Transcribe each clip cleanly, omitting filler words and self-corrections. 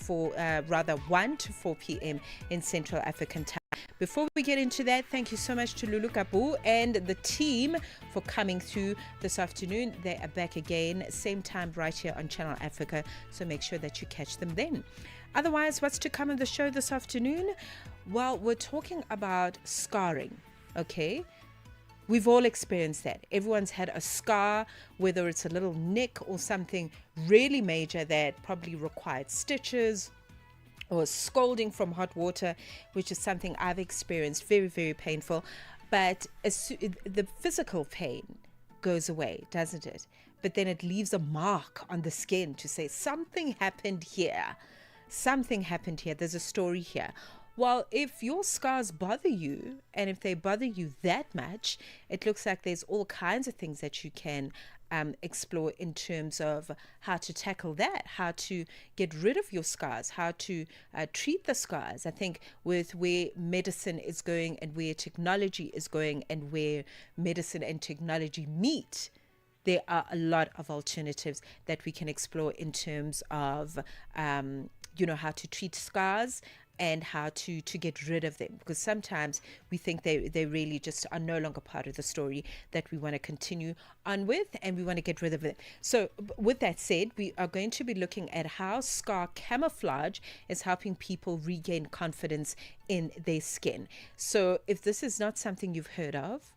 1 to 4 p.m. in Central African time. Before we get into that, thank you so much to Lulu Kabu and the team for coming through this afternoon. They are back again, same time right here on Channel Africa, so make sure that you catch them then. Otherwise, what's to come on the show this afternoon? Well, we're talking about scarring, okay? We've all experienced that. Everyone's had a scar, whether it's a little nick or something really major that probably required stitches or scalding from hot water, which is something I've experienced, very, very painful. But the physical pain goes away, doesn't it? But then it leaves a mark on the skin to say something happened here. Something happened here. There's a story here. Well, if your scars bother you, and if they bother you that much, it looks like there's all kinds of things that you can explore in terms of how to tackle that, how to get rid of your scars, how to treat the scars. I think with where medicine is going and where technology is going and where medicine and technology meet, there are a lot of alternatives that we can explore in terms of, how to treat scars and how to get rid of them, because sometimes we think they really just are no longer part of the story that we want to continue on with, and we want to get rid of it. So with that said, we are going to be looking at how scar camouflage is helping people regain confidence in their skin. So if this is not something you've heard of,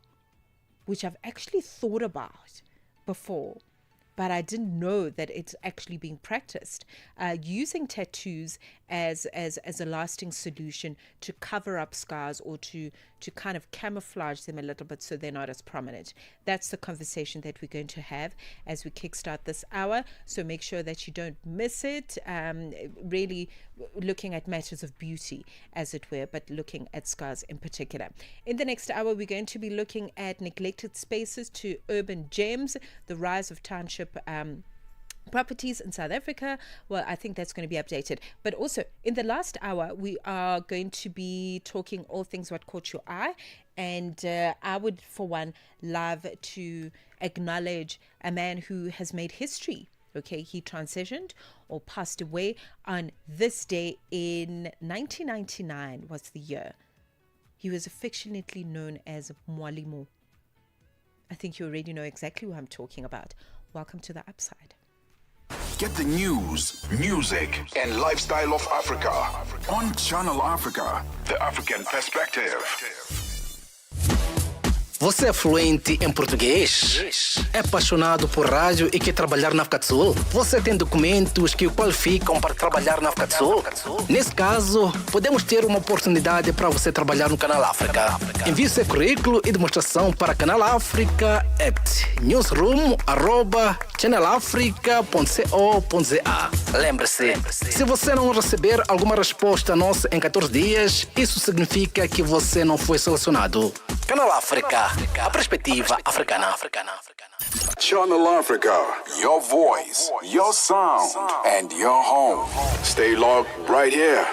which I've actually thought about before, but I didn't know that it's actually being practiced, using tattoos as a lasting solution to cover up scars or to kind of camouflage them a little bit so they're not as prominent. That's the conversation that we're going to have as we kickstart this hour. So make sure that you don't miss it. Really looking at matters of beauty, as it were, but looking at scars in particular. In the next hour, we're going to be looking at neglected spaces to urban gems, the rise of township properties in South Africa. Well, I think that's going to be updated. But also, in the last hour, we are going to be talking all things what caught your eye. And I would, for one, love to acknowledge a man who has made history. Okay, he transitioned or passed away on this day in 1999 was the year. He was affectionately known as Mwalimu. I think you already know exactly who I'm talking about. Welcome to the Upside. Get the news, music, and lifestyle of Africa on Channel Africa, the African perspective. Você é fluente em português? É apaixonado por rádio e quer trabalhar na África do Sul? Você tem documentos que o qualificam para trabalhar na África do Sul? Nesse caso, podemos ter uma oportunidade para você trabalhar no Canal África. Envie seu currículo e demonstração para Canal África at newsroom@channelafrica.co.za. Lembre-se, se você não receber alguma resposta nossa em 14 dias, isso significa que você não foi selecionado. Canal África, a perspectiva africana. Channel Africa, your voice, your sound, and your home. Stay logged right here.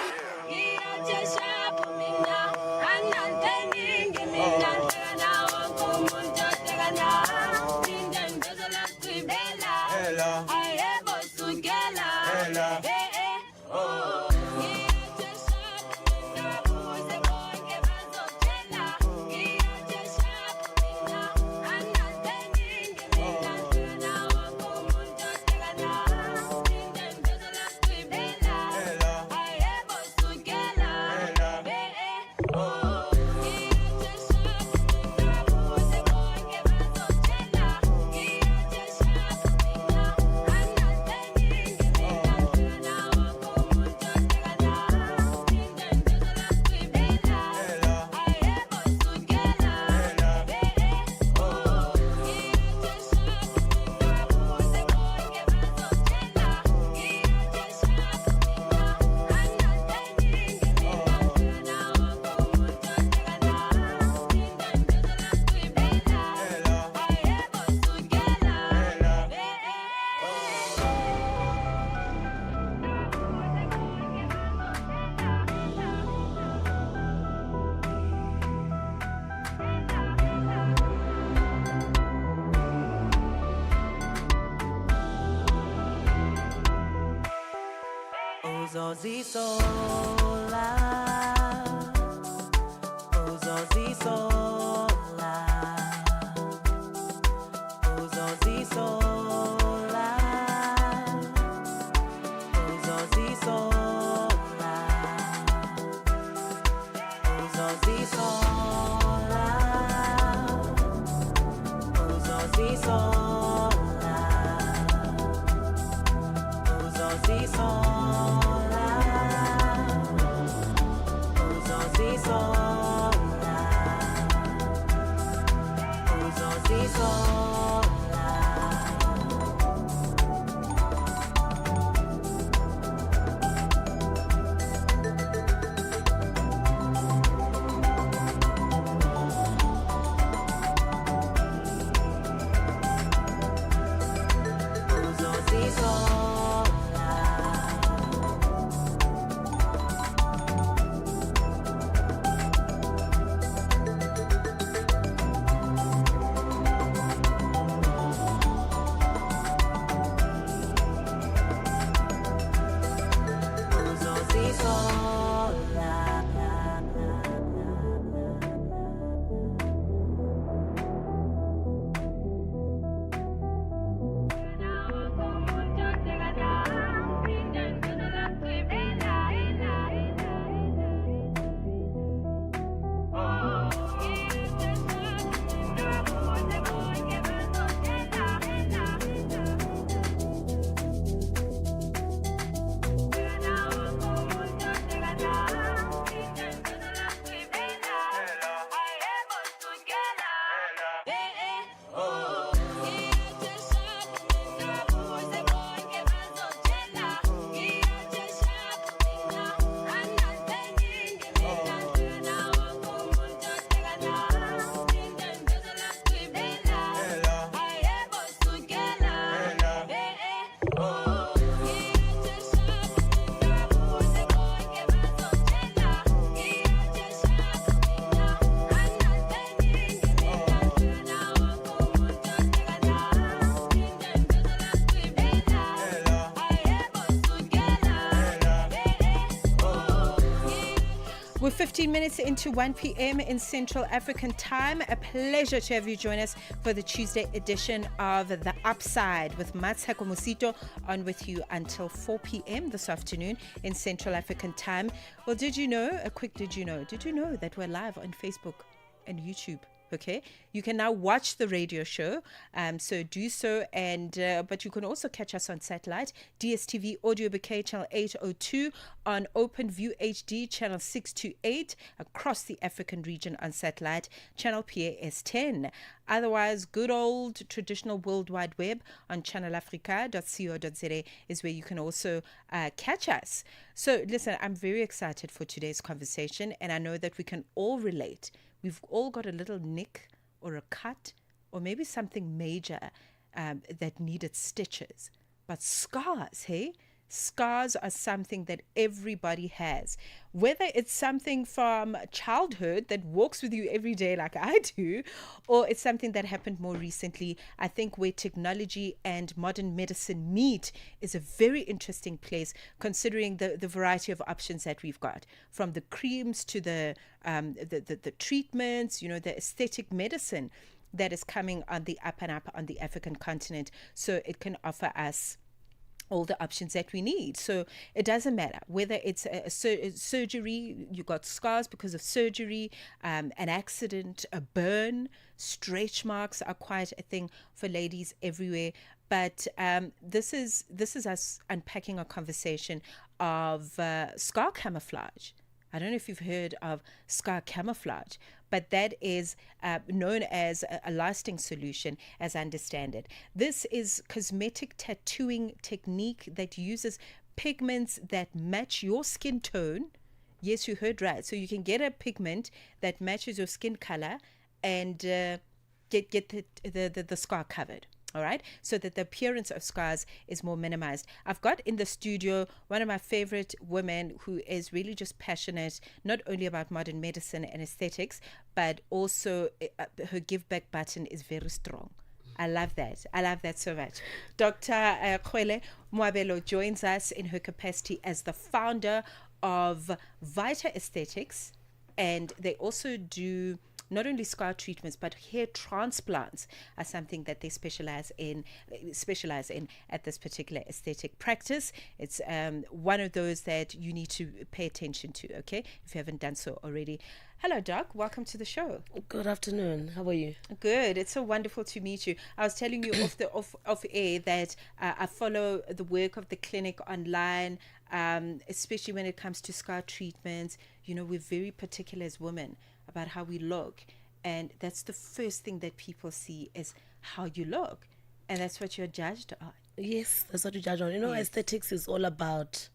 We're 15 minutes into 1 p.m. in Central African time. A pleasure to have you join us for the Tuesday edition of The Upside with Mmatsheko Mosito, on with you until 4 p.m. this afternoon in Central African time. Well, did you know that we're live on Facebook and YouTube? Okay, you can now watch the radio show, so do so, and but you can also catch us on satellite, DSTV Audio Bouquet channel 802, on OpenView HD channel 628, across the African region on satellite, channel PAS 10. Otherwise, good old traditional World Wide Web on channelafrica.co.za is where you can also catch us. So listen, I'm very excited for today's conversation, and I know that we can all relate. We've all got a little nick or a cut or maybe something major that needed stitches. But scars, hey? Scars are something that everybody has. Whether it's something from childhood that walks with you every day like I do, or it's something that happened more recently, I think where technology and modern medicine meet is a very interesting place, considering the variety of options that we've got, from the creams to the treatments, the aesthetic medicine that is coming on the up and up on the African continent. So it can offer us all the options that we need. So it doesn't matter whether it's a surgery, you got scars because of surgery, an accident, a burn. Stretch marks are quite a thing for ladies everywhere. But this is us unpacking a conversation of scar camouflage. I don't know if you've heard of scar camouflage, but that is known as a lasting solution, as I understand it. This is cosmetic tattooing technique that uses pigments that match your skin tone. Yes, you heard right. So you can get a pigment that matches your skin color and get the scar covered. All right, so that the appearance of scars is more minimized. I've got in the studio one of my favorite women who is really just passionate, not only about modern medicine and aesthetics, but also her give back button is very strong. I love that. I love that so much. Dr. Khwele Moabelo joins us in her capacity as the founder of Vita Aesthetics, and they also do not only scar treatments but hair transplants are something that they specialize in at this particular aesthetic practice. It's one of those that you need to pay attention to, okay, if you haven't done so already. Hello, Doc. Welcome to the show. Good afternoon. How are you? Good. It's so wonderful to meet you. I was telling you off air that I follow the work of the clinic online, especially when it comes to scar treatments. You know, we're very particular as women about how we look, and that's the first thing that people see is how you look, and that's what you're judged on. Yes, that's what you judge on. You know, aesthetics is all about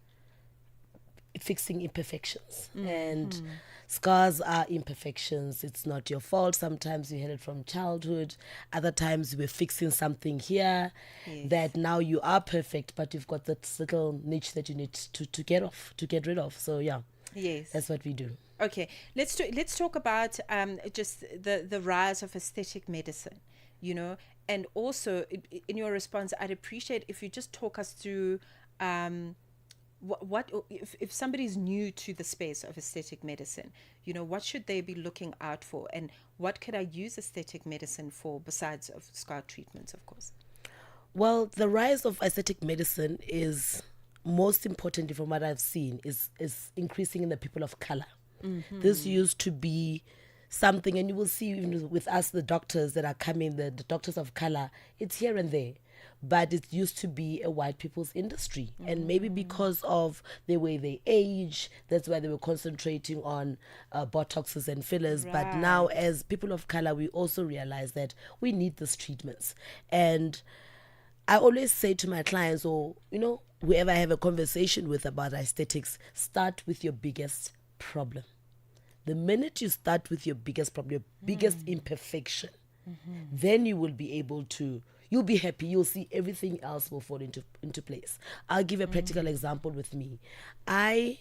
fixing imperfections, and scars are imperfections. It's not your fault. Sometimes you had it from childhood. Other times we're fixing something here that now you are perfect, but you've got that little niche that you need to get rid of. So yeah, that's what we do. Okay, let's talk about just the rise of aesthetic medicine, you know, and also in your response, I'd appreciate if you just talk us through what if somebody's new to the space of aesthetic medicine, you know, what should they be looking out for, and what could I use aesthetic medicine for besides of scar treatments, of course? Well, the rise of aesthetic medicine is most importantly, from what I've seen, is increasing in the people of color. This used to be something, and you will see even with us, the doctors that are coming, the doctors of color, it's here and there. But it used to be a white people's industry. And maybe because of the way they age, that's why they were concentrating on Botoxes and fillers. Right. But now as people of color, we also realize that we need these treatments. And I always say to my clients, or, you know, whoever I have a conversation with about aesthetics, start with your biggest problem. The minute you start with your biggest problem, your biggest imperfection, then you will be able to, you'll be happy, you'll see everything else will fall into place. I'll give a practical example with me. I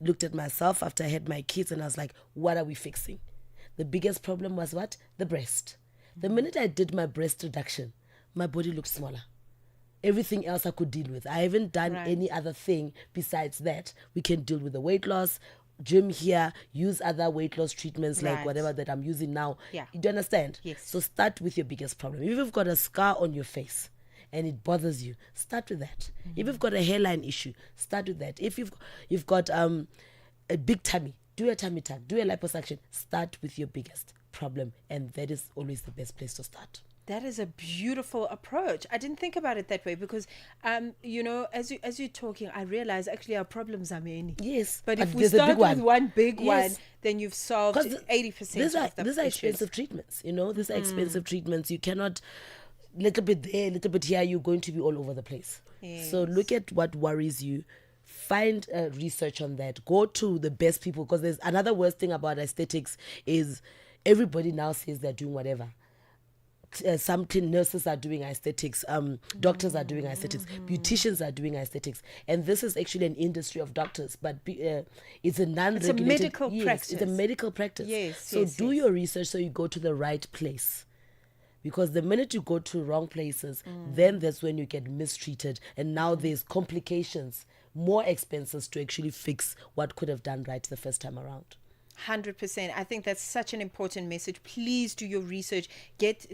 looked at myself after I had my kids and I was like, what are we fixing? The biggest problem was what? The breast. The minute I did my breast reduction, my body looked smaller. Everything else I could deal with. I haven't done any other thing besides that. We can deal with the weight loss, gym here, use other weight loss treatments like whatever that I'm using now. Yeah. You do understand? Yes. So start with your biggest problem. If you've got a scar on your face and it bothers you, start with that. If you've got a hairline issue, start with that. If you've got a big tummy, do a tummy tuck, do a liposuction. Start with your biggest problem, and that is always the best place to start. That is a beautiful approach. I didn't think about it that way because, you know, as you're talking, I realize actually our problems are many. Yes. But if we start with one big one, then you've solved 80% of the These are expensive treatments, you know. These are expensive treatments. You cannot, little bit there, little bit here, you're going to be all over the place. Yes. So look at what worries you. Find research on that. Go to the best people, because there's another worst thing about aesthetics is everybody now says they're doing whatever. Some nurses are doing aesthetics, doctors are doing aesthetics, beauticians are doing aesthetics, and this is actually an industry of doctors, but it's a non-regulated. It's a medical practice. It's a medical practice. Yes. So do your research so you go to the right place, because the minute you go to wrong places, then that's when you get mistreated, and now there's complications, more expenses to actually fix what could have done right the first time around. 100%. I think that's such an important message. Please do your research. Get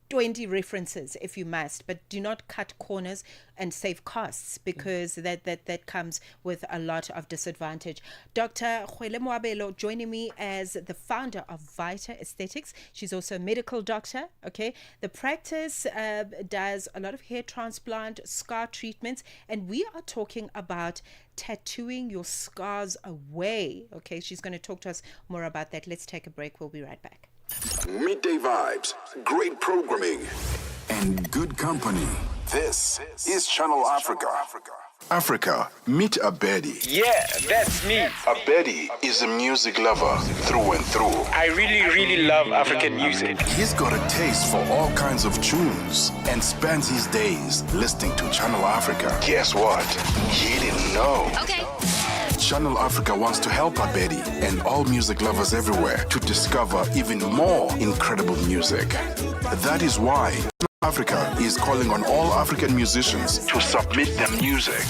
20 references if you must, but do not cut corners and save costs, because that comes with a lot of disadvantage. Dr. Khwele Moabelo joining me as the founder of Vita Aesthetics. She's also a medical doctor. Okay, the practice does a lot of hair transplant, scar treatments, and we are talking about tattooing your scars away. Okay, she's going to talk to us more about that. Let's take a break. We'll be right back. Midday vibes, great programming, and good company. This is Channel Africa. Africa, meet Abedi. Yeah, that's me. Abedi is a music lover through and through. I really love African music. He's got a taste for all kinds of tunes and spends his days listening to Channel Africa. Guess what? He didn't know. Okay. Channel Africa wants to help Abedi and all music lovers everywhere to discover even more incredible music. That is why Africa is calling on all African musicians to submit their music.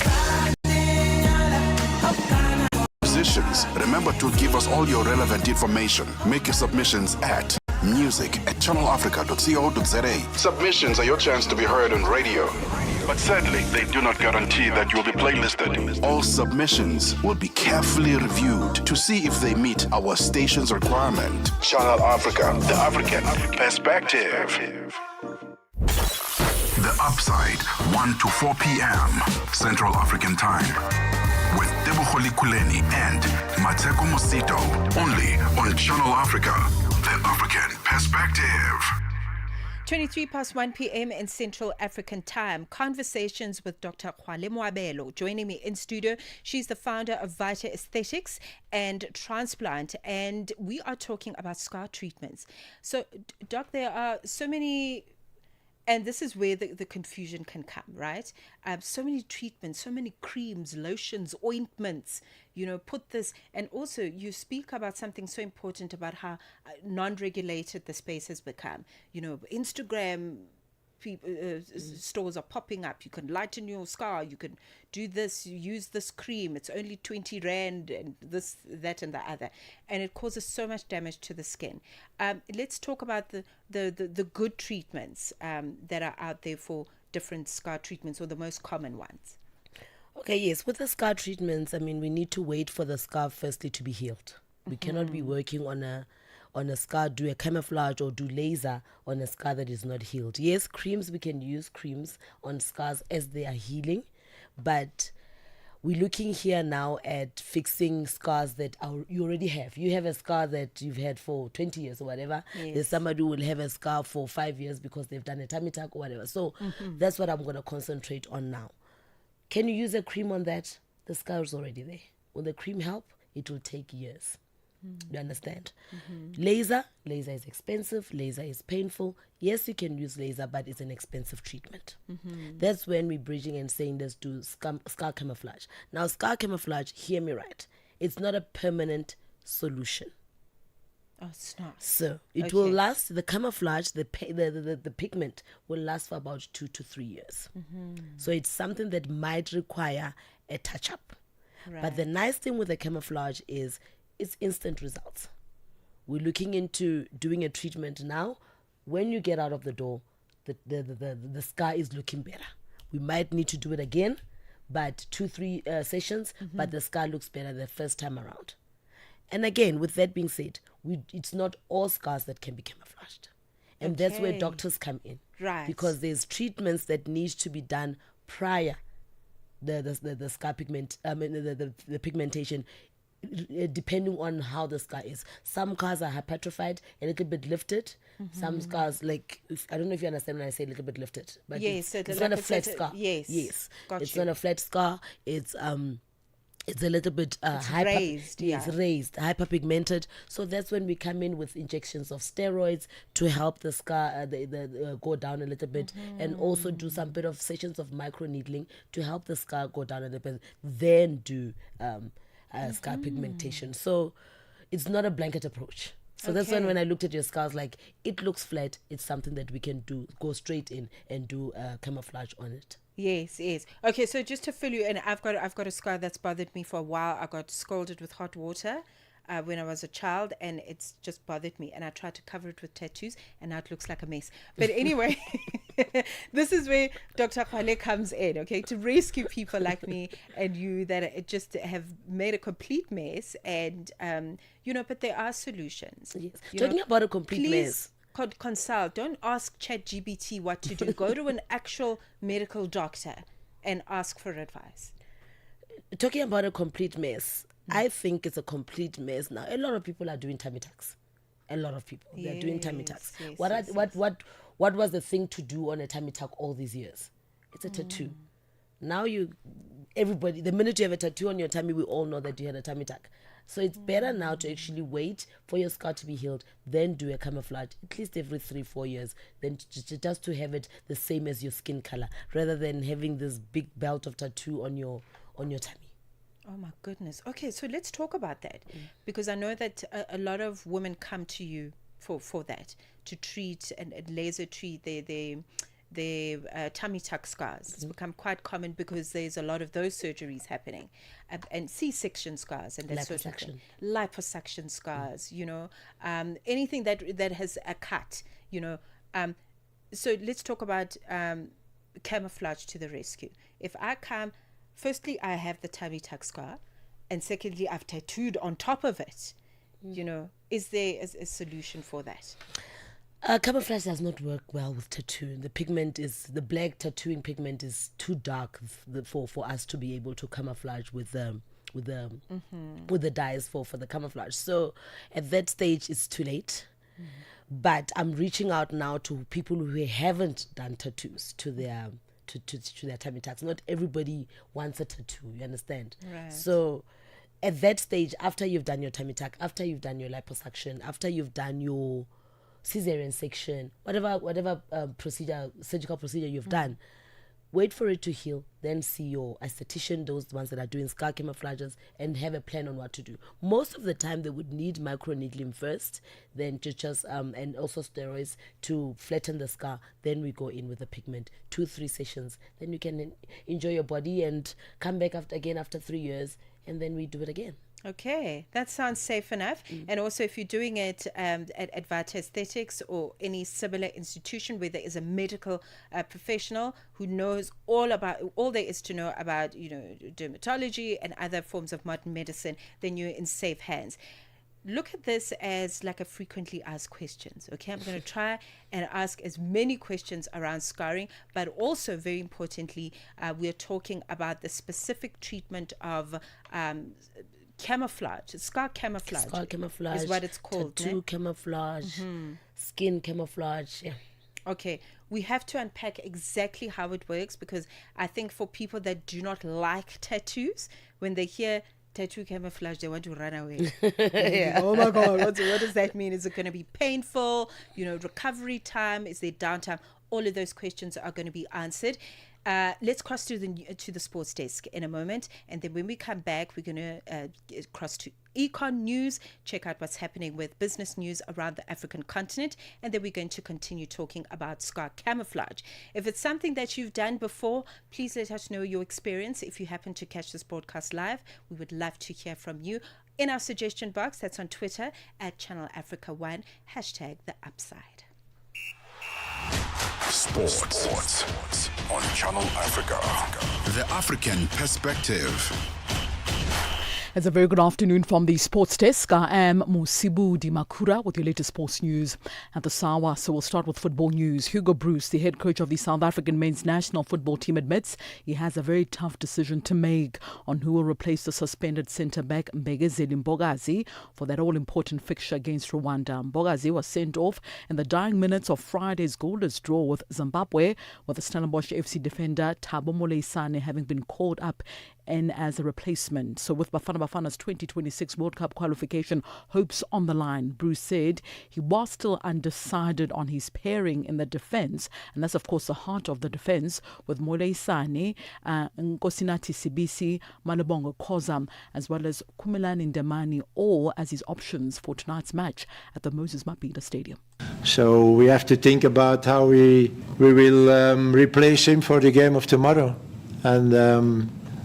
Musicians, remember to give us all your relevant information. Make your submissions at music@channelafrica.co.za. Submissions are your chance to be heard on radio. But sadly, they do not guarantee that you'll be playlisted. All submissions will be carefully reviewed to see if they meet our station's requirement. Channel Africa, the African perspective. The Upside, 1 to 4 p.m. Central African Time. With Teboholi Kuleni and Mmatsheko Mosito. Only on Channel Africa, the African perspective. 23 past 1 p.m. in Central African Time. Conversations with Dr. Khwale Moabelo. Joining me in studio, she's the founder of Vita Aesthetics and Transplant, and we are talking about scar treatments. So, Doc, there are so many, and this is where the confusion can come, right? So many treatments, so many creams, lotions, ointments, put this. And also you speak about something so important about how non-regulated the space has become. Instagram stores are popping up. You can lighten your scar. You can do this, use this cream. It's only 20 Rand and this, that, and the other. And it causes so much damage to the skin. Let's talk about the good treatments that are out there for different scar treatments, or the most common ones. Okay, yes. With the scar treatments, we need to wait for the scar firstly to be healed. We cannot be working on a scar, do a camouflage or do laser on a scar that is not healed. Yes, creams, we can use creams on scars as they are healing, but we're looking here now at fixing scars that you already have. You have a scar that you've had for 20 years or whatever. Yes. There's somebody who will have a scar for 5 years because they've done a tummy tuck or whatever. So that's what I'm going to concentrate on now. Can you use a cream on that? The scar is already there. Will the cream help? It will take years. You understand? Laser is expensive. Laser is painful. Yes, you can use laser, but it's an expensive treatment. That's when we're bridging and saying let's do scar camouflage. Now, scar camouflage, hear me right, it's not a permanent solution. Oh, it's not. So it will last. The camouflage, the pigment will last for about 2 to 3 years. So it's something that might require a touch up. Right. But the nice thing with the camouflage is it's instant results. We're looking into doing a treatment now. When you get out of the door, the scar is looking better. We might need to do it again, but 2-3 sessions, but the scar looks better the first time around. And again, with that being said, it's not all scars that can be camouflaged. And that's where doctors come in. Right. Because there's treatments that need to be done prior the scar pigment, the pigmentation, depending on how the scar is. Some scars are hypertrophied, a little bit lifted. Some scars, like, I don't know if you understand when I say a little bit lifted, but yes, it's not a flat scar. Yes. Got It's you. not a flat scar. It's a little bit raised, raised, hyperpigmented. So that's when we come in with injections of steroids to help the scar go down a little bit, and also do some bit of sessions of micro needling to help the scar go down a little bit. Then do scar pigmentation. So it's not a blanket approach. So that's when I looked at your scars, like, it looks flat. It's something that we can go straight in and do camouflage on it. Yes. Okay, so just to fill you in, I've got a scar that's bothered me for a while. I got scalded with hot water when I was a child, and it's just bothered me. And I tried to cover it with tattoos, and now it looks like a mess. But anyway, this is where Dr. Khwale comes in, okay, to rescue people like me and you that just have made a complete mess. And but there are solutions. Yes. Talking about a complete mess. Consult. Don't ask ChatGPT what to do. Go to an actual medical doctor and ask for advice. Talking about a complete mess, I think it's a complete mess now. A lot of people are doing tummy tucks. A lot of people they're doing tummy tucks. What was the thing to do on a tummy tuck all these years? It's a tattoo. Now everybody, the minute you have a tattoo on your tummy, we all know that you had a tummy tuck. So it's better now to actually wait for your scar to be healed, then do a camouflage at least every 3-4 years, then just to have it the same as your skin color, rather than having this big belt of tattoo on your tummy. Oh my goodness. Okay, so let's talk about that, because I know that a lot of women come to you for that, to treat and laser treat the tummy tuck scars. It's become quite common because there's a lot of those surgeries happening, and C-section scars and that sort of thing. Liposuction scars, you know, anything that has a cut, you know. So let's talk about camouflage to the rescue. If I come, firstly, I have the tummy tuck scar, and secondly, I've tattooed on top of it. You know, is there a solution for that? Camouflage does not work well with tattoo. The black tattooing pigment is too dark for us to be able to camouflage with the dyes for the camouflage. So at that stage, it's too late. But I'm reaching out now to people who haven't done tattoos to their tummy tucks. Not everybody wants a tattoo, you understand? Right. So at that stage, after you've done your tummy tuck, after you've done your liposuction, after you've done your cesarean section, whatever surgical procedure you've done, wait for it to heal, then see your esthetician, those ones that are doing scar camouflages, and have a plan on what to do. Most of the time, they would need microneedling first, then and also steroids to flatten the scar. Then we go in with the pigment, 2-3 sessions. Then you can enjoy your body and come back after 3 years, and then we do it again. Okay, that sounds safe enough. And also, if you're doing it at Vita Aesthetics or any similar institution where there is a medical professional who knows all there is to know about, you know, dermatology and other forms of modern medicine, then you're in safe hands. Look at this as like a frequently asked questions. Okay, I'm going to try and ask as many questions around scarring, but also very importantly, we're talking about the specific treatment of camouflage, scar camouflage. Scar camouflage is what it's called. Tattoo camouflage, skin camouflage. Yeah. Okay, we have to unpack exactly how it works, because I think for people that do not like tattoos, when they hear tattoo camouflage, they want to run away. Yeah. Oh my God, what does that mean? Is it going to be painful? You know, recovery time? Is there downtime? All of those questions are going to be answered. Let's cross to the sports desk in a moment, and then when we come back, we're going to cross to econ news, check out what's happening with business news around the African continent, and then we're going to continue talking about scar camouflage. If it's something that you've done before, please let us know your experience. If you happen to catch this broadcast live, we would love to hear from you in our suggestion box. That's on Twitter at Channel Africa 1, #The Upside. Sports on Channel Africa. The African perspective. It's a very good afternoon from the sports desk. I am Musibu Dimakura with your latest sports news at the Sawa. So we'll start with football news. Hugo Broos, the head coach of the South African men's national football team, admits he has a very tough decision to make on who will replace the suspended centre-back Mbegezeli Mbogazi for that all-important fixture against Rwanda. Mbogazi was sent off in the dying minutes of Friday's goalless draw with Zimbabwe, with the Stellenbosch FC defender Thabo Moleisane having been called up and as a replacement. So with Bafana Bafana's 2026 World Cup qualification hopes on the line, Bruce said he was still undecided on his pairing in the defence, and that's of course the heart of the defence, with Moleisane, Nkosinathi Sibisi, Malebongo Kozam, as well as Kumelani Ndemani, all as his options for tonight's match at the Moses Mabhida Stadium. So we have to think about how we will replace him for the game of tomorrow. And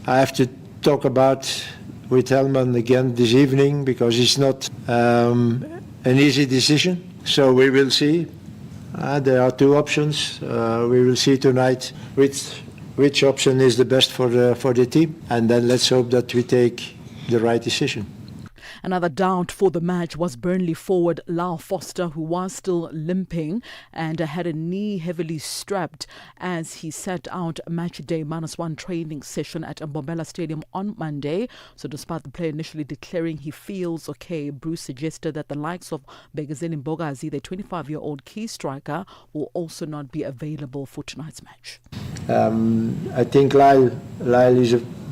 I have to talk with Helman again this evening, because it's not an easy decision. So we will see. There are two options. We will see tonight which option is the best for the team, and then let's hope that we take the right decision. Another doubt for the match was Burnley forward Lau Foster, who was still limping and had a knee heavily strapped as he sat out match day -1 training session at Mbombela Stadium on Monday. So despite the player initially declaring he feels okay, Bruce suggested that the likes of Mbegezeli Mbogazi, the 25-year-old key striker, will also not be available for tonight's match. I think Lyle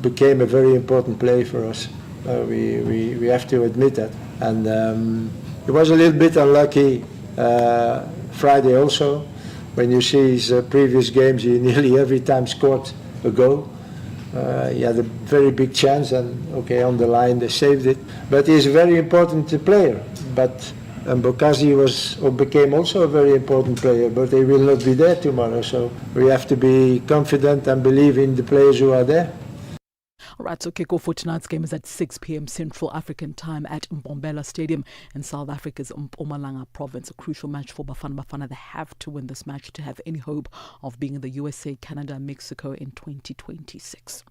became a very important player for us. We have to admit that. And he was a little bit unlucky Friday also. When you see his previous games, he nearly every time scored a goal. He had a very big chance, and on the line they saved it. But he's a very important player. But And Bokazi became also a very important player, but they will not be there tomorrow. So we have to be confident and believe in the players who are there. All right, so kick-off for tonight's game is at 6 p.m. Central African time at Mbombela Stadium in South Africa's Mpumalanga province. A crucial match for Bafana. They have to win this match to have any hope of being in the USA, Canada, Mexico in 2026.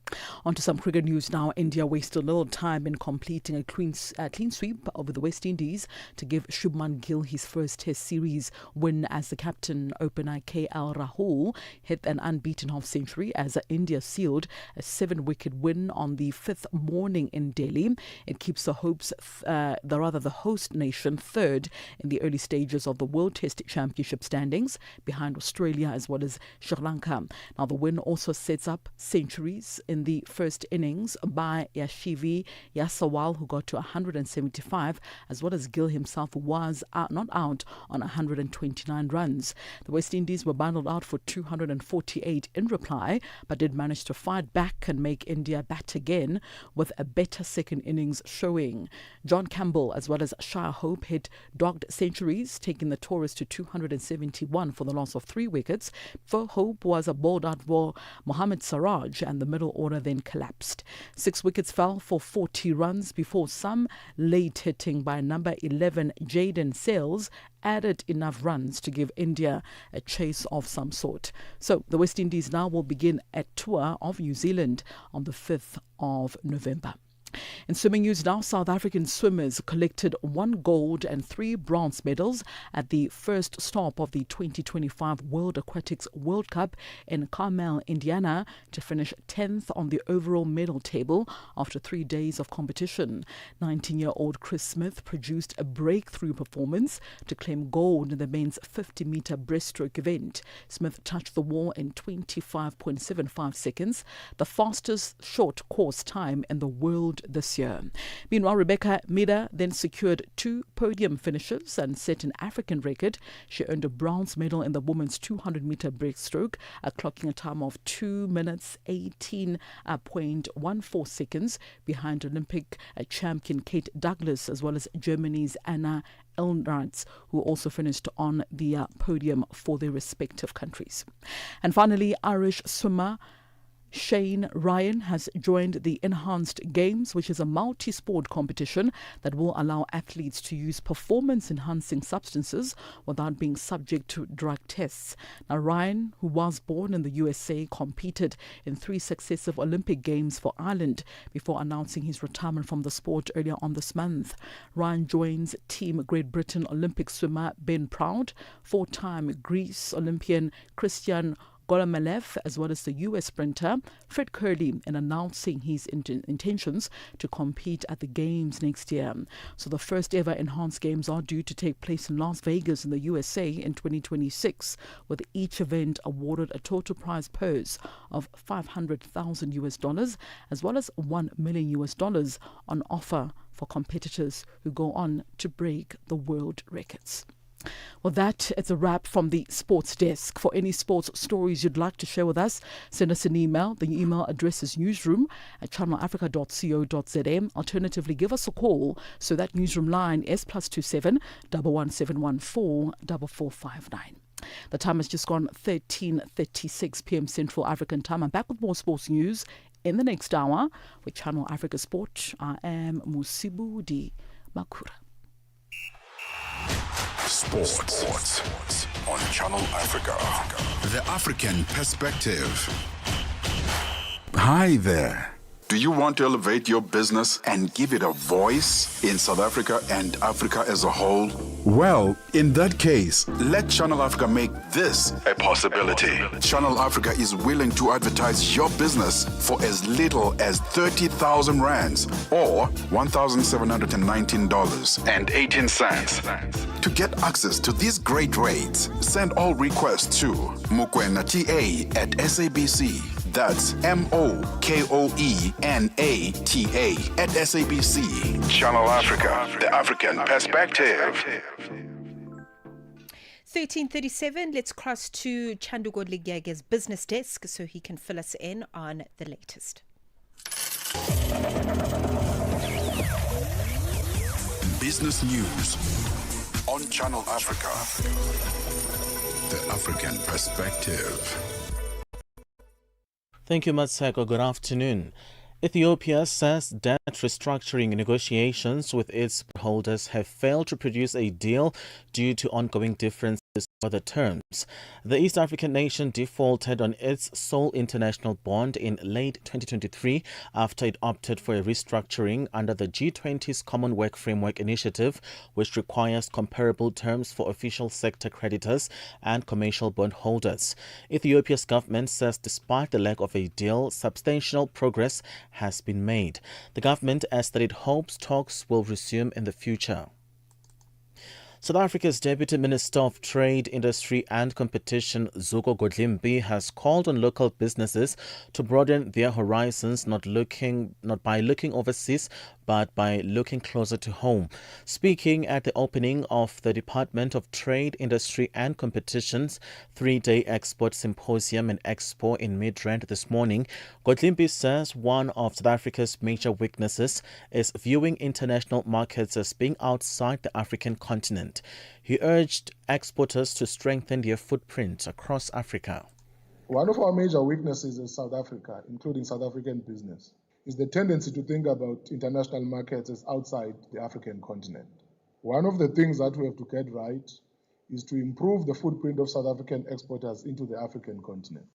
On to some cricket news now. India wasted little time in completing a clean sweep over the West Indies to give Shubman Gill his first Test series win as the captain opener KL Rahul hit an unbeaten half-century as India sealed a 7-wicket win on the 5th morning in Delhi. It keeps the host nation third in the early stages of the World Test Championship standings, behind Australia as well as Sri Lanka. Now, the win also sets up centuries in the first innings by Yashivi Yasawal, who got to 175, as well as Gill himself, who was not out on 129 runs. The West Indies were bundled out for 248 in reply, but did manage to fight back and make India bat again with a better second innings showing. John Campbell as well as Shah Hope hit dogged centuries, taking the tourists to 271 for the loss of 3 wickets. For Hope was a bowled out for Mohammad Siraj, and the middle order then collapsed. 6 wickets fell for 40 runs before some late hitting by number 11 Jayden Sales added enough runs to give India a chase of some sort. So the West Indies now will begin a tour of New Zealand on the 5th of November. In swimming news now, South African swimmers collected 1 gold and 3 bronze medals at the first stop of the 2025 World Aquatics World Cup in Carmel, Indiana, to finish 10th on the overall medal table after 3 days of competition. 19-year-old Chris Smith produced a breakthrough performance to claim gold in the men's 50-meter breaststroke event. Smith touched the wall in 25.75 seconds, the fastest short course time in the world this year. Meanwhile, Rebecca Mida then secured 2 podium finishes and set an African record. She earned a bronze medal in the women's 200-meter breaststroke, clocking a time of 2 minutes 18.14 seconds behind Olympic champion Kate Douglas, as well as Germany's Anna Elnreitz, who also finished on the podium for their respective countries. And finally, Irish swimmer Shane Ryan has joined the Enhanced Games, which is a multi-sport competition that will allow athletes to use performance-enhancing substances without being subject to drug tests. Now, Ryan, who was born in the USA, competed in 3 successive Olympic Games for Ireland before announcing his retirement from the sport earlier on this month. Ryan joins Team Great Britain Olympic swimmer Ben Proud, 4-time Greece Olympian Christian Golomelev, as well as the US sprinter Fred Curley, in announcing his intentions to compete at the Games next year. So the first ever Enhanced Games are due to take place in Las Vegas in the USA in 2026, with each event awarded a total prize purse of $500,000 as well as $1 million on offer for competitors who go on to break the world records. Well, that is a wrap from the sports desk. For any sports stories you'd like to share with us, send us an email. The email address is newsroom@channelafrica.co.za. Alternatively, give us a call. So that newsroom line is +27 11714 4459. The time has just gone 13:36 p.m. Central African time. I'm back with more sports news in the next hour with Channel Africa Sport. I am Mmatsheko Mosito. Sports on Channel Africa. The African perspective. Hi there. Do you want to elevate your business and give it a voice in South Africa and Africa as a whole? Well, in that case, let Channel Africa make this a possibility. Channel Africa is willing to advertise your business for as little as 30,000 rands or $1,719.18. To get access to these great rates, send all requests to mukwenata@SABC. That's MOKOENATA@SABC. Channel Africa, the African perspective. 13:37. Let's cross to Chandu Godligiage's business desk so he can fill us in on the latest. Business news on Channel Africa. The African Perspective. Thank you, Mmatsheko. Good afternoon. Ethiopia says debt restructuring negotiations with its holders have failed to produce a deal due to ongoing differences over the terms. The East African nation defaulted on its sole international bond in late 2023 after it opted for a restructuring under the G20's Common Work Framework initiative, which requires comparable terms for official sector creditors and commercial bond holders. Ethiopia's government says despite the lack of a deal, substantial progress has been made. The government adds that it hopes talks will resume in the future. South Africa's Deputy Minister of Trade, Industry and Competition, Zuko Godlimbi, has called on local businesses to broaden their horizons, not by looking overseas, but by looking closer to home. Speaking at the opening of the Department of Trade, Industry and Competition's three-day export symposium and expo in Midrand this morning, Godlimbi says one of South Africa's major weaknesses is viewing international markets as being outside the African continent. He urged exporters to strengthen their footprint across Africa. One of our major weaknesses in South Africa, including South African business, is the tendency to think about international markets as outside the African continent. One of the things that we have to get right is to improve the footprint of South African exporters into the African continent.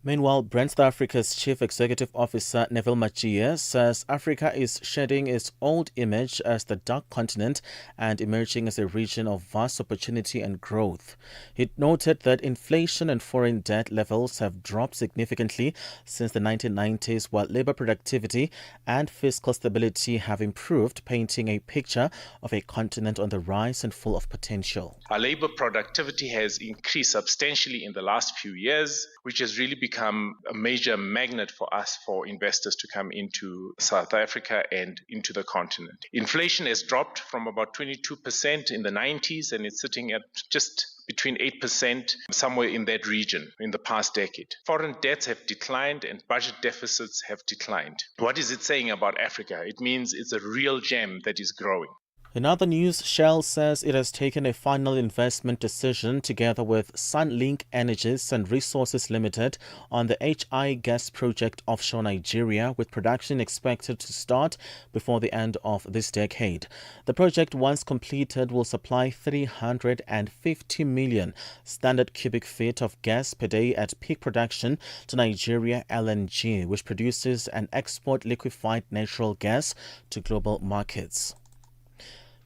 Meanwhile, Brent South Africa's Chief Executive Officer Neville Machia says Africa is shedding its old image as the dark continent and emerging as a region of vast opportunity and growth. He noted that inflation and foreign debt levels have dropped significantly since the 1990s, while labor productivity and fiscal stability have improved, painting a picture of a continent on the rise and full of potential. Our labor productivity has increased substantially in the last few years, which has really become a major magnet for us, for investors to come into South Africa and into the continent. Inflation has dropped from about 22% in the 90s, and it's sitting at just between 8%, somewhere in that region in the past decade. Foreign debts have declined and budget deficits have declined. What is it saying about Africa? It means it's a real gem that is growing. In other news, Shell says it has taken a final investment decision together with Sunlink Energies and Resources Limited on the HI gas project offshore Nigeria, with production expected to start before the end of this decade. The project, once completed, will supply 350 million standard cubic feet of gas per day at peak production to Nigeria LNG, which produces and exports liquefied natural gas to global markets.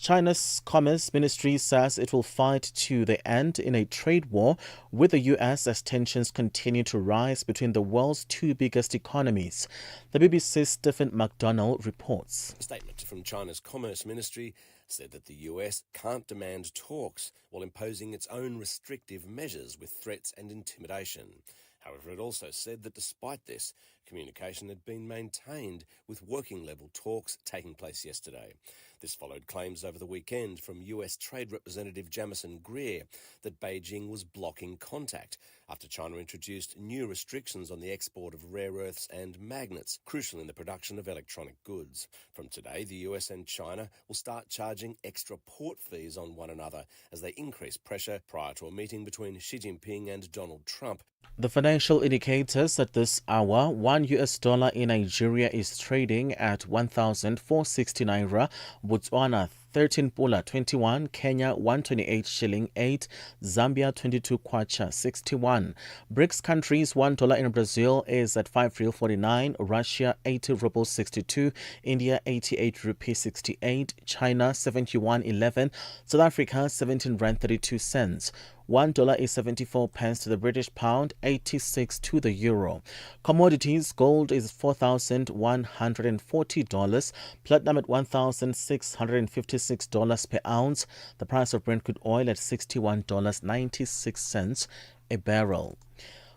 China's Commerce Ministry says it will fight to the end in a trade war with the U.S. as tensions continue to rise between the world's two biggest economies. The BBC's Stephen McDonnell reports. A statement from China's Commerce Ministry said that the U.S. can't demand talks while imposing its own restrictive measures with threats and intimidation. However, it also said that despite this, communication had been maintained with working-level talks taking place yesterday. This followed claims over the weekend from US Trade Representative Jamison Greer that Beijing was blocking contact after China introduced new restrictions on the export of rare earths and magnets, crucial in the production of electronic goods. From today, the US and China will start charging extra port fees on one another as they increase pressure prior to a meeting between Xi Jinping and Donald Trump. The financial indicators at this hour: $1 in Nigeria is trading at 1,460 naira, Botswana 13 pula 21, Kenya 128 shilling 8, Zambia 22 kwacha 61. BRICS countries: $1 in Brazil is at 5 real 49, Russia 80 rubles 62, India 88 rupee 68, China 71.11, South Africa 17 rand 32 cents. $1 is 74 pence to the British pound, 86 to the euro. Commodities: gold is $4,140, platinum at $1,656 per ounce, the price of Brent crude oil at $61.96 a barrel.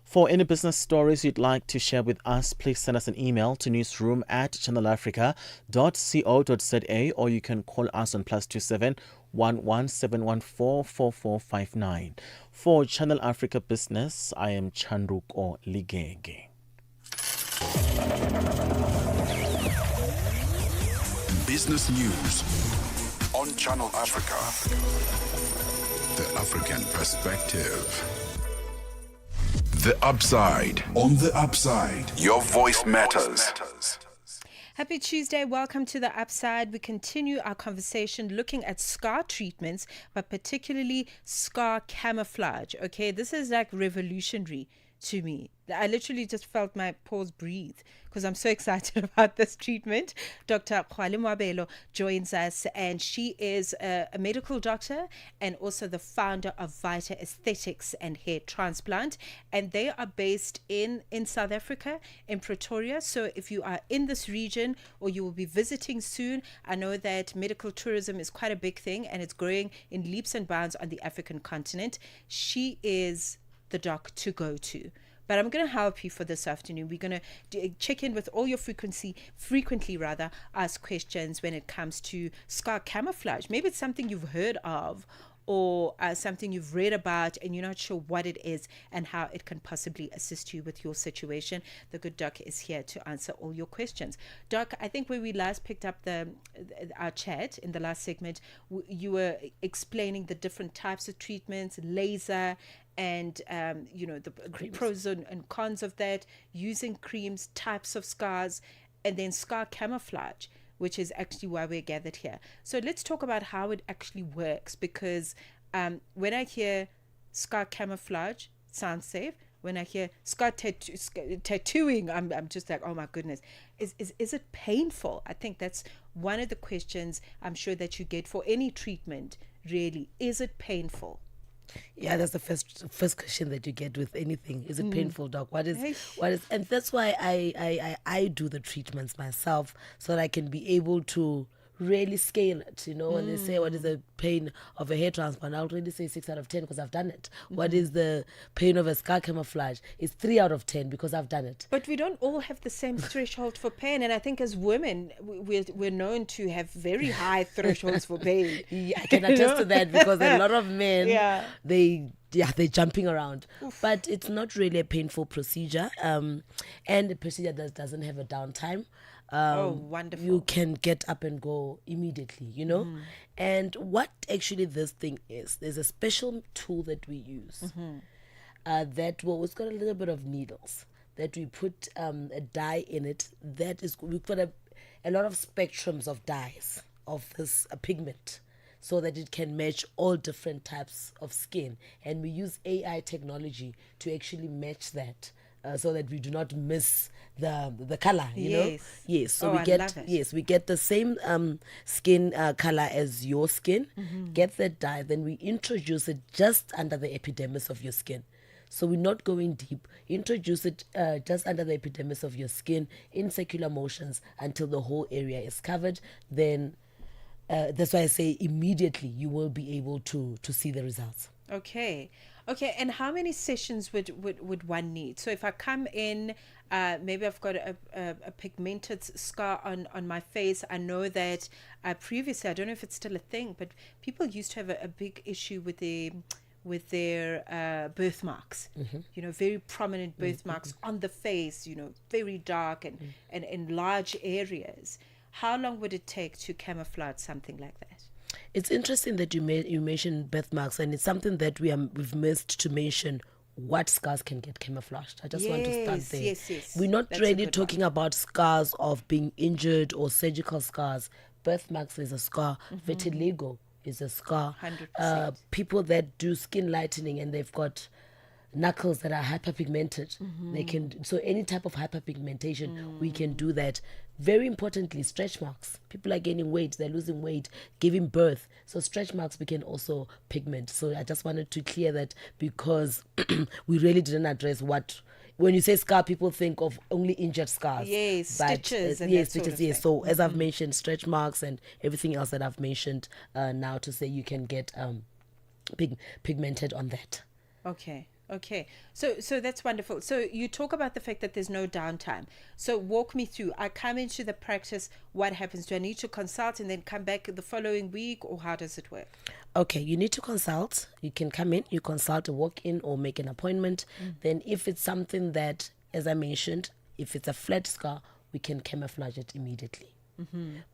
For any business stories you'd like to share with us, please send us an email to newsroom@channelafrica.co.za, or you can call us on +27 11714 4459. For Channel Africa Business, I am Chanduko Ligege. Business news on Channel Africa. The African Perspective. The Upside. On The Upside, your voice matters. Happy Tuesday. Welcome to The Upside. We continue our conversation looking at scar treatments, but particularly scar camouflage. Okay, this is like revolutionary to me. I literally just felt my pores breathe because I'm so excited about this treatment. Dr. Khwale Mwabelo joins us, and she is a medical doctor and also the founder of Vita Aesthetics and Hair Transplant. And they are based in South Africa, in Pretoria. So if you are in this region or you will be visiting soon, I know that medical tourism is quite a big thing and it's growing in leaps and bounds on the African continent. She is the doc to go to. But I'm going to help you for this afternoon. We're going to check in with all your frequently ask questions when it comes to scar camouflage. Maybe it's something you've heard of or something you've read about and you're not sure what it is and how it can possibly assist you with your situation. The good doc is here to answer all your questions. Doc, I think when we last picked up our chat in the last segment, you were explaining the different types of treatments, laser, and the pros and cons of that, using creams, types of scars, and then scar camouflage, which is actually why we're gathered here. So let's talk about how it actually works, because when I hear scar camouflage, it sounds safe. When I hear scar tattooing, I'm just like, oh my goodness, is it painful? I think that's one of the questions I'm sure that you get for any treatment, really. Is it painful? Yeah, that's the first question that you get with anything. Is it painful, doc? What is, and that's why I do the treatments myself, so that I can be able to really scale it. When they say what is the pain of a hair transplant, I'll really say 6 out of 10 because I've done it. What is the pain of a scar camouflage? It's 3 out of 10 because I've done it. But we don't all have the same threshold for pain, and I think as women we're known to have very high thresholds for pain. Yeah, I can attest to that because a lot of men, they're jumping around. Oof. But it's not really a painful procedure, and a procedure that doesn't have a downtime. Wonderful. You can get up and go immediately, And what actually this thing is, there's a special tool that we use it's got a little bit of needles that we put a dye in it. We've got a lot of spectrums of dyes of this pigment, so that it can match all different types of skin. And we use AI technology to actually match that. So that we do not miss the color, Yes. Yes. So I love it. we get the same skin color as your skin. Get that dye, then we introduce it just under the epidermis of your skin. So we're not going deep. Introduce it just under the epidermis of your skin in circular motions until the whole area is covered. Then that's why I say immediately you will be able to see the results. Okay, and how many sessions would one need? So if I come in, maybe I've got a pigmented scar on my face. I know that previously, I don't know if it's still a thing, but people used to have a big issue with their birthmarks. Very prominent birthmarks on the face. Very dark and in large areas. How long would it take to camouflage something like that? It's interesting that you mentioned birthmarks, and it's something that we've missed to mention. What scars can get camouflaged? I just want to start there. Yes. We're not really talking about scars of being injured or surgical scars. Birthmarks is a scar. Vitiligo is a scar. 100%. People that do skin lightening and they've got knuckles that are hyperpigmented, they can. So any type of hyperpigmentation, we can do that. Very importantly, stretch marks. People are gaining weight, they're losing weight, giving birth. So stretch marks we can also pigment. So I just wanted to clear that because we really didn't address what. When you say scar, people think of only injured scars. Yes, stitches and yes, that sort stitches. of Yes. thing. So as I've mentioned, stretch marks and everything else that I've mentioned now to say you can get pigmented on that. Okay. So that's wonderful. So you talk about the fact that there's no downtime. So walk me through. I come into the practice. What happens? Do I need to consult and then come back the following week, or how does it work? Okay, you need to consult. You can come in, you consult, walk in, or make an appointment. Then if it's something that, as I mentioned, if it's a flat scar, we can camouflage it immediately.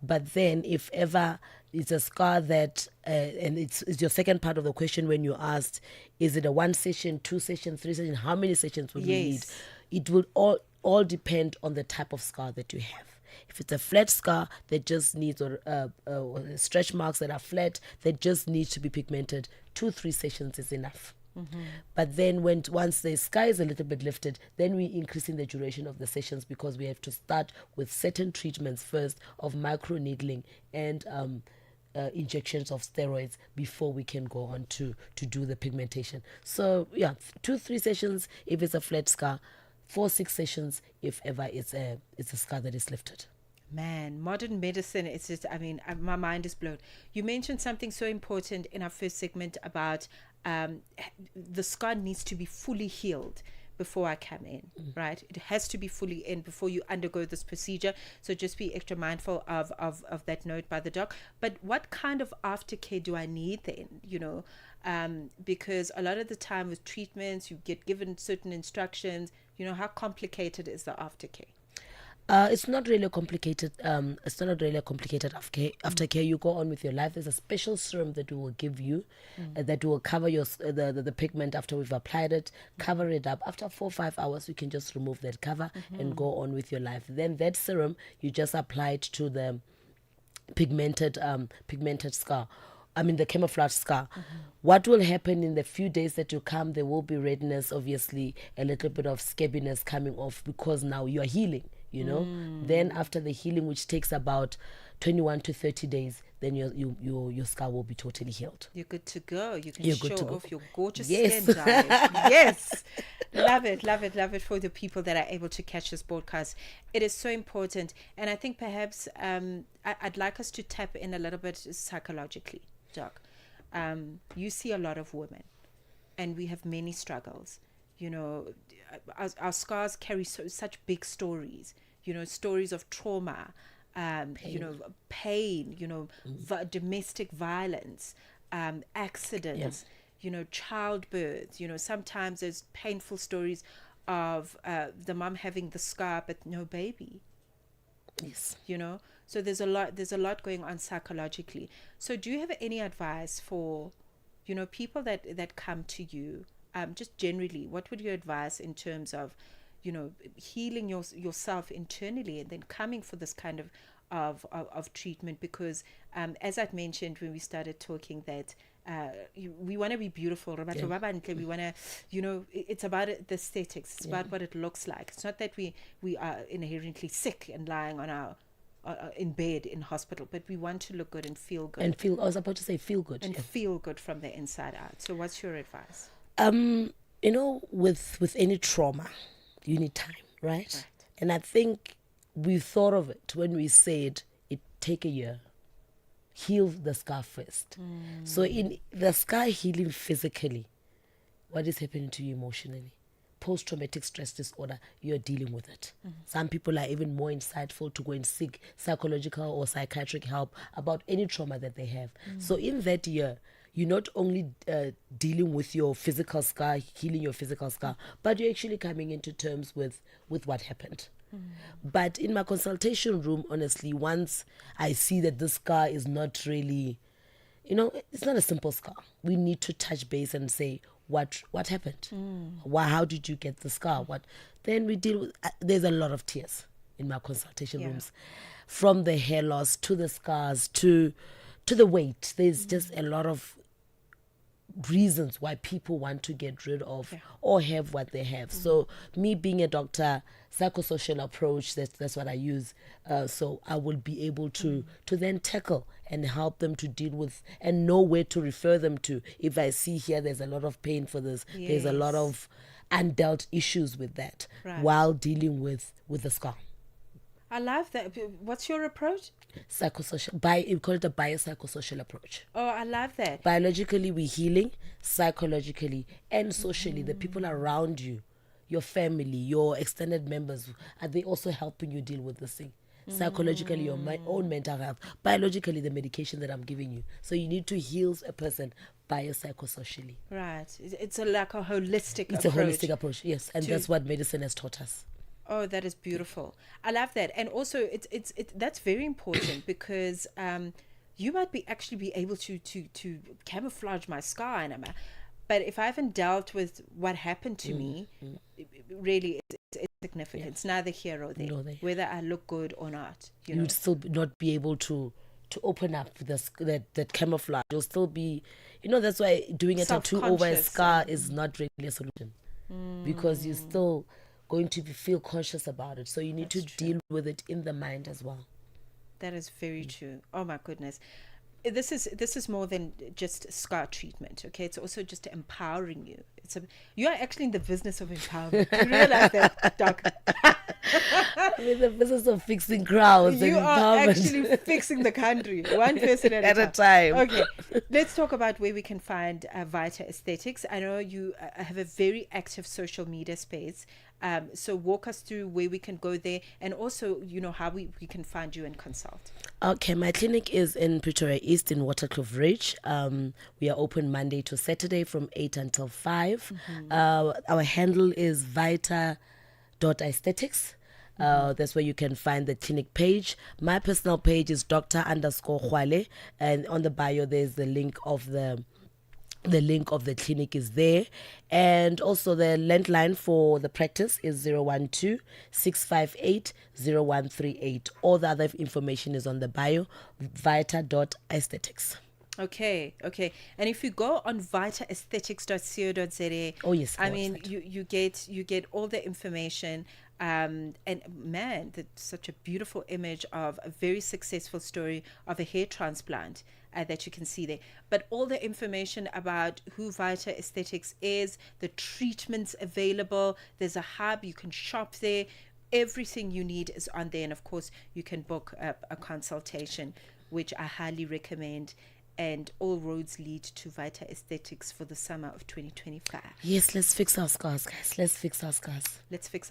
But then, if ever it's a scar that, and it's your second part of the question when you asked, is it a 1 session, 2 sessions, 3 sessions, how many sessions would we need? Yes. It will all depend on the type of scar that you have. If it's a flat scar that just needs, or stretch marks that are flat that just needs to be pigmented, 2-3 sessions is enough. But then once the sky is a little bit lifted, then we're increasing the duration of the sessions, because we have to start with certain treatments first of micro needling and injections of steroids before we can go on to do the pigmentation. So yeah, 2-3 sessions if it's a flat scar, 4-6 sessions if ever it's a scar that is lifted. Man, modern medicine, it's just, I mean, my mind is blown. You mentioned something so important in our first segment about the scar needs to be fully healed before I come in, right? It has to be fully in before you undergo this procedure. So just be extra mindful of that note by the doc. But what kind of aftercare do I need then, because a lot of the time with treatments, you get given certain instructions. How complicated is the aftercare? It's not really complicated. It's not really a complicated aftercare. You go on with your life. There's a special serum that we will give you that will cover your the pigment after we've applied it, cover it up. After 4 or 5 hours, you can just remove that cover and go on with your life. Then that serum, you just apply it to the pigmented scar. I mean the camouflage scar. What will happen in the few days that you come, there will be redness, obviously, a little bit of scabbiness coming off, because now you are healing. Then after the healing, which takes about 21 to 30 days, then your scar will be totally healed. You're good to go. You can You're show good to go. off your gorgeous Yes. skin, darling. Yes. Love it for the people that are able to catch this broadcast. It is so important. And I think perhaps I'd like us to tap in a little bit psychologically, Doc. You see a lot of women, and we have many struggles. Our scars carry such big stories, stories of trauma, pain, domestic violence, accidents, childbirth. Sometimes there's painful stories of the mom having the scar but no baby. Yes. So there's a lot going on psychologically. So do you have any advice for people that come to you, just generally? What would you advise in terms of healing yourself internally and then coming for this kind of treatment? Because as I'd mentioned when we started talking, that we want to be beautiful. We want to, it's about the aesthetics. It's about what it looks like. It's not that we are inherently sick and lying on our in bed in hospital, but we want to look good and feel good. I was about to say feel good. And feel good from the inside out. So what's your advice? With any trauma, you need time, right? And I think we thought of it when we said it take a year. Heal the scar first. So in the scar healing physically, what is happening to you emotionally? Post-traumatic stress disorder, you're dealing with it. Some people are even more insightful to go and seek psychological or psychiatric help about any trauma that they have. So in that year, you're not only dealing with your physical scar, healing your physical scar, but you're actually coming into terms with what happened. But in my consultation room, honestly, once I see that this scar is not really, it's not a simple scar. We need to touch base and say, what happened? How did you get the scar? Then we deal with, there's a lot of tears in my consultation rooms, from the hair loss to the scars to the weight. There's just a lot of reasons why people want to get rid of or have what they have. So me being a doctor, psychosocial approach, that's what I use. So I will be able to then tackle and help them to deal with and know where to refer them to. If I see here there's a lot of pain for this, there's a lot of undealt issues with that while dealing with the scar. I love that. What's your approach? Psychosocial. We call it a biopsychosocial approach. Oh, I love that. Biologically, we're healing. Psychologically and socially, the people around you, your family, your extended members, are they also helping you deal with this thing? Psychologically, your own mental health. Biologically, the medication that I'm giving you. So you need to heal a person biopsychosocially. Right. It's like a holistic approach. It's a holistic approach, yes. And that's what medicine has taught us. Oh, that is beautiful. I love that. And also it's that's very important because you might be able to camouflage my scar, and but if I haven't dealt with what happened to me, really it's significant. It's neither here or there. Whether I look good or not, you would still not be able to open up that camouflage. You'll still be, that's why doing a tattoo over a scar is not really a solution, because you're still going to feel conscious about it. So you need to deal with it in the mind as well. That is very true. Oh my goodness. This is more than just scar treatment, okay? It's also just empowering you. You are actually in the business of empowerment. You realize that, Doc? I'm in the business of fixing crowds. You are actually fixing the country, one person at a time. Okay, let's talk about where we can find Vita Aesthetics. I know you have a very active social media space. So walk us through where we can go there, and also, how we can find you and consult. Okay, my clinic is in Pretoria East in Waterkloof Ridge. We are open Monday to Saturday from 8 until 5. Our handle is vita.aesthetics. That's where you can find the clinic page. My personal page is Dr_Hwale, and on the bio there's the link of the clinic is there, and also the landline for the practice is 012-658-0138. All the other information is on the bio, vita.aesthetics. Okay. And if you go on vitaaesthetics.co.za, oh yes, I mean you get all the information. And man, that's such a beautiful image of a very successful story of a hair transplant that you can see there. But all the information about who Vita Aesthetics is, the treatments available, there's a hub, you can shop there. Everything you need is on there. And of course, you can book a consultation, which I highly recommend. And all roads lead to Vita Aesthetics for the summer of 2025. Yes, let's fix our scars, guys. Let's fix our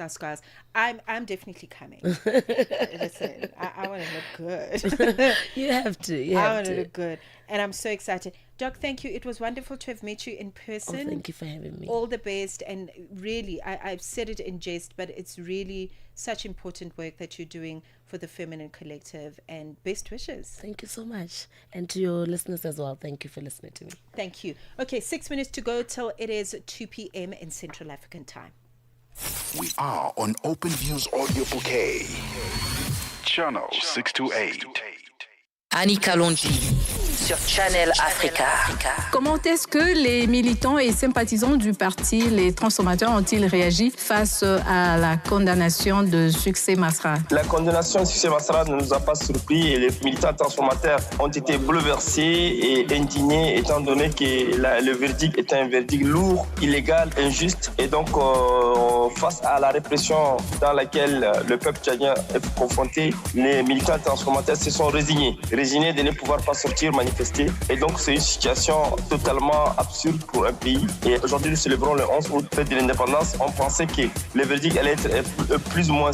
scars. I'm definitely coming. Listen, I want to look good. You have to. I want to look good. And I'm so excited. Doc, thank you. It was wonderful to have met you in person. Oh, thank you for having me. All the best. And really, I've said it in jest, but it's really such important work that you're doing for the Feminine Collective, and best wishes. Thank you so much. And to your listeners as well, thank you for listening to me. Thank you. Okay, 6 minutes to go till it is 2 p.m. in Central African time. We are on Open Views Audio Bouquet. Channel 628. Annie Kalonji sur Channel Africa. Comment est-ce que les militants et sympathisants du parti Les Transformateurs ont-ils réagi face à la condamnation de Succès Masra? La condamnation de Succès Masra ne nous a pas surpris et les militants transformateurs ont été bouleversés et indignés étant donné que le verdict est un verdict lourd, illégal, injuste, et donc face à la répression dans laquelle le peuple tchadien est confronté, les militants transformateurs se sont résignés de ne pouvoir pas sortir manifester. Et donc, c'est une situation totalement absurde pour un pays. Et aujourd'hui, nous célébrons le 11 août, fête de l'indépendance. On pensait que le verdict allait être plus ou moins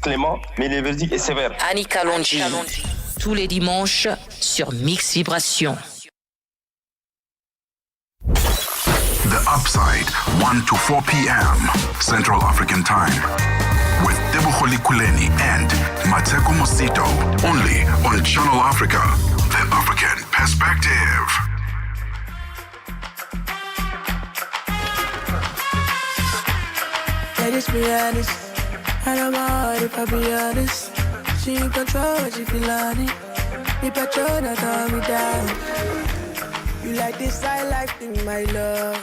clément, mais le verdict est sévère. Annie Kalonji, tous les dimanches sur Mix Vibration. The Upside, 1 to 4 p.m. Central African Time. With Tebogo Likuleni and Mmatsheko Mosito. Only on Channel Africa, the African perspective. Let us be honest. I know my heart if I be honest. She in control when she feel on it. Me patrol that calm me down. You like this, I like thing, my love.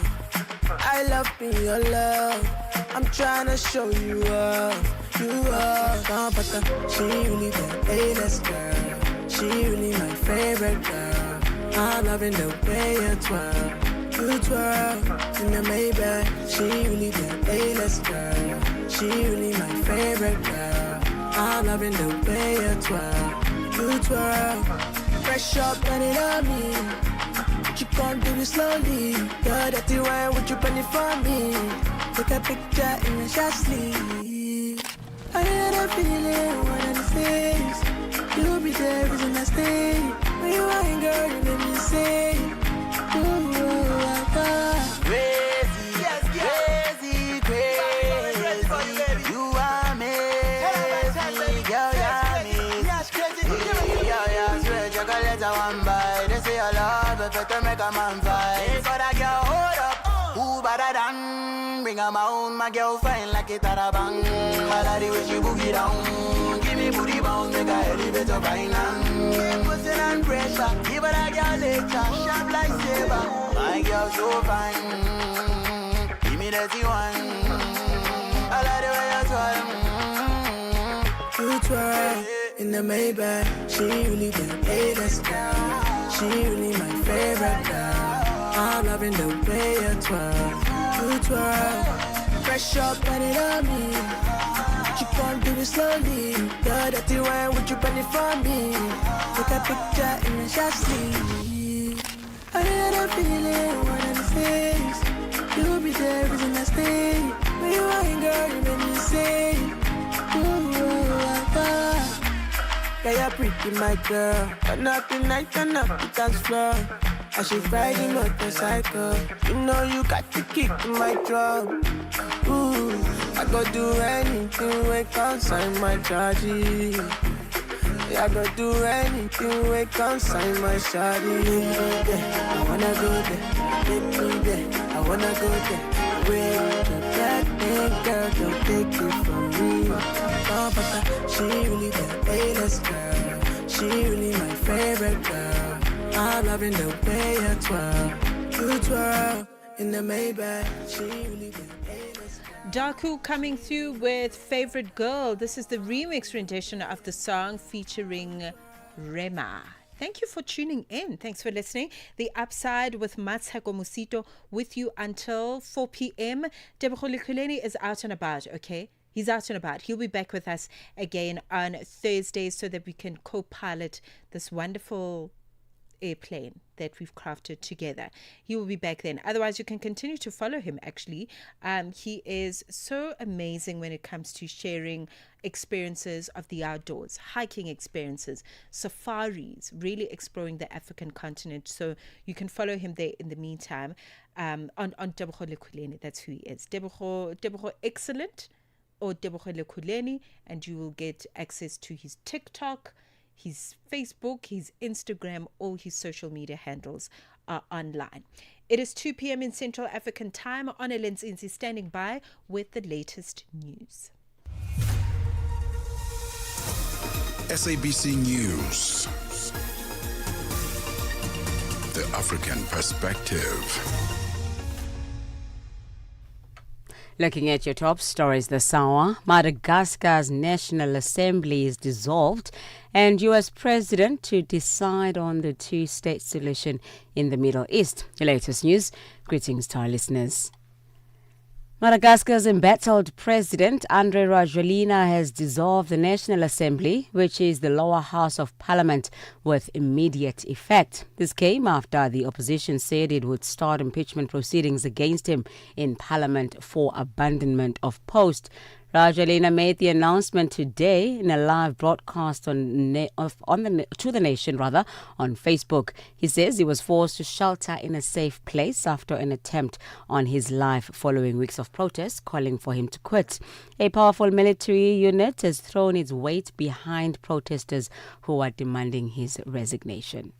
I love being your love. I'm tryna show you up. You are comfortable. She really the A-list girl. She really my favorite girl. I'm loving the way you twirl. You twirl in the Maybach. She really the A-list girl. She really my favorite girl. I'm loving the way you twirl. You twirl. Fresh up, run it on me. But you can't do it slowly. You're dirty wine, would you burn it for me? Take a picture in the shot sleeve. I had a feeling one of these things. You'll be there, isn't that thing? When you ain't girl, you make me sing. Ooh, crazy, crazy, crazy. You are me. say your love if it make a man fight. But I get hold up, who better than? Bring a mound, my girl fine like it at a bang. I like the way she boogie down. Give me booty bounce, make a elevator finance. Pussy and pressure, give her that girl later. Sharp like saber, my girl so fine. Give me that one. I like the way you twirl. You twirl in the Maybach. She really the latest girl. She really my favorite girl. I'm loving the way you twirl. You twirl. Fresh up and it on me. You can't do it slowly. The dirty wine, would you burn it for me? Take a picture in the shot sleeve. I had a feeling, one of these things. You'll be there, isn't that thing? When you ain't girl, you make me sing. Yeah, you're pretty, my girl. Turn up the night, turn up the dance floor. I should ride the motorcycle. You know you got to kick in my drum. Ooh, I go do anything when consign my charges. Yeah, I go do anything when consign my shawty. Yeah, I wanna go there, take me there. I wanna go there. Where the black thing, girl, don't take it from me. Oh, but she really the latest girl. She really my favorite girl. I'm loving the way you twirl. You twirl in the Maybach. She really the latest girl. Daku coming through with Favorite Girl. This is the remix rendition of the song featuring Rema. Thank you for tuning in. Thanks for listening. The Upside with Mmatsheko Mosito with you until 4 p.m. Tebogo Lekuleni is out and about, okay? He's out and about. He'll be back with us again on Thursdays so that we can co-pilot this wonderful airplane that we've crafted together. He will be back then. Otherwise, you can continue to follow him, actually. He is so amazing when it comes to sharing experiences of the outdoors, hiking experiences, safaris, really exploring the African continent. So you can follow him there in the meantime on Tebogo Lekuleni. That's who he is. Tebogo Excellent or Tebogo Lekuleni, and you will get access to his TikTok, his Facebook, his Instagram, all his social media handles are online. It is 2 p.m. in Central African time. Annelien Nzinzi standing by with the latest news. SABC News. The African Perspective. Looking at your top stories this hour, Madagascar's National Assembly is dissolved and U.S. President to decide on the two-state solution in the Middle East. Your latest news. Greetings to our listeners. Madagascar's embattled president, Andry Rajoelina, has dissolved the National Assembly, which is the lower house of parliament, with immediate effect. This came after the opposition said it would start impeachment proceedings against him in parliament for abandonment of post. Rajoelina made the announcement today in a live broadcast to the nation on Facebook. He says he was forced to shelter in a safe place after an attempt on his life following weeks of protests calling for him to quit. A powerful military unit has thrown its weight behind protesters who are demanding his resignation.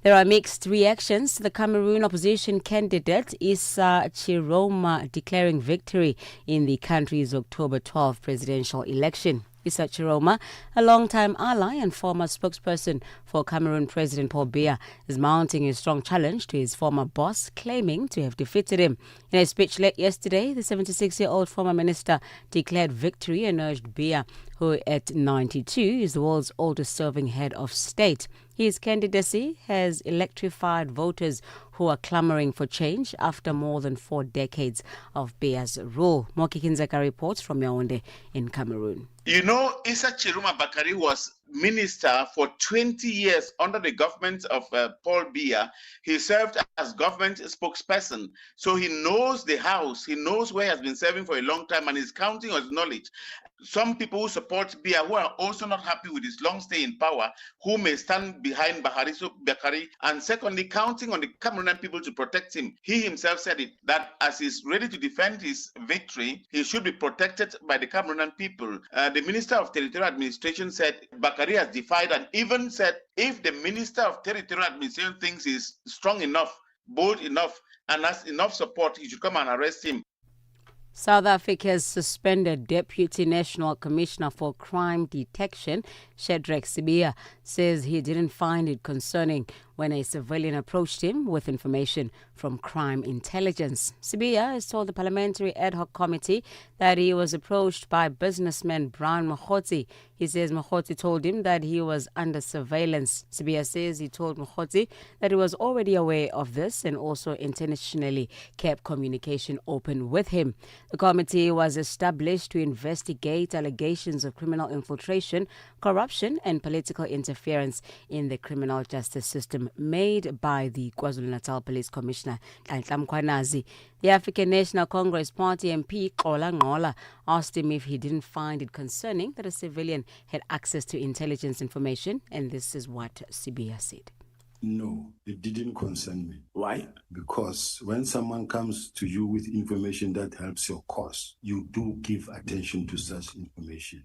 There are mixed reactions to the Cameroon opposition candidate Issa Chiroma declaring victory in the country's October 12 presidential election. Issa Chiroma, a long-time ally and former spokesperson for Cameroon President Paul Biya, is mounting a strong challenge to his former boss, claiming to have defeated him. In a speech late yesterday, the 76-year-old former minister declared victory and urged Biya, who at 92 is the world's oldest serving head of state. His candidacy has electrified voters who are clamoring for change after more than 4 decades of Biya's rule. Moki Kinzeka reports from Yaoundé in Cameroon. You know, Issa Chiroma Bakari was minister for 20 years under the government of Paul Biya. He served as government spokesperson. So he knows the house, he knows where he has been serving for a long time, and he's counting on his knowledge. Some people who support Biya, who are also not happy with his long stay in power, who may stand behind Bakari, and secondly, counting on the Cameroonian people to protect him. He himself said it, that as he's ready to defend his victory, he should be protected by the Cameroonian people. The Minister of Territorial Administration said Bakari Bakari has defied and even said if the Minister of Territorial Administration thinks he's strong enough, bold enough, and has enough support, he should come and arrest him. South Africa's suspended Deputy National Commissioner for Crime Detection, Shadrack Sibiya, says he didn't find it concerning when a civilian approached him with information from crime intelligence. Sibiya has told the Parliamentary Ad Hoc Committee that he was approached by businessman Brian Mokgotsi. He says Mokgotsi told him that he was under surveillance. Sibiya says he told Mokgotsi that he was already aware of this and also intentionally kept communication open with him. The committee was established to investigate allegations of criminal infiltration, corruption and political interference in the criminal justice system made by the KwaZulu-Natal Police Commissioner, Nhlanhla Mkhwanazi. The African National Congress Party MP, Xola Ngola, asked him if he didn't find it concerning that a civilian had access to intelligence information, and this is what Sibiya said. No, it didn't concern me. Why? Because when someone comes to you with information that helps your cause, you do give attention to such information.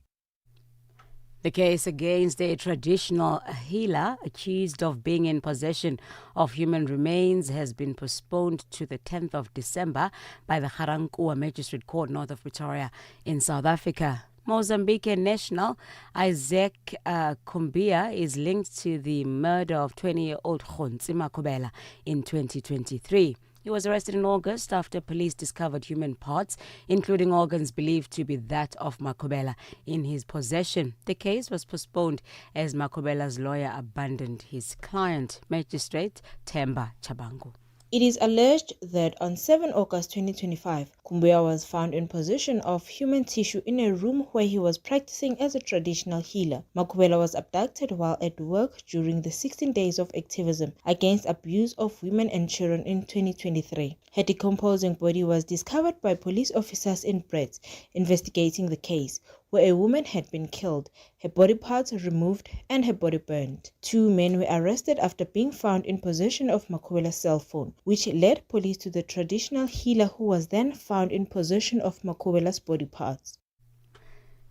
The case against a traditional healer accused of being in possession of human remains has been postponed to the 10th of December by the Ga-Rankuwa Magistrate Court north of Pretoria in South Africa. Mozambican national Isaac Kumbia is linked to the murder of 20-year-old Khontsi Makobela in 2023. He was arrested in August after police discovered human parts, including organs believed to be that of Makobela, in his possession. The case was postponed as Makobela's lawyer abandoned his client, Magistrate Themba Chabangu. It is alleged that on 7 August 2025, Kumbua was found in possession of human tissue in a room where he was practicing as a traditional healer. Makubela was abducted while at work during the 16 days of activism against abuse of women and children in 2023. Her decomposing body was discovered by police officers in Brits investigating the case, where a woman had been killed, her body parts removed, and her body burned. 2 men were arrested after being found in possession of Makubela's cell phone, which led police to the traditional healer who was then found in possession of Makubela's body parts.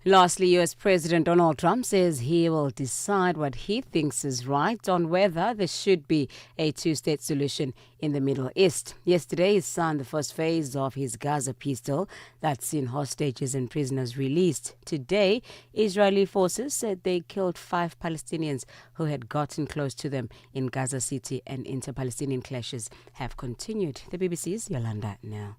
Lastly, U.S. President Donald Trump says he will decide what he thinks is right on whether there should be a two-state solution in the Middle East. Yesterday, he signed the first phase of his Gaza peace deal that's seen hostages and prisoners released. Today, Israeli forces said they killed 5 Palestinians who had gotten close to them in Gaza City, and inter-Palestinian clashes have continued. The BBC's Yolanda now.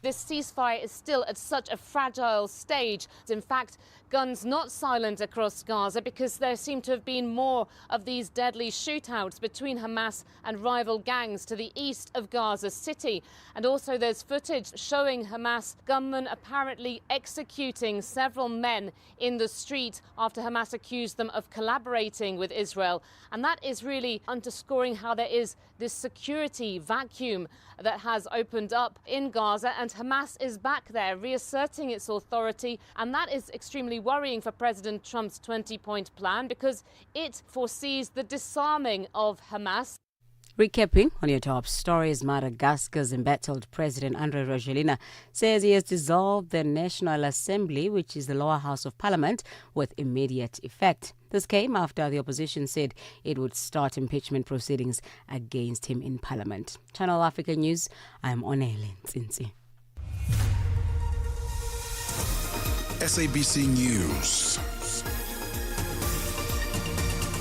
This ceasefire is still at such a fragile stage. In fact, guns not silent across Gaza because there seem to have been more of these deadly shootouts between Hamas and rival gangs to the east of Gaza City. And also there's footage showing Hamas gunmen apparently executing several men in the street after Hamas accused them of collaborating with Israel. And that is really underscoring how there is this security vacuum that has opened up in Gaza, and Hamas is back there reasserting its authority, and that is extremely worrying for President Trump's 20-point plan because it foresees the disarming of Hamas. Recapping on your top stories, Madagascar's embattled President Andry Rajoelina says he has dissolved the National Assembly, which is the lower house of parliament, with immediate effect. This came after the opposition said it would start impeachment proceedings against him in parliament. Channel Africa News, I'm Onele Ntsintsi. SABC News.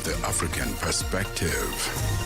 The African Perspective.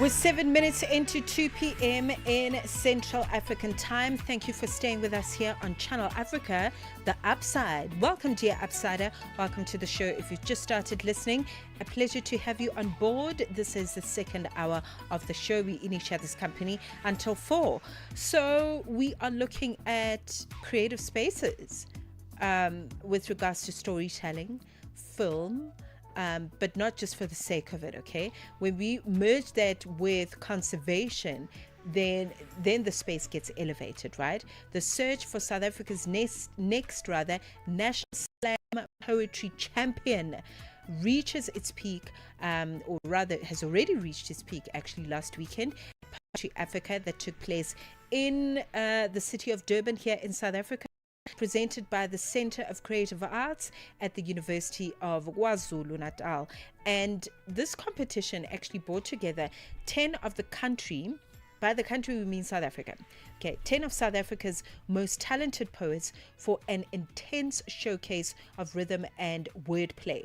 We're 7 minutes into 2 p.m. in Central African Time. Thank you for staying with us here on Channel Africa, The Upside. Welcome, dear Upsider. Welcome to the show. If you've just started listening, a pleasure to have you on board. This is the second hour of the show. We're in each other's company until 4. So we are looking at creative spaces with regards to storytelling, film, but not just for the sake of it, okay? When we merge that with conservation, then the space gets elevated, right? The search for South Africa's next National Slam Poetry Champion reaches its peak, or rather has already reached its peak actually last weekend. Poetry Africa that took place in the city of Durban here in South Africa, presented by the Center of Creative Arts at the University of KwaZulu-Natal. And this competition actually brought together 10 of the country, by the country we mean South Africa, okay, 10 of South Africa's most talented poets for an intense showcase of rhythm and wordplay.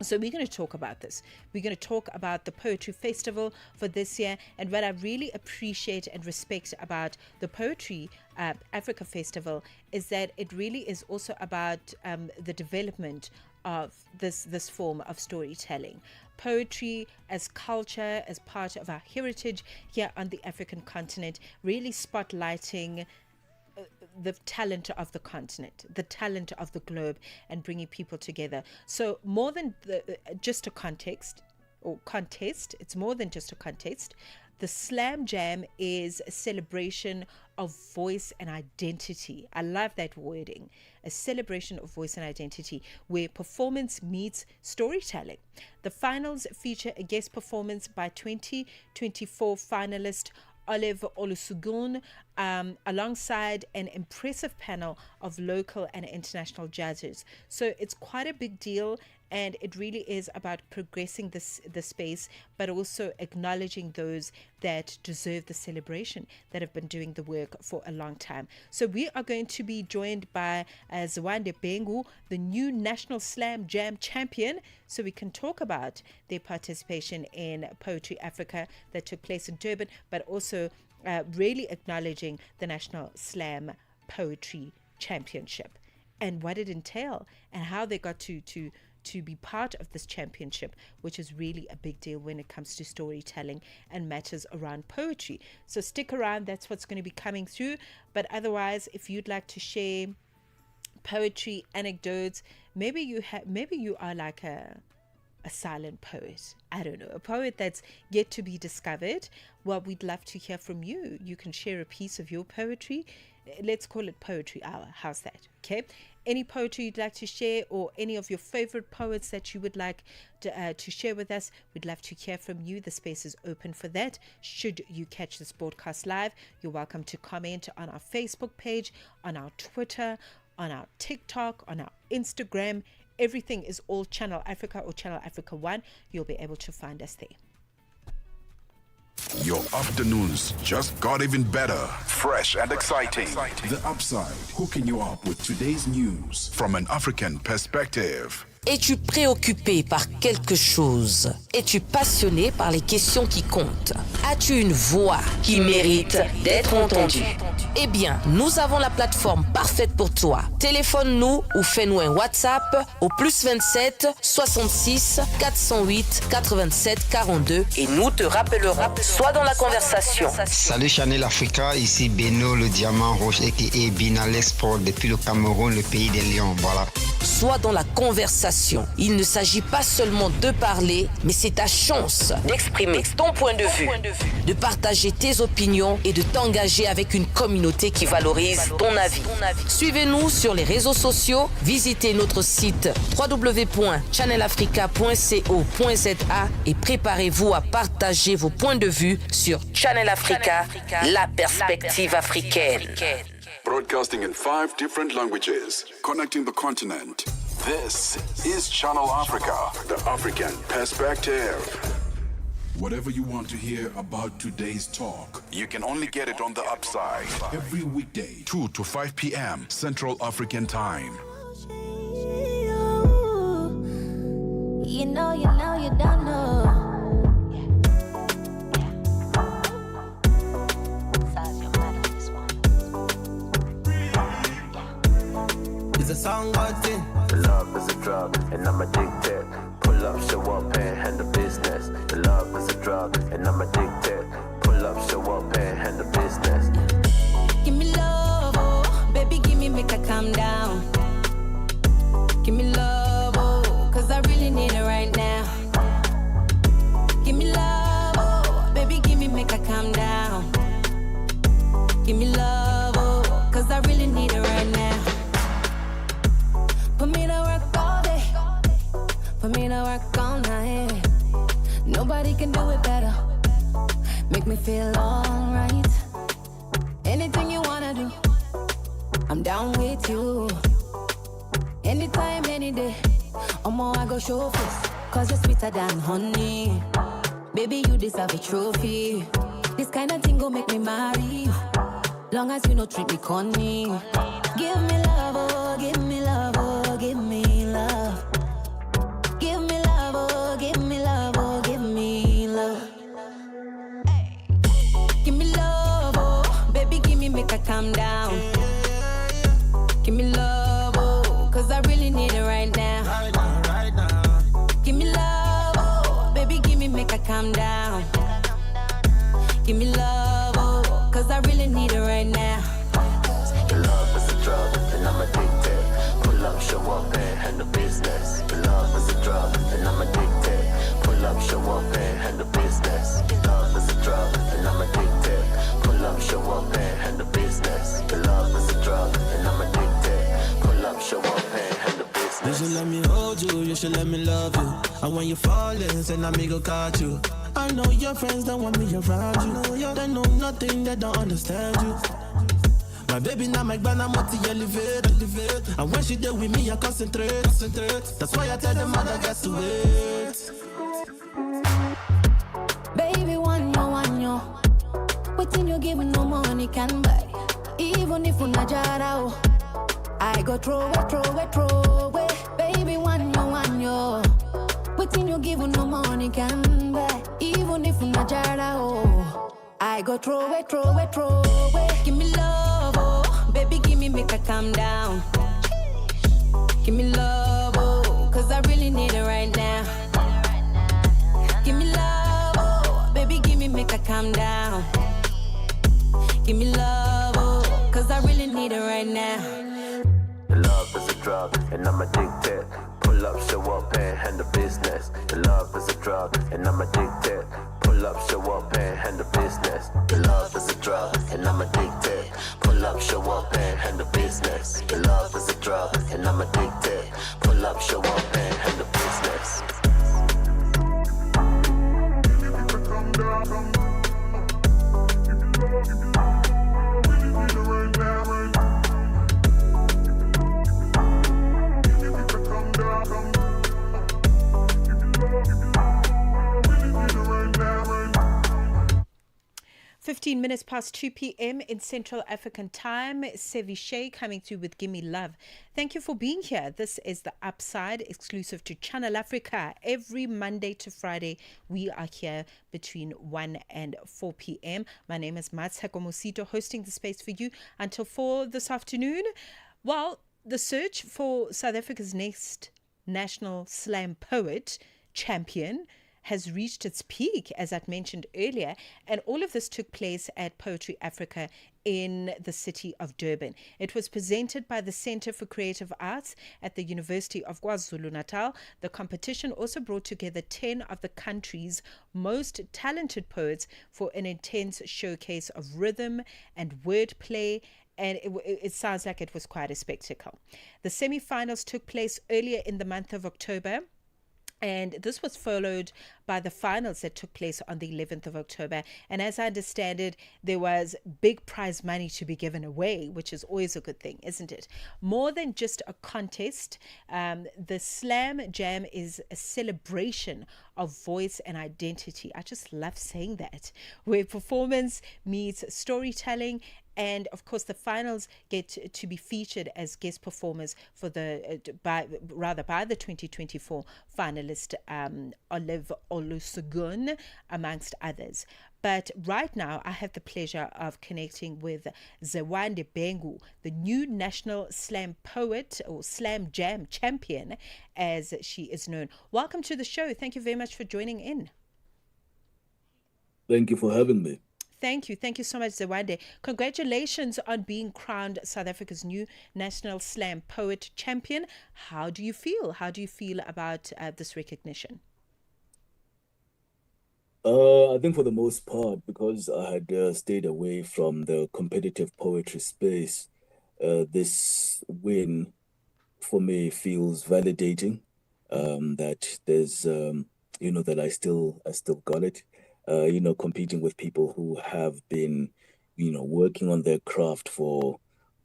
So we're going to talk about this. We're going to talk about the Poetry Festival for this year, and what I really appreciate and respect about the Poetry Africa Festival is that it really is also about the development of this form of storytelling. Poetry as culture, as part of our heritage here on the African continent, really spotlighting the talent of the continent, the talent of the globe, and bringing people together. So more than just a contest, it's more than just a contest. The Slam Jam is a celebration of voice and identity. I love that wording. A celebration of voice and identity where performance meets storytelling. The finals feature a guest performance by 2024 finalist Olive Olusegun, alongside an impressive panel of local and international judges. So it's quite a big deal, and it really is about progressing the space, but also acknowledging those that deserve the celebration, that have been doing the work for a long time. So we are going to be joined by Zwande Bengu, the new National Slam Jam champion, so we can talk about their participation in Poetry Africa that took place in Durban, but also really acknowledging the National Slam Poetry Championship and what it entailed and how they got to be part of this championship, which is really a big deal when it comes to storytelling and matters around poetry. So stick around, that's what's going to be coming through. But otherwise, if you'd like to share poetry anecdotes, maybe you are like a silent poet, I don't know, a poet that's yet to be discovered. Well, we'd love to hear from you. You can share a piece of your poetry. Let's call it Poetry Hour. How's that? Okay. Any poetry you'd like to share, or any of your favorite poets that you would like to share with us, we'd love to hear from you. The space is open for that. Should you catch this broadcast live, you're welcome to comment on our Facebook page, on our Twitter, on our TikTok, on our Instagram. Everything is all Channel Africa or Channel Africa 1. You'll be able to find us there. Your afternoons just got even better. Fresh and exciting. The Upside, hooking you up with today's news from an African perspective. Es-tu préoccupé par quelque chose? Es-tu passionné par les questions qui comptent? As-tu une voix qui mérite d'être entendue? Eh bien, nous avons la plateforme parfaite pour toi. Téléphone-nous ou fais-nous un WhatsApp au +27 66 408 87 42 et nous te rappellerons. Sois dans la conversation. Salut Channel Africa, ici Beno le diamant rouge aka Binal Export depuis le Cameroun, le pays des lions. Voilà. Sois dans la conversation. Il ne s'agit pas seulement de parler, mais c'est ta chance d'exprimer ton point de vue, de partager tes opinions et de t'engager avec une communauté qui valorise ton avis. Suivez-nous sur les réseaux sociaux, visitez notre site www.channelafrica.co.za et préparez-vous à partager vos points de vue sur Channel Africa, la perspective africaine. Broadcasting in 5 different languages, connecting the continent. This is Channel Africa, the African perspective. Whatever you want to hear about today's talk, you can only get it on the Upside. Every weekday, 2 to 5 p.m. Central African Time. You don't know. It's a song about it. Love is a drug, and I'm addicted. Pull up, show up, and handle business. Love is a drug, and I'm addicted. Pull up, show up, and handle business. Give me love, oh, baby, give me, make her calm down. Give me love, oh, cause I really need it right make me feel alright. Anything you wanna do, I'm down with you. Anytime, any day, I go show face. Cause you're sweeter than honey. Baby, you deserve a trophy. This kind of thing go make me marry you. Long as you no treat me corny. Give me love, oh, give me love, oh, give me love. Give me love, oh, give me love, oh, give me love. Give me love, oh, baby, give me, make her calm down. Give me love, oh, cause I really need it right now. Right now. Give me love, oh, baby, give me, make her calm down. Give me love, oh, cause I really need it right now. Your love is a drug, and I'm addicted. Pull up, show up, and handle business. Your love is a drug, and I'm addicted. Pull up, show up, and handle business. Your love is a drug, and I'm addicted. Pull up, show up, and handle business. Your love is a drug, and I'm addicted. Pull up, show up, and handle business. You should let me hold you, you should let me love you. And when you fall in, say me go catch you. I know your friends don't want me around you. They know nothing, they don't understand you. My baby now my grandma multi elevate. And when she there with me, I concentrate. That's why I tell them other guys to wait. Baby, one yo. Waiting you give no money can buy. Even if una jara, I go throw it. Baby, one yo. Waiting you give no money can buy. Even if una jara, I go throw it. Give me love, oh, baby, give me, make her calm down. Give me love, oh, cause I really need it right now. Give me love, oh, baby, give me, make her calm down. Give me love, oh, cause I really need it right now. Your love is a drug, and I'm addicted. Pull up, show up, and handle business. Your love is a drug, and I'm addicted. Pull up, show up, and handle business. Your love is a drug, and I'm addicted. Pull up, show up, and handle business. Your love is a drug, and I'm addicted. Pull up, show up, and handle business. 15 minutes past 2 p.m. in Central African Time. Sevishay coming through with Gimme Love. Thank you for being here. This is The Upside, exclusive to Channel Africa. Every Monday to Friday, we are here between 1 and 4 p.m. My name is Mmatsheko Mosito, hosting the space for you until 4 this afternoon. Well, the search for South Africa's next national slam poet champion has reached its peak, as I'd mentioned earlier, and all of this took place at Poetry Africa in the city of Durban. It was presented by the Center for Creative Arts at the University of KwaZulu-Natal. The competition also brought together 10 of the country's most talented poets for an intense showcase of rhythm and wordplay, and it sounds like it was quite a spectacle. The semi-finals took place earlier in the month of October, and this was followed by the finals that took place on the 11th of October. And as I understand it, there was big prize money to be given away, which is always a good thing, isn't it? More than just a contest, the Slam Jam is a celebration of voice and identity. I just love saying that, where performance meets storytelling. And of course, the finals get to be featured as guest performers for by the 2024 finalist Olive Olusegun, amongst others. But right now, I have the pleasure of connecting with Zewande Bengu, the new national slam poet, or slam jam champion, as she is known. Welcome to the show. Thank you very much for joining in. Thank you for having me. Thank you. Thank you so much, Zewande. Congratulations on being crowned South Africa's new National Slam Poet Champion. How do you feel? How do you feel about this recognition? I think for the most part, because I had stayed away from the competitive poetry space, this win for me feels validating, that there's, that I still got it. competing with people who have been, working on their craft for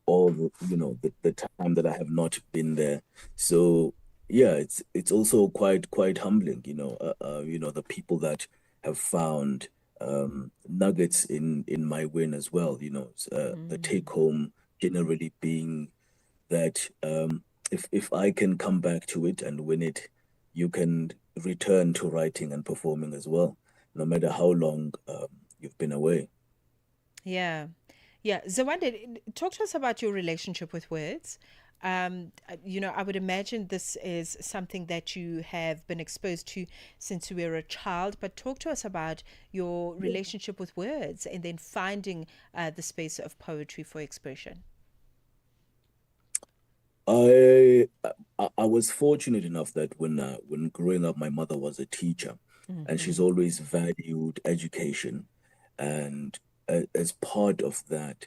all the time that I have not been there. So yeah, it's also quite humbling, the people that have found nuggets in my win as well. The take home generally being that if I can come back to it and win it, you can return to writing and performing as well, no matter how long you've been away. Yeah. Yeah. Zawande, talk to us about your relationship with words. I would imagine this is something that you have been exposed to since you were a child, but talk to us about your relationship with words and then finding the space of poetry for expression. I was fortunate enough that when growing up, my mother was a teacher, and she's always valued education, and as part of that,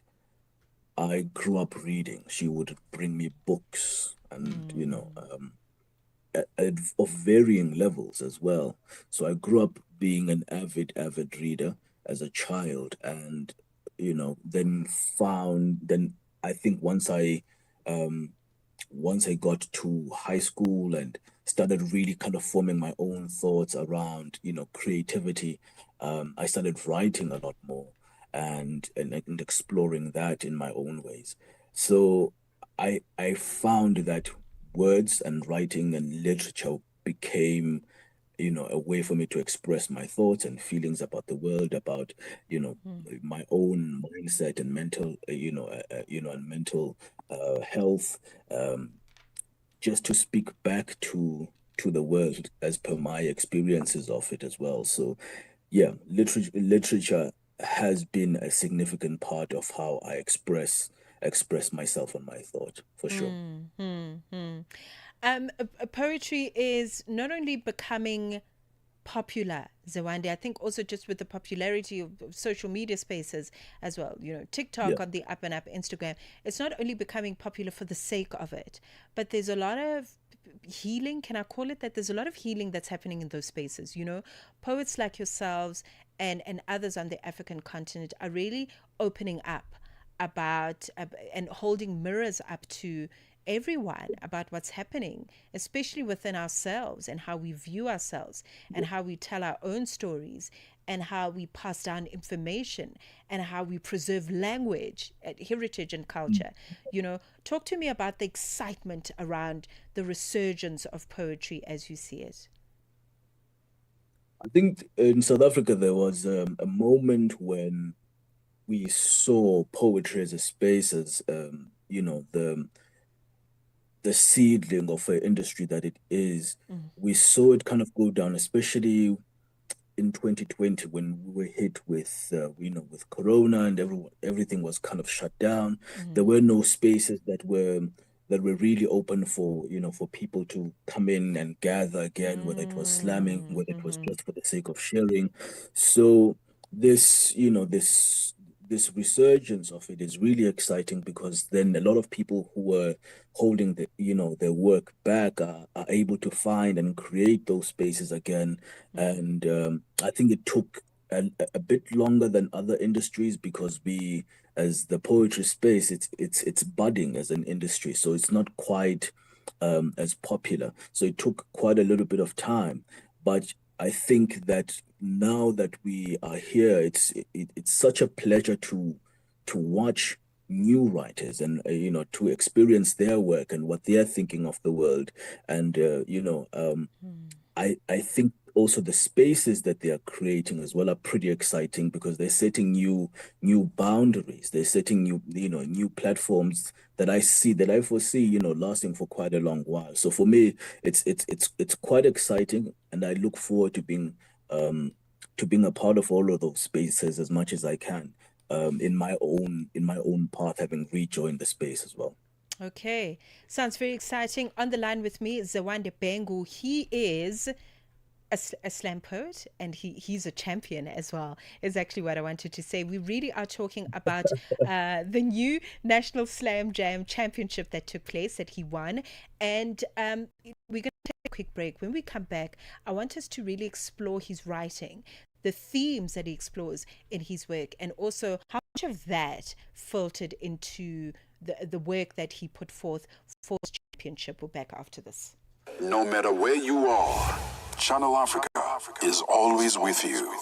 I grew up reading. She would bring me books, and of varying levels as well. So I grew up being an avid reader as a child, and then I think once I got to high school and started really kind of forming my own thoughts around, creativity, I started writing a lot more and exploring that in my own ways. So I found that words and writing and literature became a way for me to express my thoughts and feelings about the world, about my own mindset and mental and mental health, um, just to speak back to the world as per my experiences of it as well. So yeah, literature has been a significant part of how I express myself and my thought, for sure. Poetry is not only becoming popular, Zawandi, I think also just with the popularity of social media spaces as well, Yeah. TikTok on the up and up, Instagram, it's not only becoming popular for the sake of it, but there's a lot of healing, can I call it that? There's a lot of healing that's happening in those spaces. Poets like yourselves and others on the African continent are really opening up about and holding mirrors up to everyone about what's happening, especially within ourselves and how we view ourselves and how we tell our own stories and how we pass down information and how we preserve language, heritage, and culture. Talk to me about the excitement around the resurgence of poetry as you see it. I think in South Africa there was a moment when we saw poetry as a space as the seedling of an industry that it is. We saw it kind of go down, especially in 2020 when we were hit with with corona and everything was kind of shut down. There were no spaces that were really open for for people to come in and gather again, whether it was slamming, whether it was just for the sake of sharing. So this resurgence of it is really exciting, because then a lot of people who were holding their work back are able to find and create those spaces again. And I think it took a bit longer than other industries, because we, as the poetry space, it's budding as an industry, so it's not quite as popular. So it took quite a little bit of time, but I think that now that we are here, it's such a pleasure to watch new writers and to experience their work and what they're thinking of the world. And I think also the spaces that they are creating as well are pretty exciting, because they're setting new boundaries. They're setting new platforms that I foresee lasting for quite a long while. So for me, it's quite exciting, and I look forward to being a part of all of those spaces as much as I can, in my own path, having rejoined the space as well. Okay, sounds very exciting. On the line with me is Zawande Bengu. He is a slam poet, and he's a champion as well, is actually what I wanted to say. We really are talking about the new National Slam Jam Championship that took place, that he won. And we're going to take a quick break. When we come back, I want us to really explore his writing, the themes that he explores in his work, and also how much of that filtered into the work that he put forth for his championship. We're back after this. No matter where you are, Channel Africa is always with you.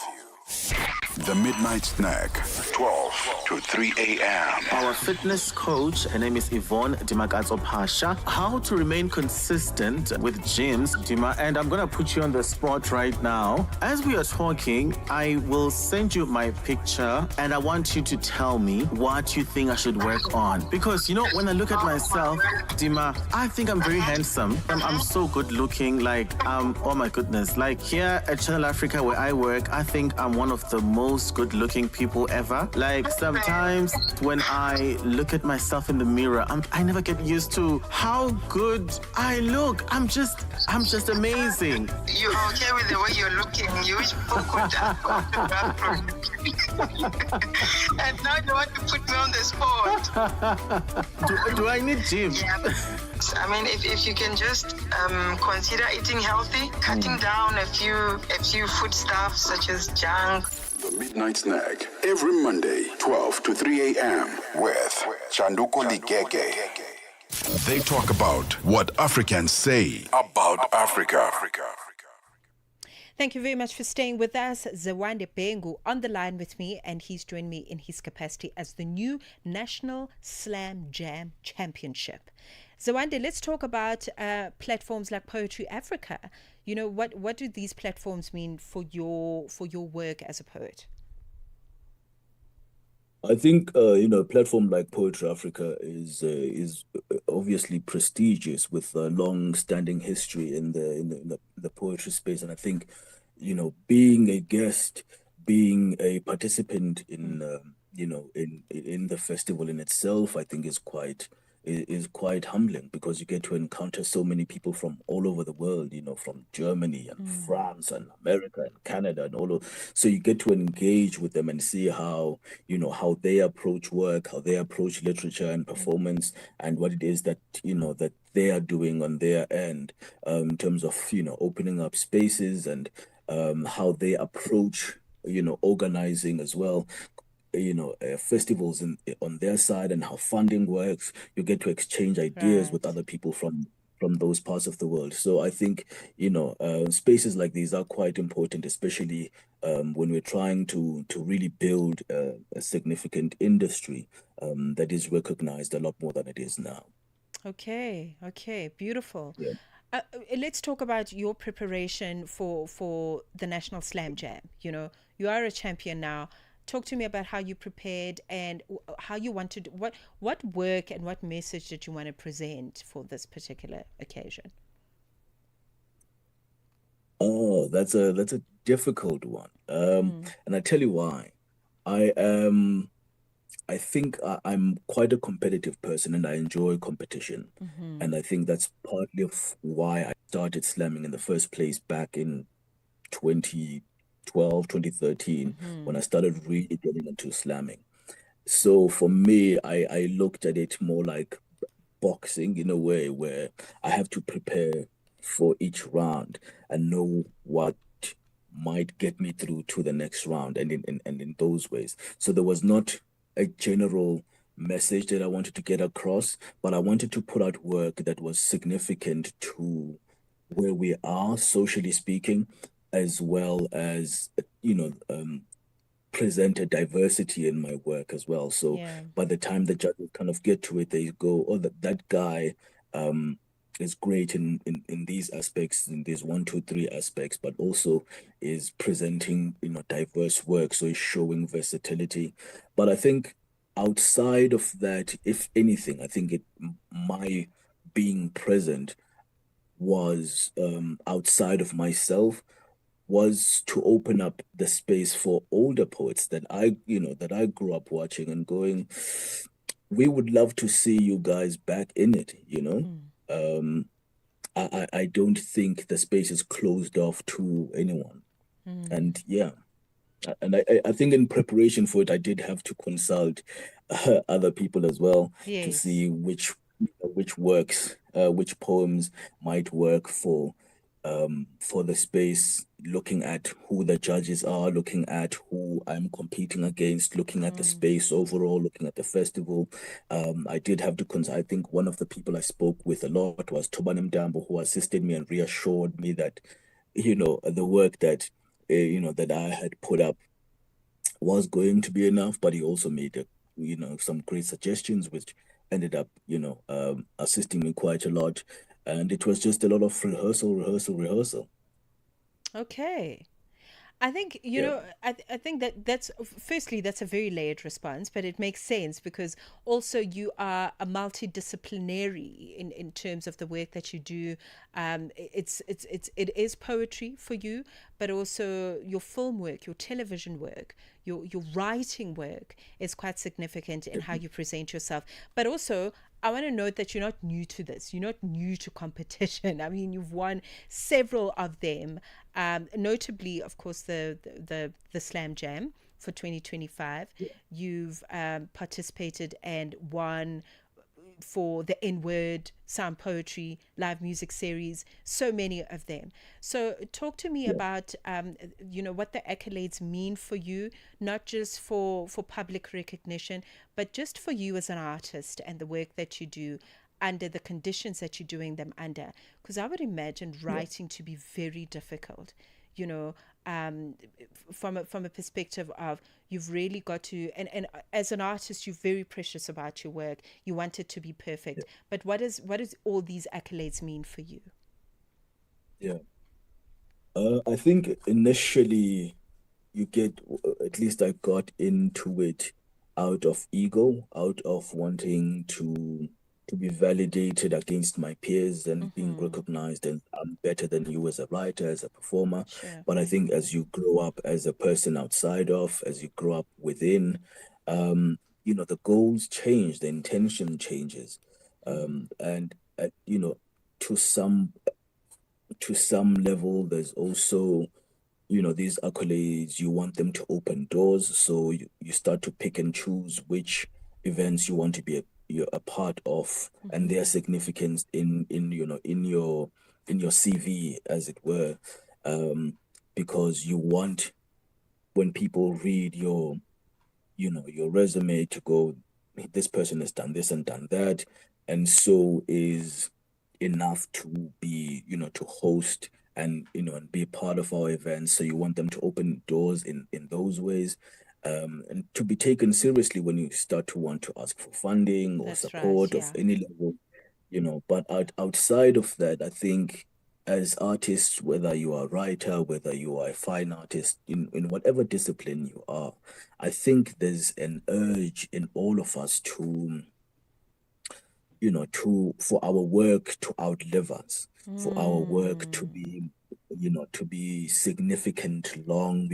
The Midnight Snack, 12 to 3 a.m. Our fitness coach, her name is Yvonne Dimakatso Pasha. How to remain consistent with gyms, Dima, and I'm going to put you on the spot right now. As we are talking, I will send you my picture and I want you to tell me what you think I should work on. Because, you know, when I look at myself, Dima, I think I'm very handsome. I'm so good looking, like, oh my goodness. Like here at Channel Africa where I work, I think I'm one of the most good looking people ever. Like sometimes when I look at myself in the mirror, I never get used to how good I look. I'm just amazing. You're okay with the way you're looking. You wish people could and now you want to put me on the spot. Do I need gym? Yeah. I mean, if you can just consider eating healthy, cutting down a few food stuff such as junk. The Midnight Snack, every Monday, 12 to 3 a.m. with Chanduko Ligege. They talk about what Africans say about Africa. Thank you very much for staying with us. Zawande Bengu on the line with me, and he's joined me in his capacity as the new National Slam Jam Championship. Zawande, let's talk about platforms like Poetry Africa. You know, what do these platforms mean for your work as a poet? I think a platform like Poetry Africa is obviously prestigious with a long-standing history in the poetry space, and I think being a guest, being a participant in in the festival in itself, I think is quite humbling, because you get to encounter so many people from all over the world, from Germany and France and America and Canada and so you get to engage with them and see how they approach work, how they approach literature and performance, and what it is that that they are doing on their end, in terms of opening up spaces, and how they approach organizing as well, festivals on their side, and how funding works. You get to exchange ideas with other people from those parts of the world. So I think spaces like these are quite important, especially when we're trying to really build a significant industry that is recognized a lot more than it is now. Okay, beautiful. Yeah. Let's talk about your preparation for the National Slam Jam. You are a champion now. Talk to me about how you prepared and how you wanted, what work and what message did you want to present for this particular occasion? Oh, that's a difficult one. And I tell you why. I think I'm quite a competitive person, and I enjoy competition. And I think that's partly of why I started slamming in the first place back in 2012, 2013, when I started really getting into slamming. So for me, I looked at it more like boxing, in a way, where I have to prepare for each round and know what might get me through to the next round, and in those ways. So there was not a general message that I wanted to get across, but I wanted to put out work that was significant to where we are, socially speaking, as well as present a diversity in my work as well. So by the time the judges kind of get to it, they go, oh, that guy is great in these aspects, in these 1, 2, 3 aspects, but also is presenting diverse work, so it's showing versatility. But I think outside of that, if anything, I think my being present was outside of myself, was to open up the space for older poets that I grew up watching and going, we would love to see you guys back in it, I don't think the space is closed off to anyone. And I think in preparation for it, I did have to consult other people as well to see which works, which poems might work for the space looking at who the judges are, looking at who I'm competing against, looking at the space overall, looking at the festival. I did have to I think one of the people I spoke with a lot was Tobanim Dambo, who assisted me and reassured me that, the work that, that I had put up was going to be enough, but he also made, some great suggestions, which ended up, assisting me quite a lot. And it was just a lot of rehearsal. Okay. I think, Yeah. I think that's firstly, that's a very layered response, but it makes sense because also you are a multidisciplinary in terms of the work that you do. It is poetry for you, but also your film work, your television work, your writing work is quite significant in how you present yourself. But also, I want to note that you're not new to this. You're not new to competition. I mean, you've won several of them, notably, of course, the Slam Jam for 2025. You've participated and won for the N-word, sound poetry, live music series, so many of them. So talk to me about, what the accolades mean for you, not just for public recognition, but just for you as an artist and the work that you do under the conditions that you're doing them under. Because I would imagine writing to be very difficult, you know, from a perspective of you've really got to, and as an artist, you're very precious about your work. You want it to be perfect. But what does all these accolades mean for you? Yeah. I think initially you get, at least I got into it out of ego, out of wanting to be validated against my peers and being recognized, and I'm better than you as a writer, as a performer. Sure. But I think as you grow up as a person outside of, as you grow up within, the goals change, the intention changes. And to some level, there's also, these accolades, you want them to open doors. So you start to pick and choose which events you want to be you're a part of, and their significance in your CV, as it were. Because you want, when people read your resume, to go, this person has done this and done that, and so is enough to be, to host and, and be part of our events. So you want them to open doors in those ways, and to be taken seriously when you start to want to ask for funding or That's support right, of yeah. any level. But outside of that, I think as artists, whether you are a writer, whether you are a fine artist, in whatever discipline you are, I think there's an urge in all of us to, for our work to outlive us, for our work to be, to be significant long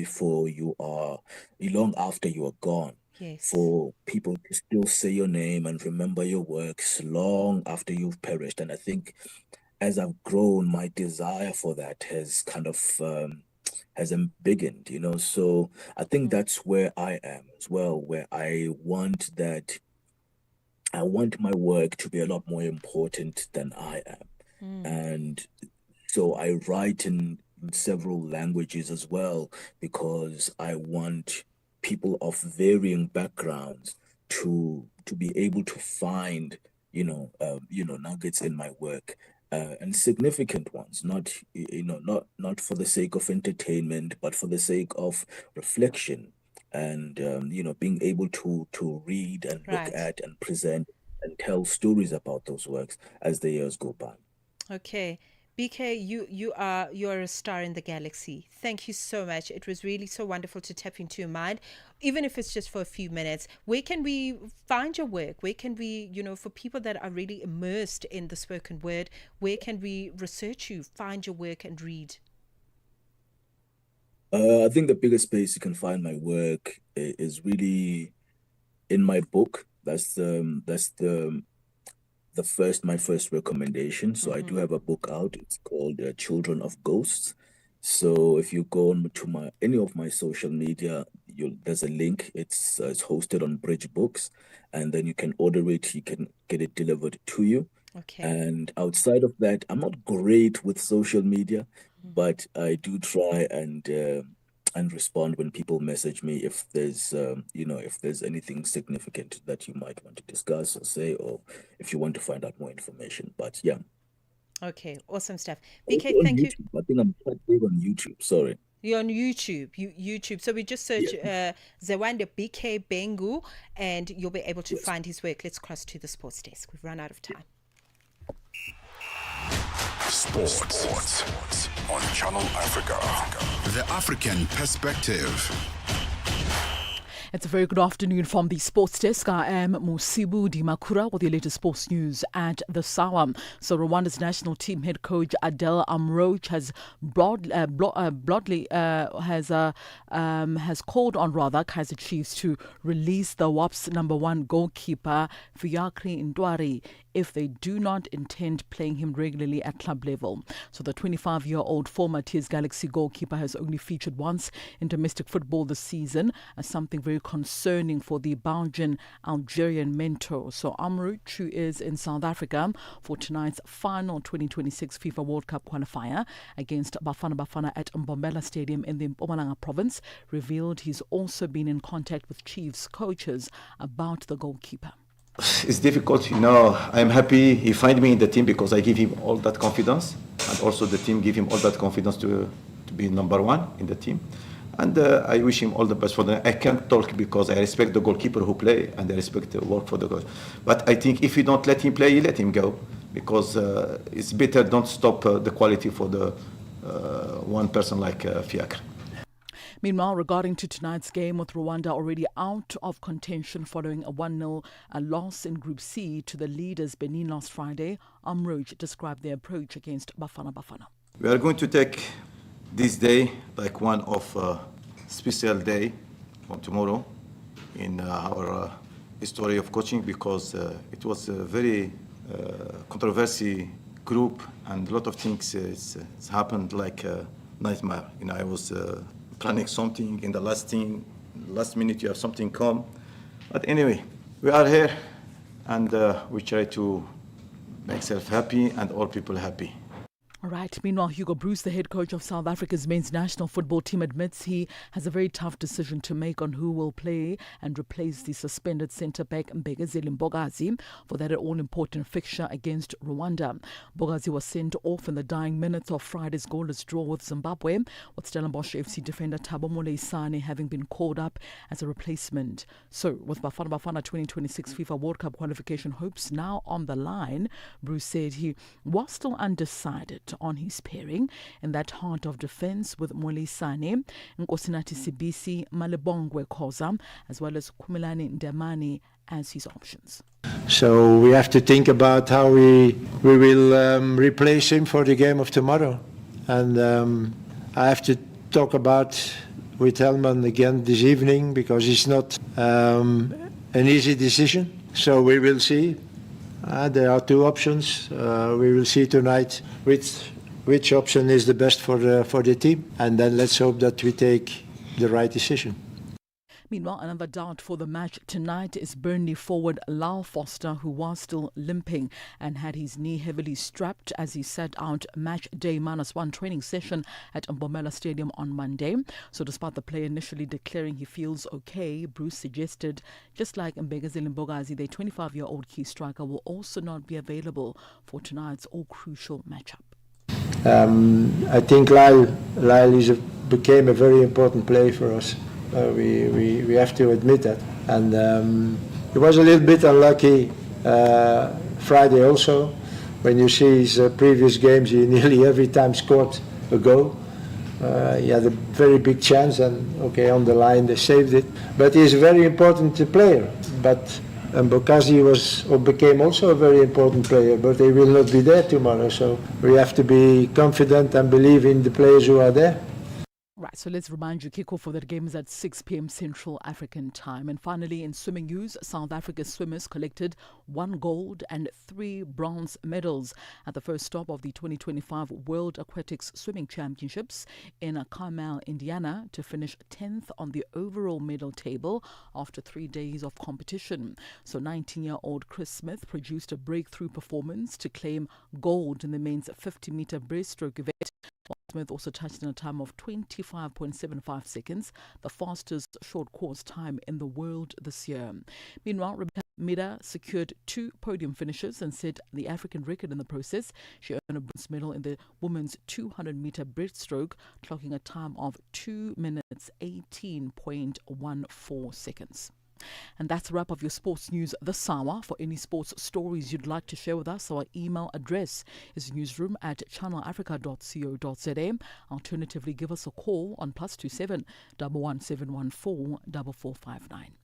after you are gone. Yes. For people to still say your name and remember your works long after you've perished. And I think as I've grown, my desire for that has kind of has embiggened, So I think that's where I am as well, where I want my work to be a lot more important than I am. And so I write in several languages as well, because I want people of varying backgrounds to be able to find, nuggets in my work, and significant ones, not for the sake of entertainment, but for the sake of reflection, and being able to read and look Right. at and present and tell stories about those works as the years go by. Okay. BK, you are a star in the galaxy. Thank you so much. It was really so wonderful to tap into your mind, even if it's just for a few minutes. Where can we find your work? Where can we, for people that are really immersed in the spoken word, where can we research you, find your work and read? I think the biggest place you can find my work is really in my book. That's my first recommendation. So I do have a book out. It's called Children of Ghosts. So if you go on to any of my social media, there's a link. It's hosted on Bridge Books, and then you can order it. You can get it delivered to you. Okay. And outside of that, I'm not great with social media, but I do try and respond when people message me if there's if there's anything significant that you might want to discuss or say, or if you want to find out more information. But yeah. Okay, awesome stuff. Also VK, on thank you. YouTube. I think I'm quite big on YouTube. Sorry. You're on YouTube. YouTube. So we just search Zewande BK Bengu and you'll be able to find his work. Let's cross to the sports desk. We've run out of time. Sports on Channel Africa. The African perspective. It's a very good afternoon from the sports desk. I am Musibu Dimakura with the latest sports news at the Sawa. So Rwanda's national team head coach Adel Amroch has has called on Kaizer Chiefs to release the WAP's number one goalkeeper Fiacre Ndwari if they do not intend playing him regularly at club level. So the 25-year-old former TS Galaxy goalkeeper has only featured once in domestic football this season, as something very concerning for the Belgian Algerian mentor. So Amrouche, who is in South Africa for tonight's final 2026 FIFA World Cup qualifier against Bafana Bafana at Mbombela Stadium in the Mpumalanga province, revealed he's also been in contact with Chiefs coaches about the goalkeeper. It's difficult, I'm happy he find me in the team because I give him all that confidence, and also the team give him all that confidence to be number one in the team. And I wish him all the best for I can't talk because I respect the goalkeeper who play and I respect the work for the coach. But I think if you don't let him play, you let him go, because it's better don't stop the quality for the one person like Fiacre. Meanwhile, regarding to tonight's game, with Rwanda already out of contention following a 1-0 loss in Group C to the leaders Benin last Friday, Amrouche described their approach against Bafana Bafana. We are going to take this day like one of special day from tomorrow in our history of coaching, because it was a very controversial group and a lot of things it's happened like a nightmare. I was planning something in the last minute you have something come. But anyway, we are here and we try to make self happy and all people happy. All right. Meanwhile, Hugo Bruce, the head coach of South Africa's men's national football team, admits he has a very tough decision to make on who will play and replace the suspended centre-back Mbegazeli Mbogazi for that all-important fixture against Rwanda. Mbogazi was sent off in the dying minutes of Friday's goalless draw with Zimbabwe, with Stellenbosch FC defender Thabo Moleisane having been called up as a replacement. So, with Bafana Bafana 2026 FIFA World Cup qualification hopes now on the line, Bruce said he was still undecided on his pairing in that heart of defence with Moleisane, Nkosinathi Sibisi, Malebongwe Khoza, as well as Khumulani Ndamani as his options. So we have to think about how we will replace him for the game of tomorrow. And I have to talk about with Helman again this evening, because it's not an easy decision. So we will see. There are two options. We will see tonight which option is the best for the team, and then let's hope that we take the right decision. Meanwhile, another doubt for the match tonight is Burnley forward Lyle Foster, who was still limping and had his knee heavily strapped as he sat out match day -1 training session at Mbombela Stadium on Monday. So despite the player initially declaring he feels okay, Bruce suggested, just like Mbegazeli Mbogazi, the 25-year-old key striker will also not be available for tonight's all-crucial matchup. I think Lyle became a very important player for us. We have to admit that. And he was a little bit unlucky Friday also. When you see his previous games, he nearly every time scored a goal. He had a very big chance, and on the line they saved it. But he's a very important player. But Mbokazi became also a very important player, but they will not be there tomorrow. So we have to be confident and believe in the players who are there. Right, so let's remind you, kickoff for that game is at 6 p.m. Central African time. And finally, in swimming news, South Africa's swimmers collected 1 gold and 3 bronze medals at the first stop of the 2025 World Aquatics Swimming Championships in Carmel, Indiana, to finish 10th on the overall medal table after 3 days of competition. So 19-year-old Chris Smith produced a breakthrough performance to claim gold in the men's 50-meter breaststroke event, Smith also touched in a time of 25.75 seconds, the fastest short course time in the world this year. Meanwhile, Rebecca Mida secured 2 podium finishes and set the African record in the process. She earned a bronze medal in the women's 200-meter breaststroke, clocking a time of 2 minutes 18.14 seconds. And that's a wrap of your sports news this hour. For any sports stories you'd like to share with us, our email address is newsroom@channelafrica.co.za. Alternatively, give us a call on +27 11714 4459.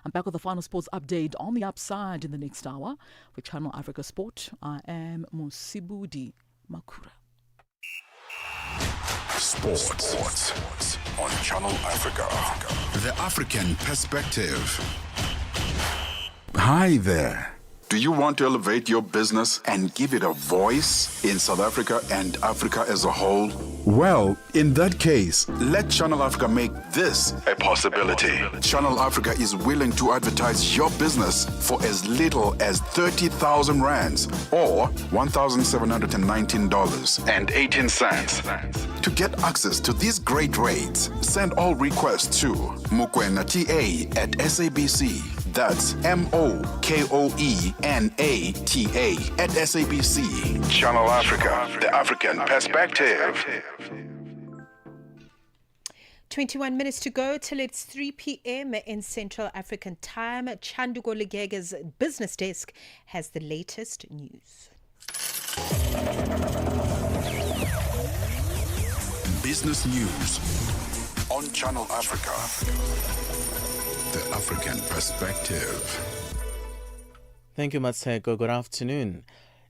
I'm back with the final sports update on the upside in the next hour. For Channel Africa Sport, I am Musibudi Makura. Sports on Channel Africa. The African Perspective. Hi there. Do you want to elevate your business and give it a voice in South Africa and Africa as a whole? Well, in that case, let Channel Africa make this a possibility. Channel Africa is willing to advertise your business for as little as 30,000 rands or $1,719.18. To get access to these great rates, send all requests to mukwenata@SABC. That's MOKOENATA@SABC. Channel Africa, the African Perspective. 21 minutes to go till it's 3 p.m. in Central African Time. Chanduko Legega's business desk has the latest news. Business news on Channel Africa. The African Perspective. Thank you, Mmatsheko. Good afternoon.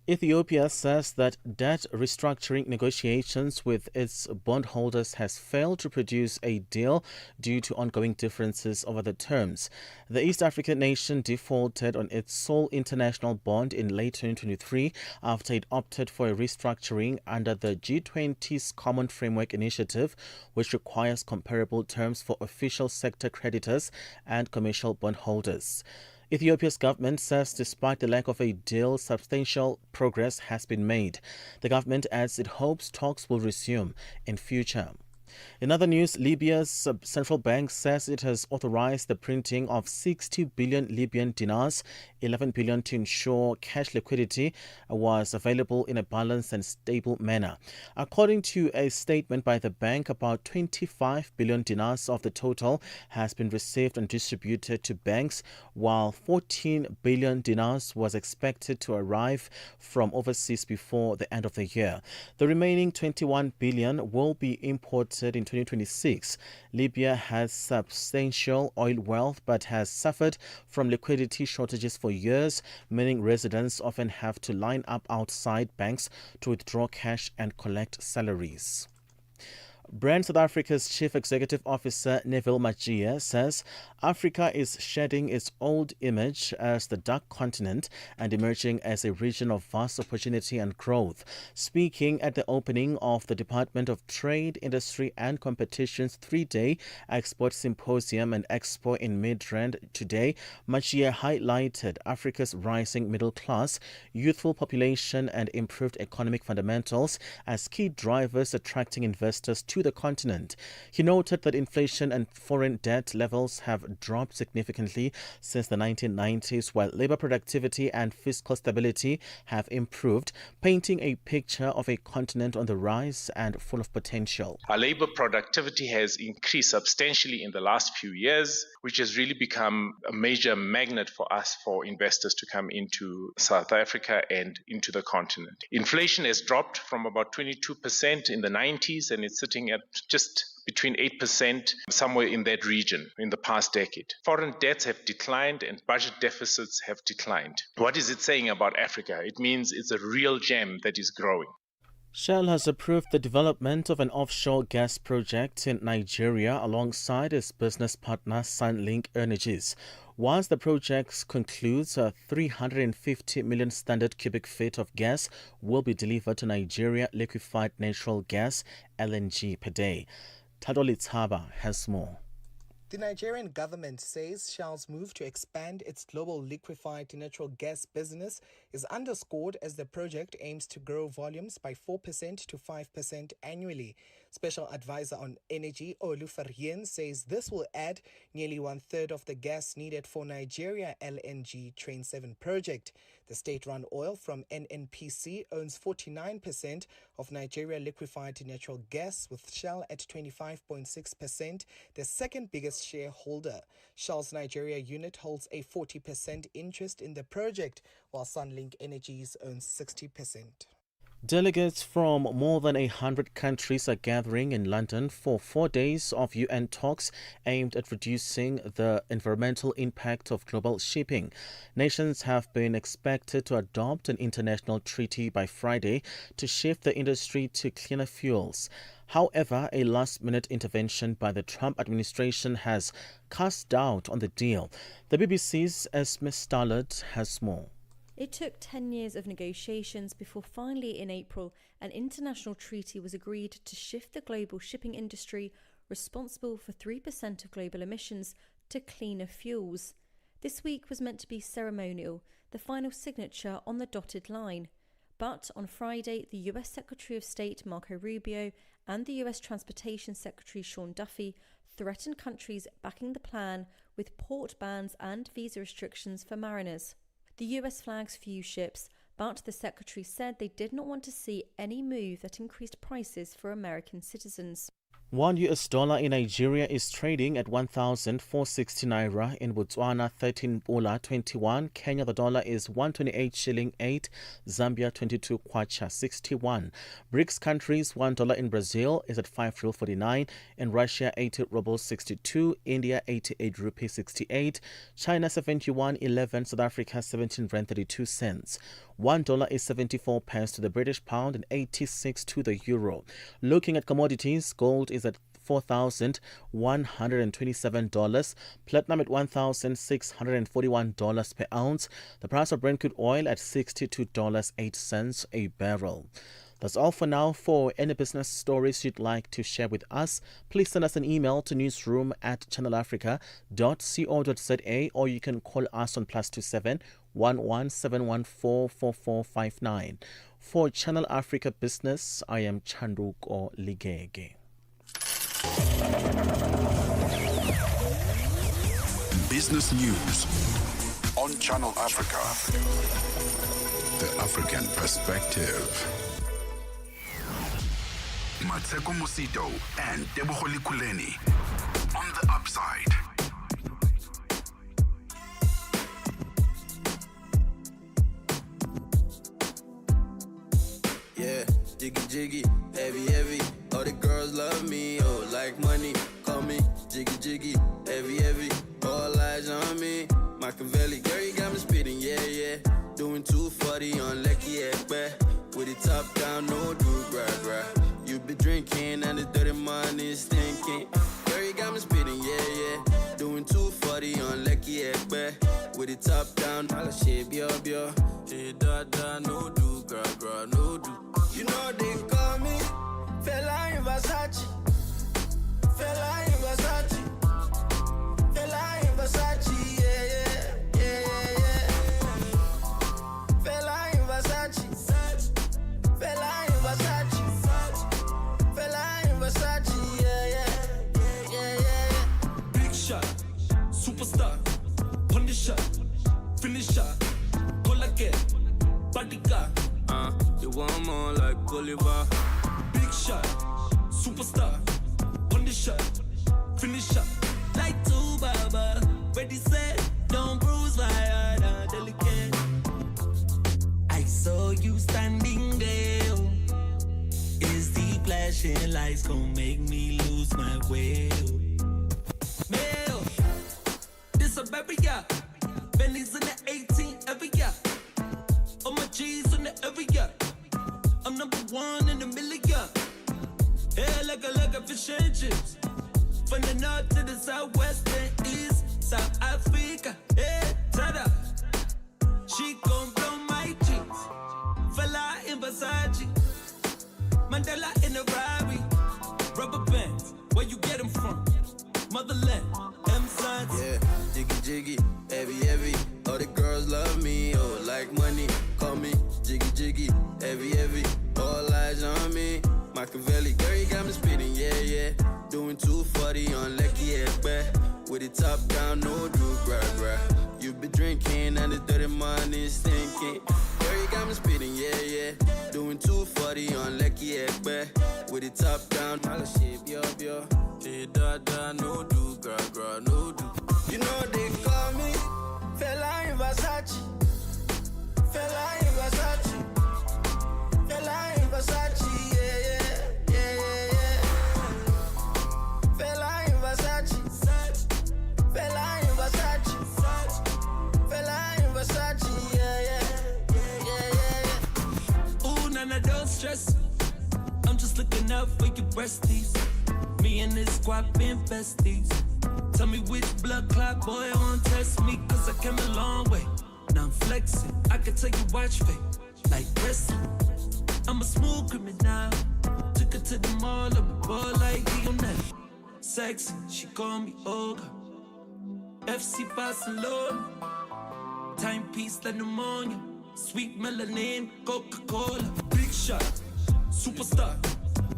Ethiopia says that debt restructuring negotiations with its bondholders has failed to produce a deal due to ongoing differences over the terms. The East African nation defaulted on its sole international bond in late 2023 after it opted for a restructuring under the G20's Common Framework Initiative, which requires comparable terms for official sector creditors and commercial bondholders. Ethiopia's government says despite the lack of a deal, substantial progress has been made. The government adds it hopes talks will resume in future. In other news, Libya's central bank says it has authorized the printing of 60 billion Libyan dinars, 11 billion to ensure cash liquidity was available in a balanced and stable manner. According to a statement by the bank, about 25 billion dinars of the total has been received and distributed to banks, while 14 billion dinars was expected to arrive from overseas before the end of the year. The remaining 21 billion will be imported in 2026. Libya has substantial oil wealth but has suffered from liquidity shortages for years, meaning residents often have to line up outside banks to withdraw cash and collect salaries. Brand South Africa's Chief Executive Officer Neville Mmatsheko says Africa is shedding its old image as the dark continent and emerging as a region of vast opportunity and growth. Speaking at the opening of the Department of Trade, Industry and Competition's 3-day Export Symposium and Expo in Midrand today, Mmatsheko highlighted Africa's rising middle class, youthful population and improved economic fundamentals as key drivers attracting investors to the continent. He noted that inflation and foreign debt levels have dropped significantly since the 1990s, while labor productivity and fiscal stability have improved, painting a picture of a continent on the rise and full of potential. Our labor productivity has increased substantially in the last few years, which has really become a major magnet for us, for investors to come into South Africa and into the continent. Inflation has dropped from about 22% in the 90s, and it's sitting at just between 8%, somewhere in that region in the past decade. Foreign debts have declined and budget deficits have declined. What is it saying about Africa? It means it's a real gem that is growing. Shell has approved the development of an offshore gas project in Nigeria alongside its business partner Sunlink Energies. Once the project concludes, 350 million standard cubic feet of gas will be delivered to Nigeria liquefied natural gas (LNG) per day. Tadoli Taba has more. The Nigerian government says Shell's move to expand its global liquefied natural gas business is underscored as the project aims to grow volumes by 4% to 5% annually. Special advisor on energy Olu Farien says this will add nearly 1/3 of the gas needed for Nigeria LNG Train 7 project. The state-run oil from NNPC owns 49% of Nigeria liquefied natural gas, with Shell at 25.6%, the second biggest shareholder. Shell's Nigeria unit holds a 40% interest in the project, while Sunlink Energies owns 60%. Delegates from more than 100 countries are gathering in London for 4 days of UN talks aimed at reducing the environmental impact of global shipping. Nations have been expected to adopt an international treaty by Friday to shift the industry to cleaner fuels. However, a last-minute intervention by the Trump administration has cast doubt on the deal. The BBC's Esme Stallard has more. It took 10 years of negotiations before finally in April an international treaty was agreed to shift the global shipping industry, responsible for 3% of global emissions, to cleaner fuels. This week was meant to be ceremonial, the final signature on the dotted line. But on Friday, the US Secretary of State Marco Rubio and the US Transportation Secretary Sean Duffy threatened countries backing the plan with port bans and visa restrictions for mariners. The US flags few ships, but the Secretary said they did not want to see any move that increased prices for American citizens. $1 in Nigeria is trading at 1,460 naira. In Botswana, 13 pula 21. Kenya, the dollar is 128 shilling 8. Zambia, 22 kwacha 61. BRICS countries, $1 in Brazil is at 5.49. In Russia, 80 rubles 62. India, 88 rupees 68. China, 71.11. South Africa, 17 rand 32 cents. $1 is 74 pence to the British pound and 86 to the euro. Looking at commodities, gold is at $4,127, platinum at $1,641 per ounce, the price of Brent crude oil at $62.08 a barrel. That's all for now. For any business stories you'd like to share with us, please send us an email to newsroom@channelafrica.co.za, or you can call us on +27 11 714 4459. For Channel Africa Business, I am Chanduko Ligege. Business News on Channel Africa. The African Perspective. Mmatsheko Mosito and Teboholi Kuleni on the upside. Yeah, jiggy jiggy, heavy heavy. All the girls love me, oh, like money. Call me jiggy jiggy, heavy heavy. All eyes on me. Machiavelli, girl, you got me spitting, yeah, yeah. Doing 240 on Lecky Ekpe. With it top down, no do gra gra. You be drinking and the dirty money is stinking. Girl, you got me spitting, yeah, yeah. Doing 240 on Lecky Ekpe. With it top down, all the shit, bio. Shit, da, no do gra gra, no do. You know they call me Fella in Versace. Fella in Versace. Fella in Versace, yeah, yeah. Fella in Versace. Fella in Versace. Fella in Versace, yeah. Big shot, superstar, punisher, finisher, Colacare, bodyguard. You want more like Bolivar. Big shot, superstar, punisher, finisher. Like two Baba, ready set, don't bruise my heart, delicate. I saw you standing there. Is the flashing lights gonna make me lose my way? Mail, this a baby, yeah. Benny's in the 18 every year. All my G's in the every year. I'm number one in the million. Yeah, like a fish and chips. From the north to the southwest and east, South Africa, yeah, tada. She gon' blow my jeans. Fella in Versace. Mandela in a Rari. Rubber bands, where you get them from? Motherland. heavy, heavy. All the girls love me, oh, like money. Call me Jiggy Jiggy, heavy, heavy. All eyes on me. Machiavelli, girl, you got me spitting, yeah, yeah. Doing 240 on Lecky Ekpe. With it top down, no do, gra. You be drinking and the dirty money stinking. Girl, you got me spitting, yeah, yeah. Doing 240 on Lecky Ekpe. With it top down, all the shape, yo. Hey, da, no do, gra, no do. You know they call me Fella in Versace. Fella in Versace. Fella in Versace, yeah. Fella in Versace. Fella in Versace. Fella in Versace, yeah. Ooh, none don't stress. I'm just looking out for your breasties. Me and this squad been besties. Tell me which blood clot boy won't test me, cause I came a long way. Now I'm flexing, I can tell you watch fake, like wrestling. I'm a smooth criminal. Took her to the mall, up a ball like Lionel. Sexy, she call me Olga. FC Barcelona. Timepiece like pneumonia. Sweet melanin, Coca-Cola. Big shot, superstar.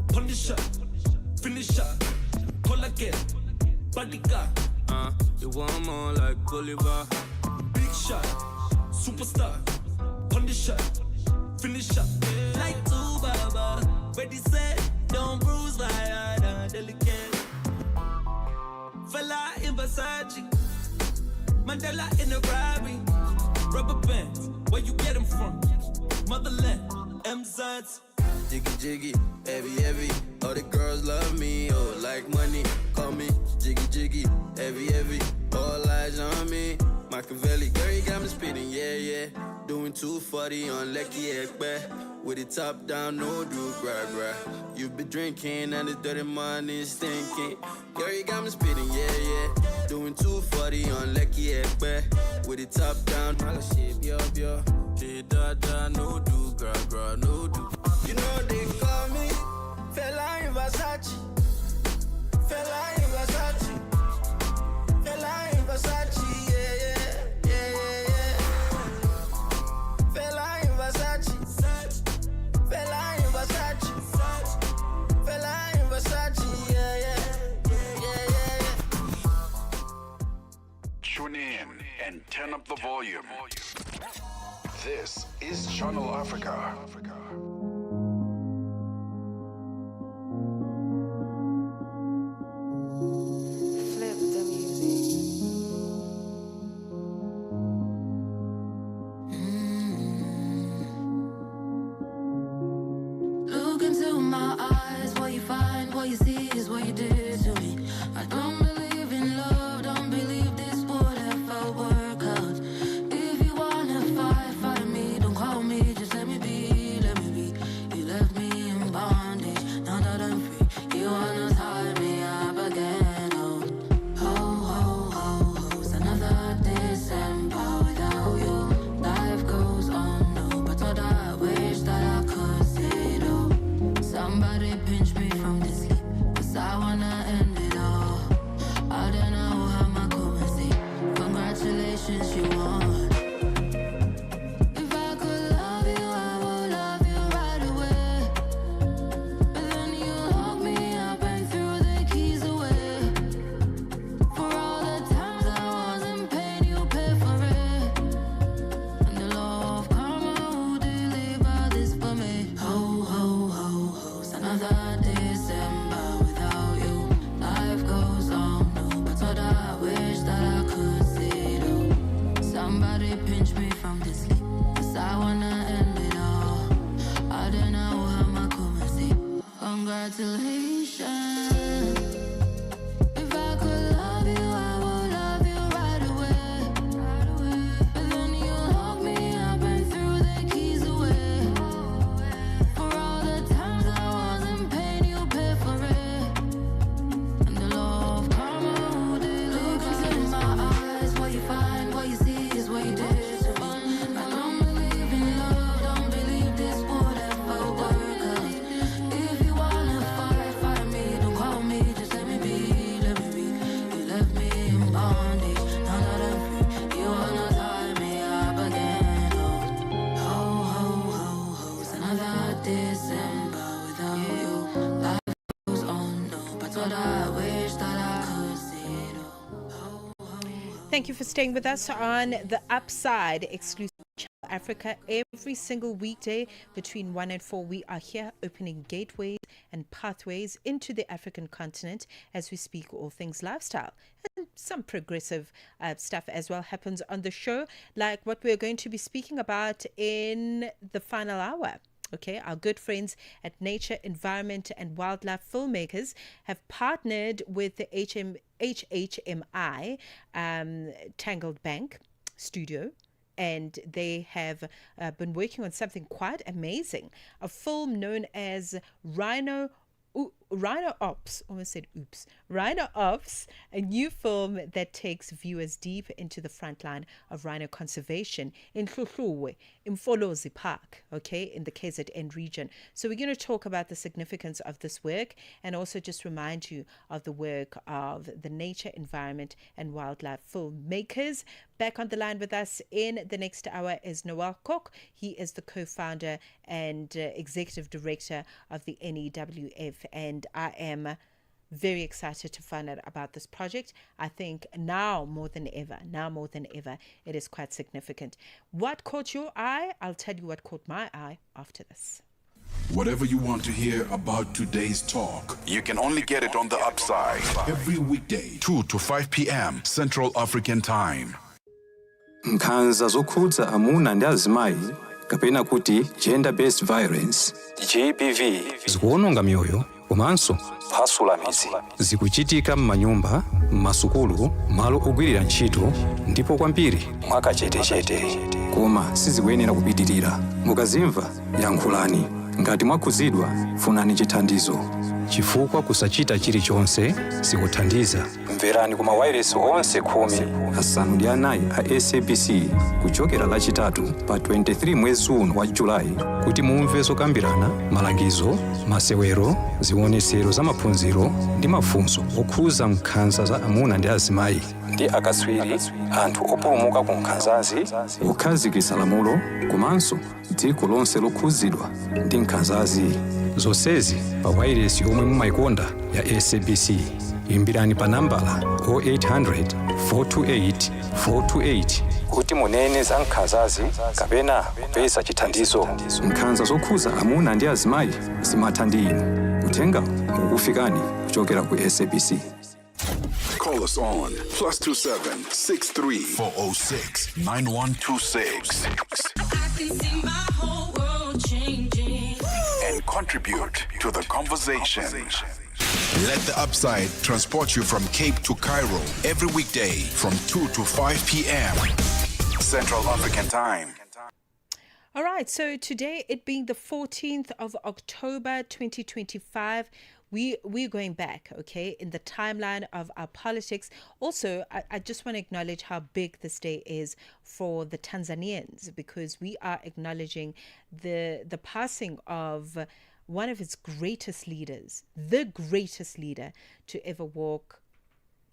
Punisher, finisher. Call again, bodyguard. You want more like Bolivar. Big shot, superstar. Punisher, finisher. Like two baba, ready set, don't bruise my heart, delicate. Fella in Versace, Mandela in a Rari. Rubber bands, where you get them from? Motherland, MZs. Jiggy Jiggy, heavy, heavy. All the girls love me, oh, like money. Call me Jiggy Jiggy, heavy, heavy. All eyes on me. Machiavelli, girl, you got me spitting, yeah. Doing 240 on Lecky Ekpe. With it top down, no do, gra. You be drinking and the dirty money stinking. Girl, you got me spitting, yeah. Doing 240 on Lecky Ekpe. With it top down, all the shape, yo. Hey, da, no do, gra, no do. You know they call me Fella in Versace. Fella in Versace. Fella in Versace, yeah. Fella in Versace. Fella in Versace. Fella in Versace, yeah. Tune in and turn up the volume. This is Channel Africa. Flip the music. Look into my eyes, what you find, what you see is what you did to me. I don't believe in love, don't believe this would ever work out. If you wanna fight me, don't call me, just let me be, You left me in bondage, now that I'm free, you wanna tie me up again. It's another December without you. Life goes on, no, but all I wish that I could say though. Somebody pinch me from this sleep, cause I wanna end it all. I don't know how my come say. Congratulations, you won. If I could love you, I would love you right away. But then you locked me up and threw the keys away. For all the times I was in pain, you pay for it. And the law of karma will deliver this for me. It's another December without you. Life goes on, no, but all I wish that I could see though. Somebody pinch me from this sleep, cause I wanna end it all. I don't know how my come say. Congratulations. If I could love you, I would love you right away. But then you locked me up and threw the keys away. For all the times I was in pain, you pay for it. And the law of karma will deliver. Look into my eyes, what you find, what you see is what you did to me. I Thank you for staying with us on The Upside, exclusive Channel Africa. Every single weekday between 1 and 4, we are here opening gateways and pathways into the African continent as we speak all things lifestyle. And some progressive stuff as well happens on the show, like what we're going to be speaking about in the final hour. Okay, our good friends at Nature, Environment and Wildlife Filmmakers have partnered with the HHMI Tangled Bank Studio, and they have been working on something quite amazing, a film known as Rhino Ops, almost said oops, Rhino Ops, a new film that takes viewers deep into the front line of rhino conservation in Hluhluwe, in Mfolozi Park, okay, in the KZN region. So we're going to talk about the significance of this work and also just remind you of the work of the Nature, Environment and Wildlife Filmmakers. Back on the line with us in the next hour is Noel Kok. He is the co-founder and executive director of the NEWF, and I am very excited to find out about this project. I think now more than ever, it is quite significant. What caught your eye? I'll tell you what caught my eye after this. Whatever you want to hear about today's talk, you can only get it on The Upside. Every weekday, 2 to 5 p.m. Central African Time. Nkhanza zokhudza amuna ndi azimayi kapena kuti gender based violence GBV zikuwononga mioyo komanso kuphwasula midzi. Zikuchitika m'manyumba, m'masukulu, malo ogwirira ntchito ndipo kwambiri mwakachetechete, koma sizikuyenera kupitirira. Mukazimva yankhulani. Ngati mwakhuzidwa funani chithandizo, chifukwa kusachita chilichonse sikuthandiza. Mverani kuma wireless onse 14 a SABC kuchokera lachitatu pa 23 mwezi uno wa Julai kuti mumve zokambirana, malangizo, masewero, zionetsero za maphunziro ndi mafunso okhuza nkhanza za amuna ndi azimayi ndi akatswiri, anthu opulumuka ku nkhanzazi, kukhazikitsa lamulo komanso dziko lonse lokhuzidwa ndi nkhanzazi. Zonsezi pa wireless yomwe mumayikonda ya SABC. Imbirani pa nambala 0800 428 428 kuti munene za nkhanzazi kapena kupeza chithandizo. Nkhanza zokhuza amuna ndi azimayi zimatha ndi inu. Uthenga ukufikani kuchokera ku SABC. Call us on +27 63 406 9126 and contribute to the conversation. Let The Upside transport you from Cape to Cairo every weekday from 2 to 5 p.m. Central African Time. All right, so today, it being the 14th of October 2025, we're going back, okay, in the timeline of our politics. Also, I just want to acknowledge how big this day is for the Tanzanians, because we are acknowledging the passing of one of its greatest leaders, the greatest leader to ever walk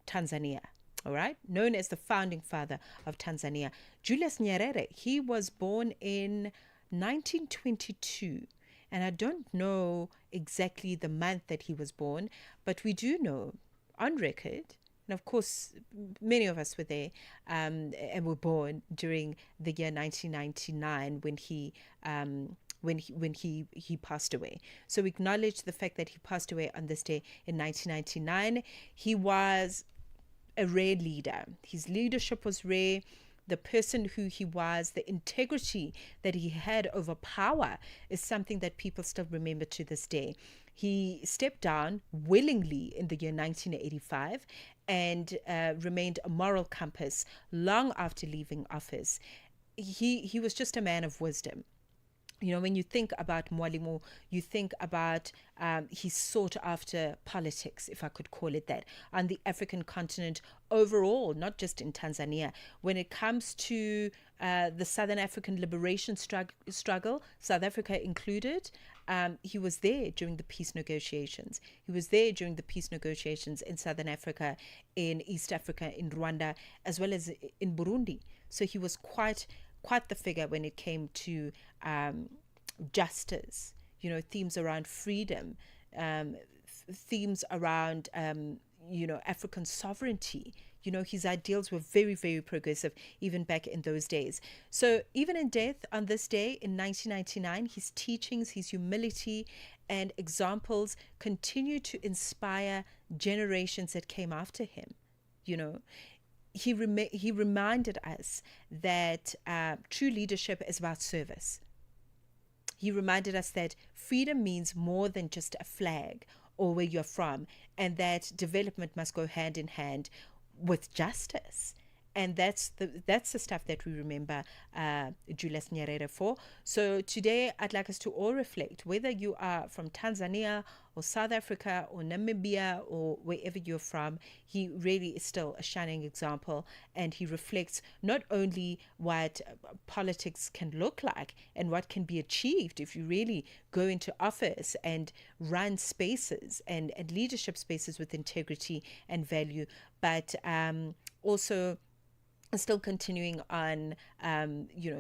Tanzania. All right, known as the founding father of Tanzania, Julius Nyerere. He was born in 1922, and I don't know exactly the month that he was born, but we do know on record, and of course many of us were there, and were born during the year 1999 when he passed away. So we acknowledge the fact that he passed away on this day in 1999. He was a rare leader. His leadership was rare. The person who he was, the integrity that he had over power, is something that people still remember to this day. He stepped down willingly in the year 1985 and remained a moral compass long after leaving office. He was just a man of wisdom. You know, when you think about Mwalimu, you think about his sought after politics, if I could call it that, on the African continent overall, not just in Tanzania. When it comes to the Southern African liberation struggle, South Africa included, he was there during the peace negotiations. He was there during the peace negotiations in Southern Africa, in East Africa, in Rwanda, as well as in Burundi. So he was quite the figure when it came to justice, you know, themes around freedom, themes around, African sovereignty. His ideals were very, very progressive, even back in those days. So even in death, on this day in 1999, his teachings, his humility and examples continue to inspire generations that came after him. He reminded us that true leadership is about service. He reminded us that freedom means more than just a flag or where you're from, and that development must go hand in hand with justice. And that's the stuff that we remember Julius Nyerere for. So today I'd like us to all reflect, whether you are from Tanzania or South Africa or Namibia or wherever you're from, he really is still a shining example, and he reflects not only what politics can look like and what can be achieved if you really go into office and run spaces and leadership spaces with integrity and value, but also still continuing on,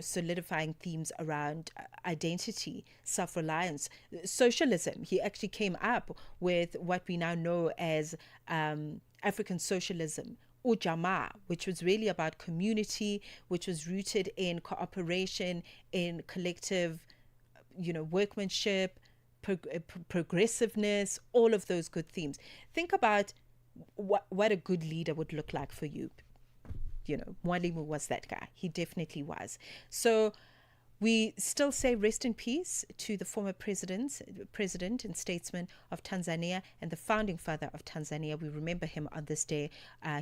solidifying themes around identity, self-reliance, socialism. He actually came up with what we now know as African socialism, Ujamaa, which was really about community, which was rooted in cooperation, in collective, workmanship, progressiveness, all of those good themes. Think about what a good leader would look like for you. Mwalimu was that guy. He definitely was. So we still say rest in peace to the former president and statesman of Tanzania and the founding father of Tanzania. We remember him on this day.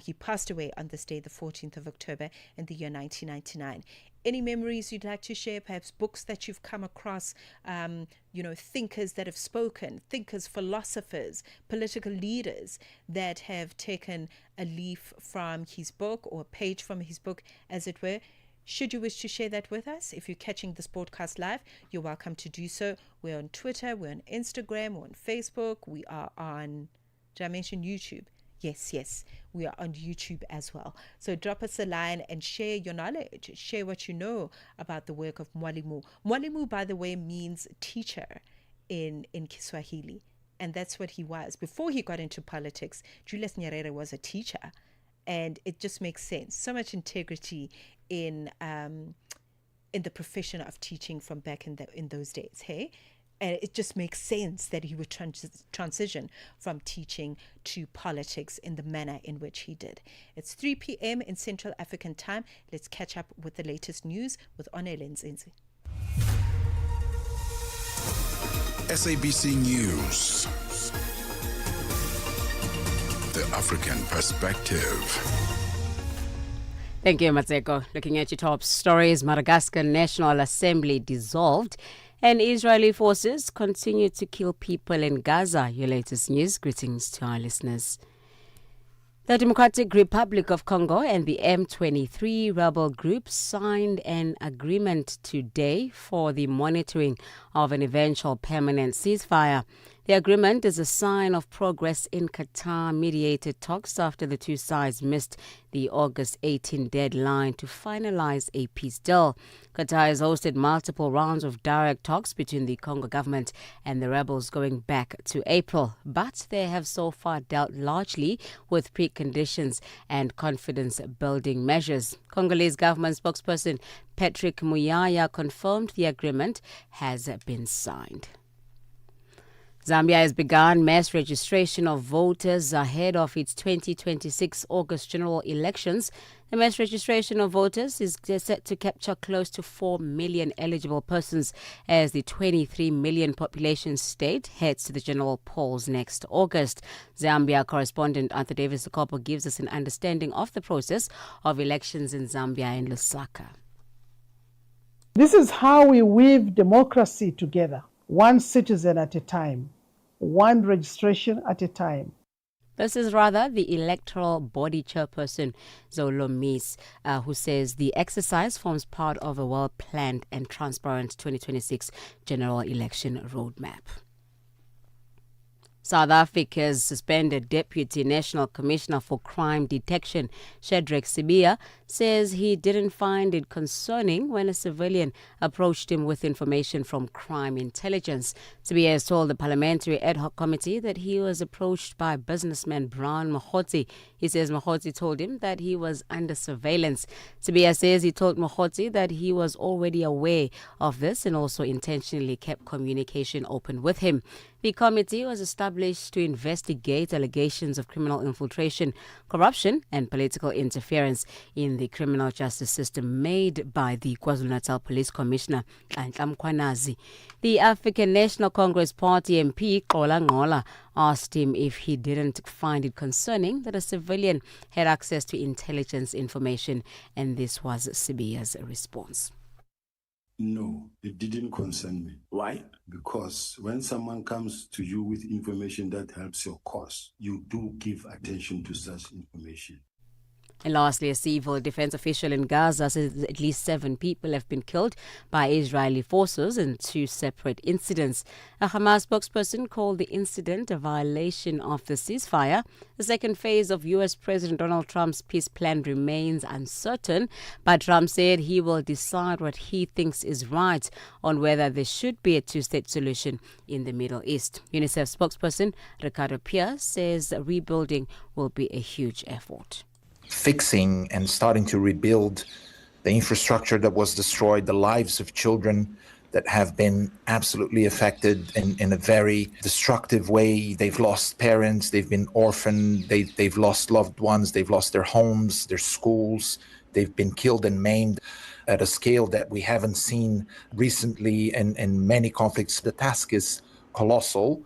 He passed away on this day, the 14th of October in the year 1999. Any memories you'd like to share, perhaps books that you've come across, thinkers that have spoken, thinkers, philosophers, political leaders that have taken a leaf from his book or a page from his book, as it were. Should you wish to share that with us, if you're catching this broadcast live, you're welcome to do so. We're on Twitter, we're on Instagram, we're on Facebook, we are on, did I mention YouTube? Yes, we are on YouTube as well. So drop us a line and share your knowledge, share what you know about the work of Mwalimu. Mwalimu, by the way, means teacher in Kiswahili, and that's what he was. Before he got into politics, Julius Nyerere was a teacher, and it just makes sense. So much integrity in the profession of teaching from back in those days, hey? And it just makes sense that he would transition from teaching to politics in the manner in which he did. It's 3 p.m. in Central African time. Let's catch up with the latest news with Onele Nzinzi. SABC News. The African Perspective. Thank you, Mmatsheko. Looking at your top stories, Madagascar National Assembly dissolved and Israeli forces continue to kill people in Gaza. Your latest news. Greetings to our listeners. The Democratic Republic of Congo and the M23 rebel group signed an agreement today for the monitoring of an eventual permanent ceasefire. The agreement is a sign of progress in Qatar-mediated talks after the two sides missed the August 18 deadline to finalize a peace deal. Qatar has hosted multiple rounds of direct talks between the Congo government and the rebels going back to April, but they have so far dealt largely with preconditions and confidence-building measures. Congolese government spokesperson Patrick Muyaya confirmed the agreement has been signed. Zambia has begun mass registration of voters ahead of its 2026 August general elections. The mass registration of voters is set to capture close to 4 million eligible persons as the 23 million population state heads to the general polls next August. Zambia correspondent Arthur Davis Lukopo gives us an understanding of the process of elections in Zambia and Lusaka. This is how we weave democracy together. One citizen at a time, one registration at a time. This is rather the electoral body chairperson, Zolo Mies, who says the exercise forms part of a well-planned and transparent 2026 general election roadmap. South Africa's suspended Deputy National Commissioner for Crime Detection, Shadrack Sibia, says he didn't find it concerning when a civilian approached him with information from crime intelligence. CBS told the Parliamentary Ad Hoc Committee that he was approached by businessman Brown Mahoti. He says Mahoti told him that he was under surveillance. CBS says he told Mahoti that he was already aware of this and also intentionally kept communication open with him. The committee was established to investigate allegations of criminal infiltration, corruption and political interference in the criminal justice system made by the KwaZulu-Natal Police Commissioner, Nhlanhla Mkhwanazi. The African National Congress Party MP, Qola Ngola, asked him if he didn't find it concerning that a civilian had access to intelligence information, and this was Sibiya's response. No, it didn't concern me. Why? Because when someone comes to you with information that helps your cause, you do give attention to such information. And lastly, a civil defense official in Gaza says at least 7 people have been killed by Israeli forces in 2 separate incidents. A Hamas spokesperson called the incident a violation of the ceasefire. The second phase of U.S. President Donald Trump's peace plan remains uncertain, but Trump said he will decide what he thinks is right on whether there should be a 2-state solution in the Middle East. UNICEF spokesperson Ricardo Pierce says rebuilding will be a huge effort. Fixing and starting to rebuild the infrastructure that was destroyed, the lives of children that have been absolutely affected in a very destructive way. They've lost parents, they've been orphaned, they've lost loved ones, they've lost their homes, their schools, they've been killed and maimed at a scale that we haven't seen recently in many conflicts. The task is colossal.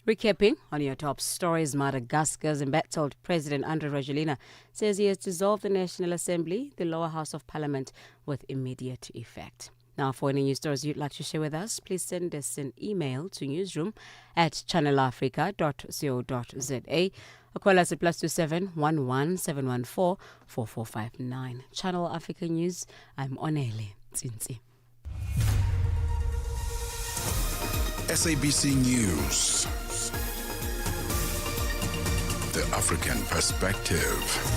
Recapping on your top stories, Madagascar's embattled President Andry Rajoelina says he has dissolved the National Assembly, the lower house of parliament, with immediate effect. Now, for any news stories you'd like to share with us, please send us an email to newsroom@channelafrica.co.za or call us at +27 11 714 4459. Channel Africa News, I'm Onele Tsinzi. SABC News. The African Perspective.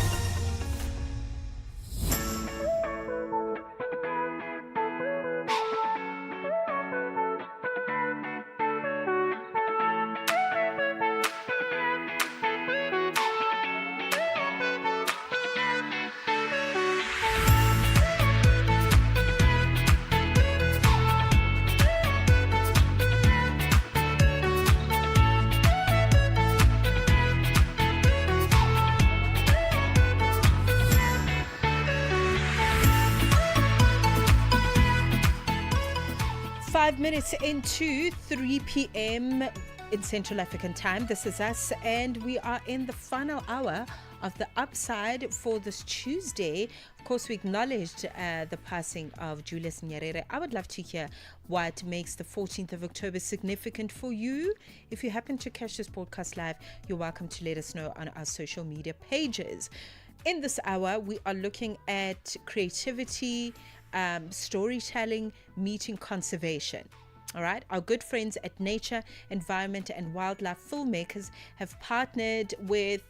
Minutes into 3 p.m. in Central African time. This is us, and we are in the final hour of the Upside for this Tuesday. Of course, we acknowledged the passing of Julius Nyerere. I would love to hear what makes the 14th of October significant for you. If you happen to catch this broadcast live, you're welcome to let us know on our social media pages. In this hour, we are looking at creativity, storytelling, meeting conservation. All right, our good friends at Nature, Environment and Wildlife Filmmakers have partnered with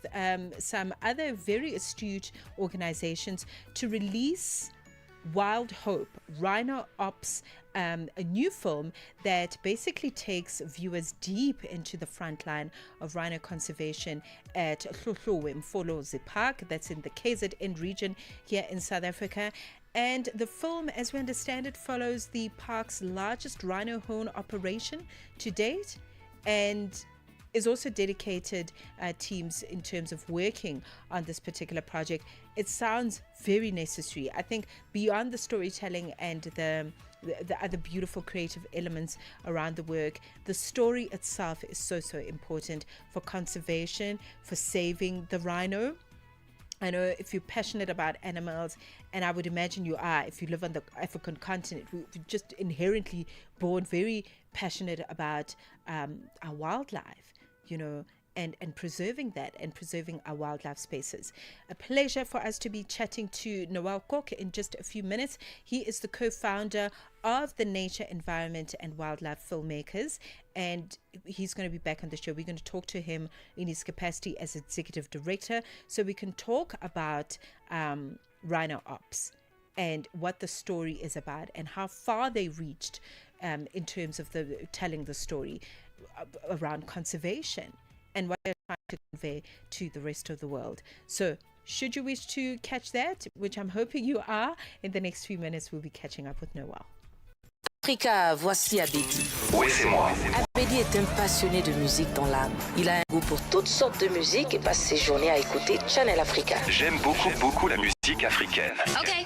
some other very astute organizations to release Wild Hope, Rhino Ops, a new film that basically takes viewers deep into the front line of rhino conservation at Mfolozi Park, that's in the KZN region here in South Africa. And the film, as we understand it, follows the park's largest rhino horn operation to date, and is also dedicated teams in terms of working on this particular project. It sounds very necessary. I think beyond the storytelling and the other beautiful creative elements around the work, the story itself is so important for conservation, for saving the rhino. I know if you're passionate about animals, and I would imagine you are, if you live on the African continent, we're just inherently born very passionate about our wildlife, you know, and preserving that and preserving our wildlife spaces. A pleasure for us to be chatting to Noel Kok in just a few minutes. He is the co-founder of the Nature, Environment and Wildlife Filmmakers, and he's going to be back on the show. We're going to talk to him in his capacity as executive director, so we can talk about Rhino Ops and what the story is about and how far they reached in terms of telling the story around conservation and what they're trying to convey to the rest of the world. So should you wish to catch that, which I'm hoping you are, in the next few minutes we'll be catching up with Noel. Africa, voici Abedi. Oui, c'est moi. Abedi est un passionné de musique dans l'âme. Il a un goût pour toutes sortes de musique et passe ses journées à écouter Channel Africa. J'aime beaucoup la musique africaine. OK.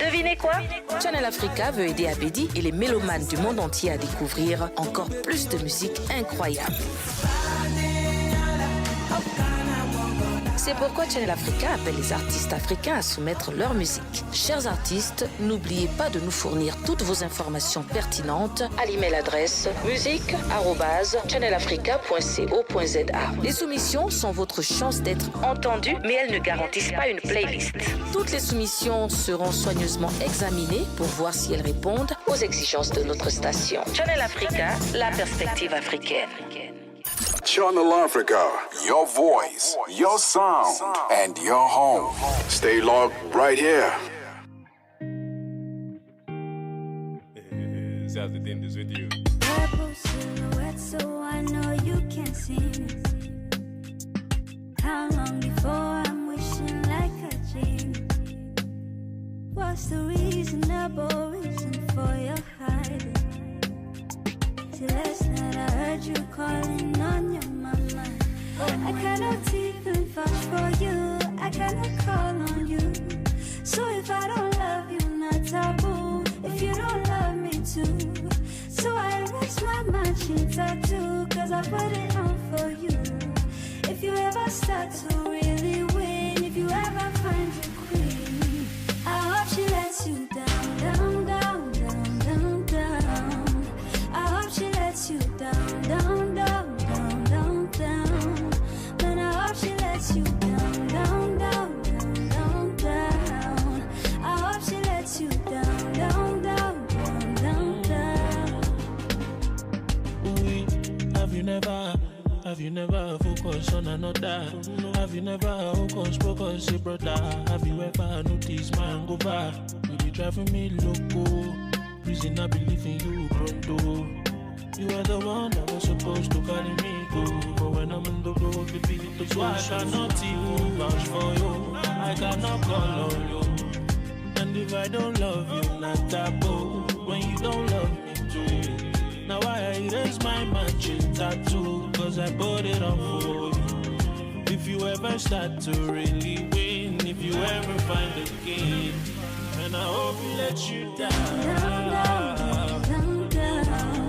Devinez quoi? Channel Africa veut aider Abedi et les mélomanes du monde entier à découvrir encore plus de musique incroyable. C'est pourquoi Channel Africa appelle les artistes africains à soumettre leur musique. Chers artistes, n'oubliez pas de nous fournir toutes vos informations pertinentes à l'email adresse musique@channelafrica.co.za. Les soumissions sont votre chance d'être entendues, mais elles ne garantissent pas une playlist. Toutes les soumissions seront soigneusement examinées pour voir si elles répondent aux exigences de notre station. Channel Africa, la perspective africaine. Channel Africa, your voice, your sound, and your home. Stay logged right here. Purple silhouette, so I know you can see me. How long before I'm wishing like a genie? What's the reasonable reason for your hiding? Till last night I heard you calling on your mama. I cannot even vouch for you, I cannot call on you. So if I don't love you, not taboo. If you don't love me too. So I erase my matching tattoo, cause I put it on for you. If you ever start to really win, if you ever find your queen, I hope she lets you down, down, down, down, down, down. I hope she lets you down, down, down, down, down, down. But I hope she lets you down, down, down, down, down, down. I hope she lets you down, down, down, down, down, down. Oui, have you never focused on another? Have you never focused, say brother? Have you ever noticed my hangover? You be driving me loco. Reason I believe in you, pronto. You are the one that was supposed to carry me go. But when I'm on the road, baby, so I cannot even vouch for you. I cannot call on you. And if I don't love you, not taboo. When you don't love me too. Now I erase my matching tattoo, cause I put it on for you. If you ever start to really win, if you ever find a game, and I hope he lets you down, down, down, down, down.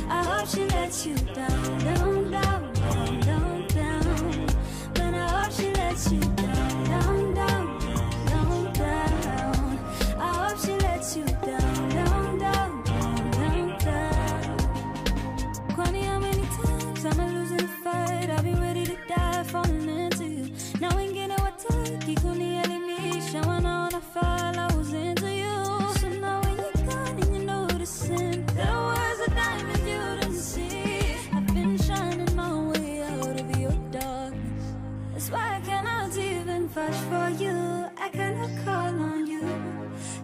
I hope she lets you down, down, down, down, down, down. But I hope she lets you down, down, down, down, down. I hope she lets you down, down, down, down, down, down. Kwani, how many times I'm losing the fight? I've been ready to die, falling into you. Now ain't getting what took. Kikuni elimisha, wanna fall, I was into you. So now when you're gone and you're noticing, there was a diamond you didn't see. I've been shining my way out of your darkness. That's why I cannot even vouch for you, I cannot call on you.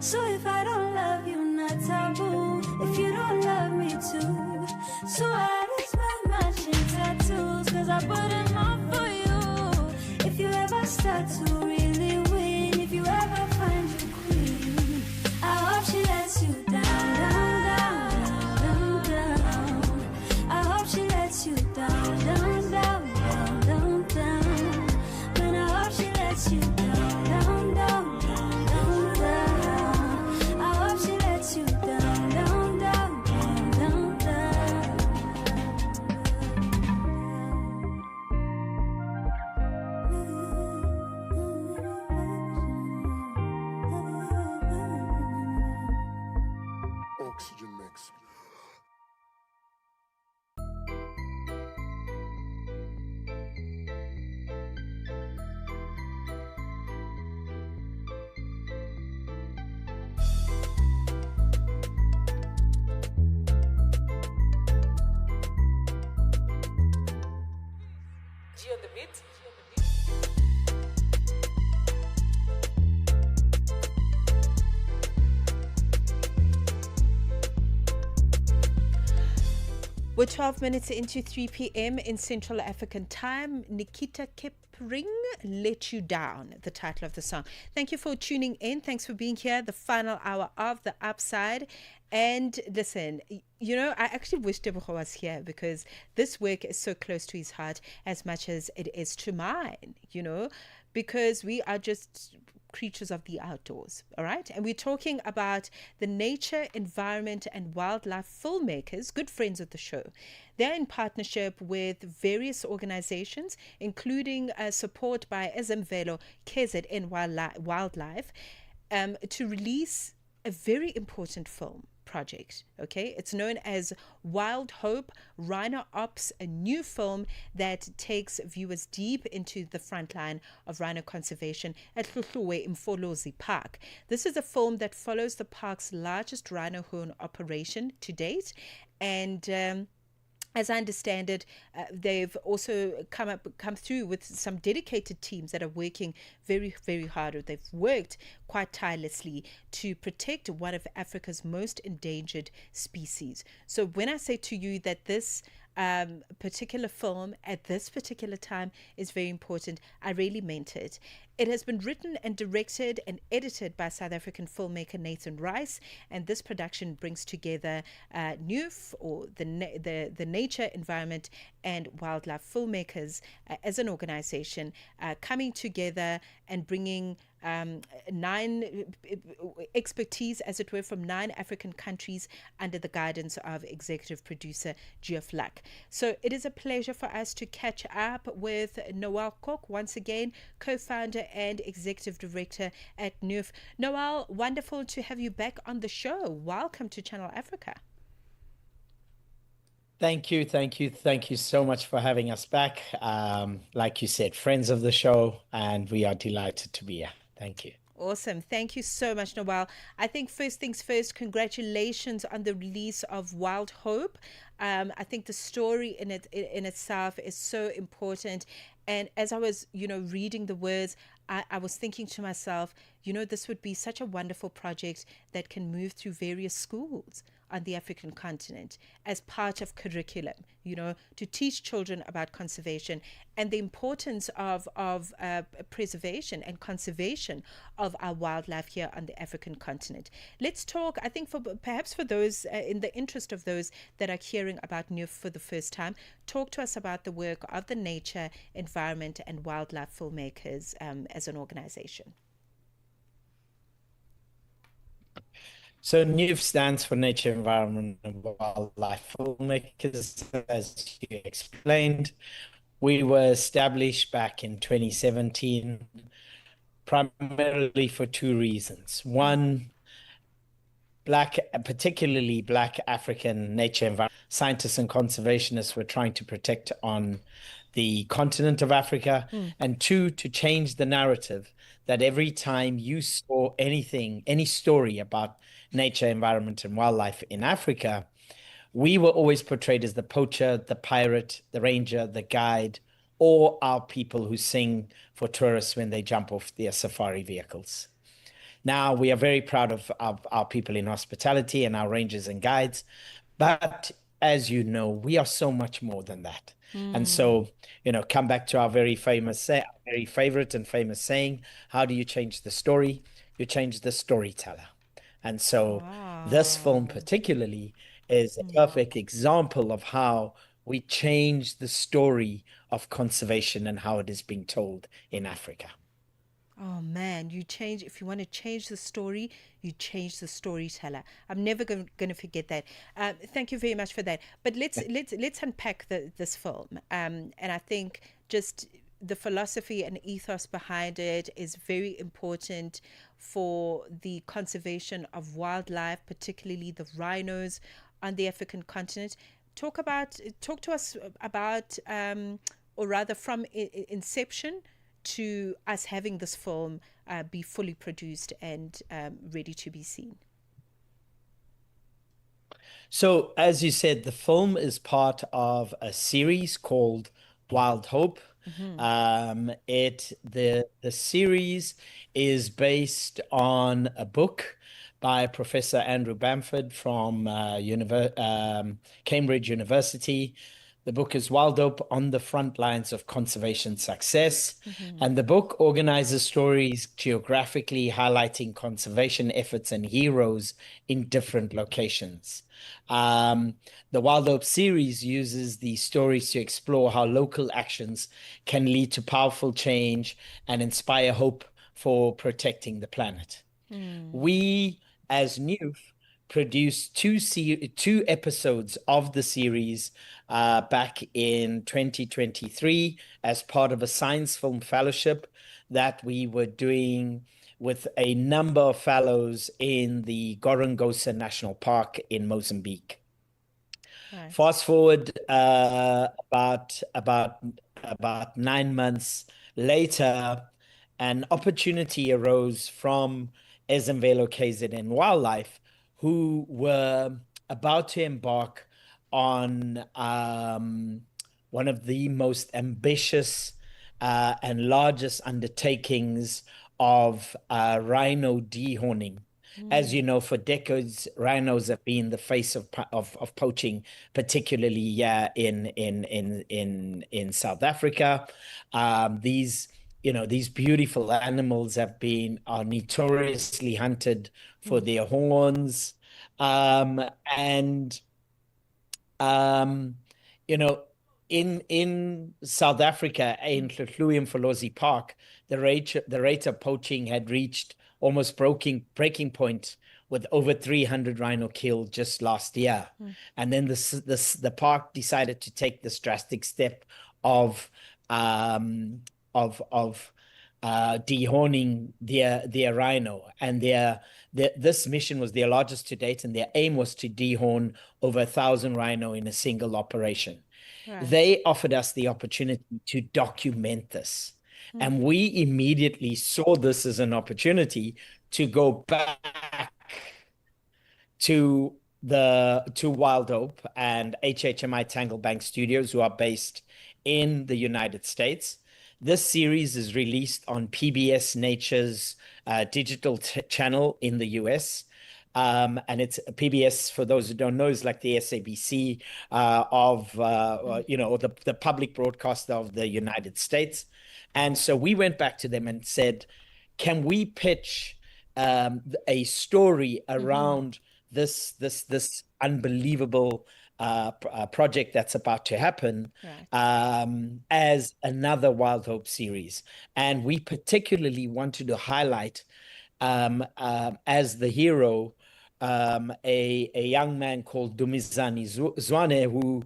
So if I don't love you, not taboo. If you don't love me too. So I erase my matching tattoos, cause I put them on for you. If you ever start to really win, if you ever find your queen, I hope she lets you down, down, down, down, down. I hope she lets you down, down, down, down, down, down. But I hope she lets you down, down, down, down, down, down. I hope she lets you down, down, down, down, down, down. We're 12 minutes into 3 p.m. in Central African time. Nikita Kipring, Let You Down, the title of the song. Thank you for tuning in. Thanks for being here, the final hour of The Upside. And listen, you know, I actually wish Tebogo was here because this work is so close to his heart as much as it is to mine, you know, because we are just creatures of the outdoors, all right? And we're talking about the nature, environment, and wildlife filmmakers, good friends of the show. They're in partnership with various organizations, including support by Ezemvelo, KZN Wildlife, to release a very important film project. Okay, it's known as Wild Hope Rhino Ops, a new film that takes viewers deep into the front line of rhino conservation at Hluhluwe in Mfolozi Park. This is a film that follows the park's largest rhino horn operation to date, and as I understand it, they've also come through with some dedicated teams that are working very, very hard, or they've worked quite tirelessly to protect one of Africa's most endangered species. So when I say to you that this particular film at this particular time is very important, I really meant it. It has been written and directed and edited by South African filmmaker Nathan Rice, and this production brings together NUF, or the Nature, Environment and Wildlife Filmmakers as an organization, coming together and bringing nine expertise, as it were, from 9 African countries under the guidance of executive producer Geoff Luck. So it is a pleasure for us to catch up with Noel Kok, once again, co-founder and executive director at NUF. Noel, wonderful to have you back on the show. Welcome to Channel Africa. Thank you so much for having us back. Like you said, friends of the show, and we are delighted to be here. Thank you. Awesome. Thank you so much, Noel. I think first things first, congratulations on the release of Wild Hope. I think the story in itself is so important. And as I was, reading the words, I was thinking to myself, this would be such a wonderful project that can move through various schools on the African continent as part of curriculum, to teach children about conservation and the importance of preservation and conservation of our wildlife here on the African continent. Let's talk, I think, perhaps for those, in the interest of those that are hearing about NUF for the first time, talk to us about the work of the Nature, Environment and Wildlife Filmmakers as an organization. So NUF stands for Nature, Environment and Wildlife Filmmakers, as you explained. We were established back in 2017, primarily for 2 reasons. One, particularly Black African nature environment scientists and conservationists were trying to protect on the continent of Africa. And 2, to change the narrative that every time you saw any story about nature, environment, and wildlife in Africa, we were always portrayed as the poacher, the pirate, the ranger, the guide, or our people who sing for tourists when they jump off their safari vehicles. Now, we are very proud of our people in hospitality and our rangers and guides, but as you know, we are so much more than that. And so, come back to our very favorite and famous saying, how do you change the story? You change the storyteller. And so this film particularly is a perfect example of how we change the story of conservation and how it is being told in Africa. Oh man, if you want to change the story, you change the storyteller. I'm never going to forget that. Thank you very much for that. But let's unpack this film. And I think just the philosophy and ethos behind it is very important for the conservation of wildlife, particularly the rhinos on the African continent. Talk to us about, or rather from inception to us having this film be fully produced and ready to be seen. So, as you said, the film is part of a series called Wild Hope. The series is based on a book by Professor Andrew Bamford from Cambridge University. The book is Wild Dope on the Front Lines of Conservation Success. And the book organizes stories geographically highlighting conservation efforts and heroes in different locations. The Wild Dope series uses these stories to explore how local actions can lead to powerful change and inspire hope for protecting the planet. We, as Newf, produced two episodes of the series back in 2023 as part of a science film fellowship that we were doing with a number of fellows in the Gorongosa National Park in Mozambique. Right. Fast forward about 9 months later, an opportunity arose from Ezemvelo KZN Wildlife, who were about to embark on one of the most ambitious and largest undertakings of rhino dehorning. As you know, for decades, rhinos have been the face of poaching, particularly in South Africa. These beautiful animals are notoriously hunted for their horns, in South Africa, in Hlahluwi Park, the rate of poaching had reached almost breaking point, with over 300 rhino killed just last year. And then the park decided to take this drastic step of dehorning their rhino, and this mission was their largest to date, and their aim was to dehorn over 1,000 rhino in a single operation. Right. They offered us the opportunity to document this, and we immediately saw this as an opportunity to go back to Wild Dope and HHMI Tanglebank Studios, who are based in the United States. This series is released on PBS Nature's digital channel in the US. And it's PBS, for those who don't know, is like the SABC the public broadcaster of the United States. And so we went back to them and said, can we pitch a story around this unbelievable project that's about to happen, as another Wild Hope series? And we particularly wanted to highlight as the hero a young man called Dumizani Zwane, who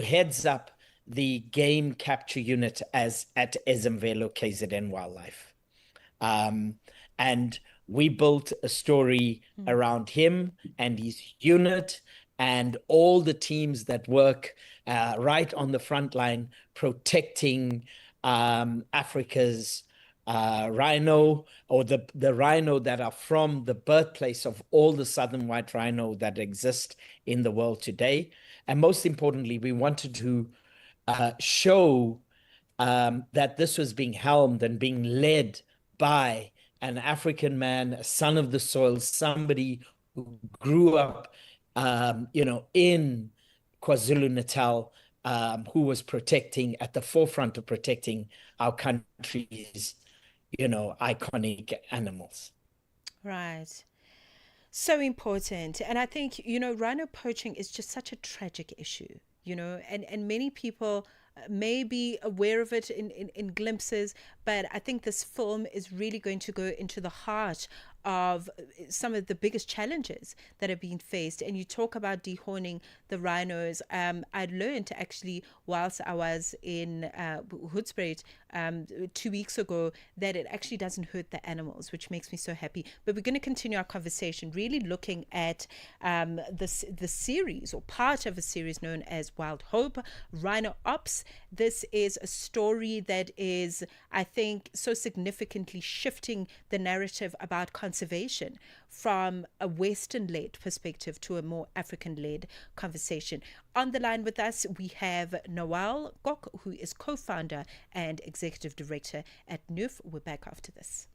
heads up the game capture unit at Ezemvelo KZN Wildlife. And we built a story around him and his unit and all the teams that work right on the front line protecting Africa's rhino, or the rhino that are from the birthplace of all the southern white rhino that exist in the world today. And most importantly, we wanted to show that this was being helmed and being led by an African man, a son of the soil, somebody who grew up, in KwaZulu-Natal, who was at the forefront of protecting our country's, iconic animals. Right. So important. And I think, rhino poaching is just such a tragic issue, and many people may be aware of it in glimpses, but I think this film is really going to go into the heart of some of the biggest challenges that are being faced. And you talk about dehorning the rhinos. I learned actually whilst I was in Hoedspruit 2 weeks ago that it actually doesn't hurt the animals, which makes me so happy. But we're going to continue our conversation really looking at the series, or part of a series known as Wild Hope, Rhino Ops. This is a story that is, I think, so significantly shifting the narrative about conservation from a Western-led perspective to a more African-led conversation. On the line with us, we have Noel Gok, who is co-founder and executive director at NUF. We're back after this.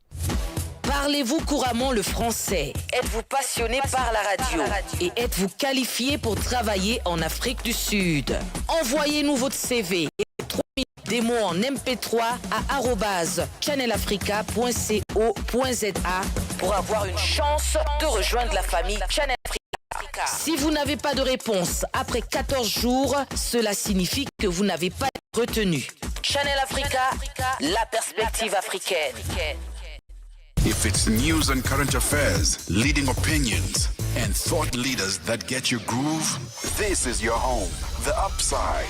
Parlez-vous couramment le français? Êtes-vous passionné par la radio? Et êtes-vous qualifié pour travailler en Afrique du Sud? Envoyez-nous votre CV et 3 minutes démo en MP3 à channelafrica.co.za pour avoir une chance de rejoindre la famille Channel Africa. Si vous n'avez pas de réponse après 14 jours, cela signifie que vous n'avez pas été retenu. Channel Africa, la perspective africaine. If it's news and current affairs, leading opinions, and thought leaders that get your groove, this is your home, The Upside.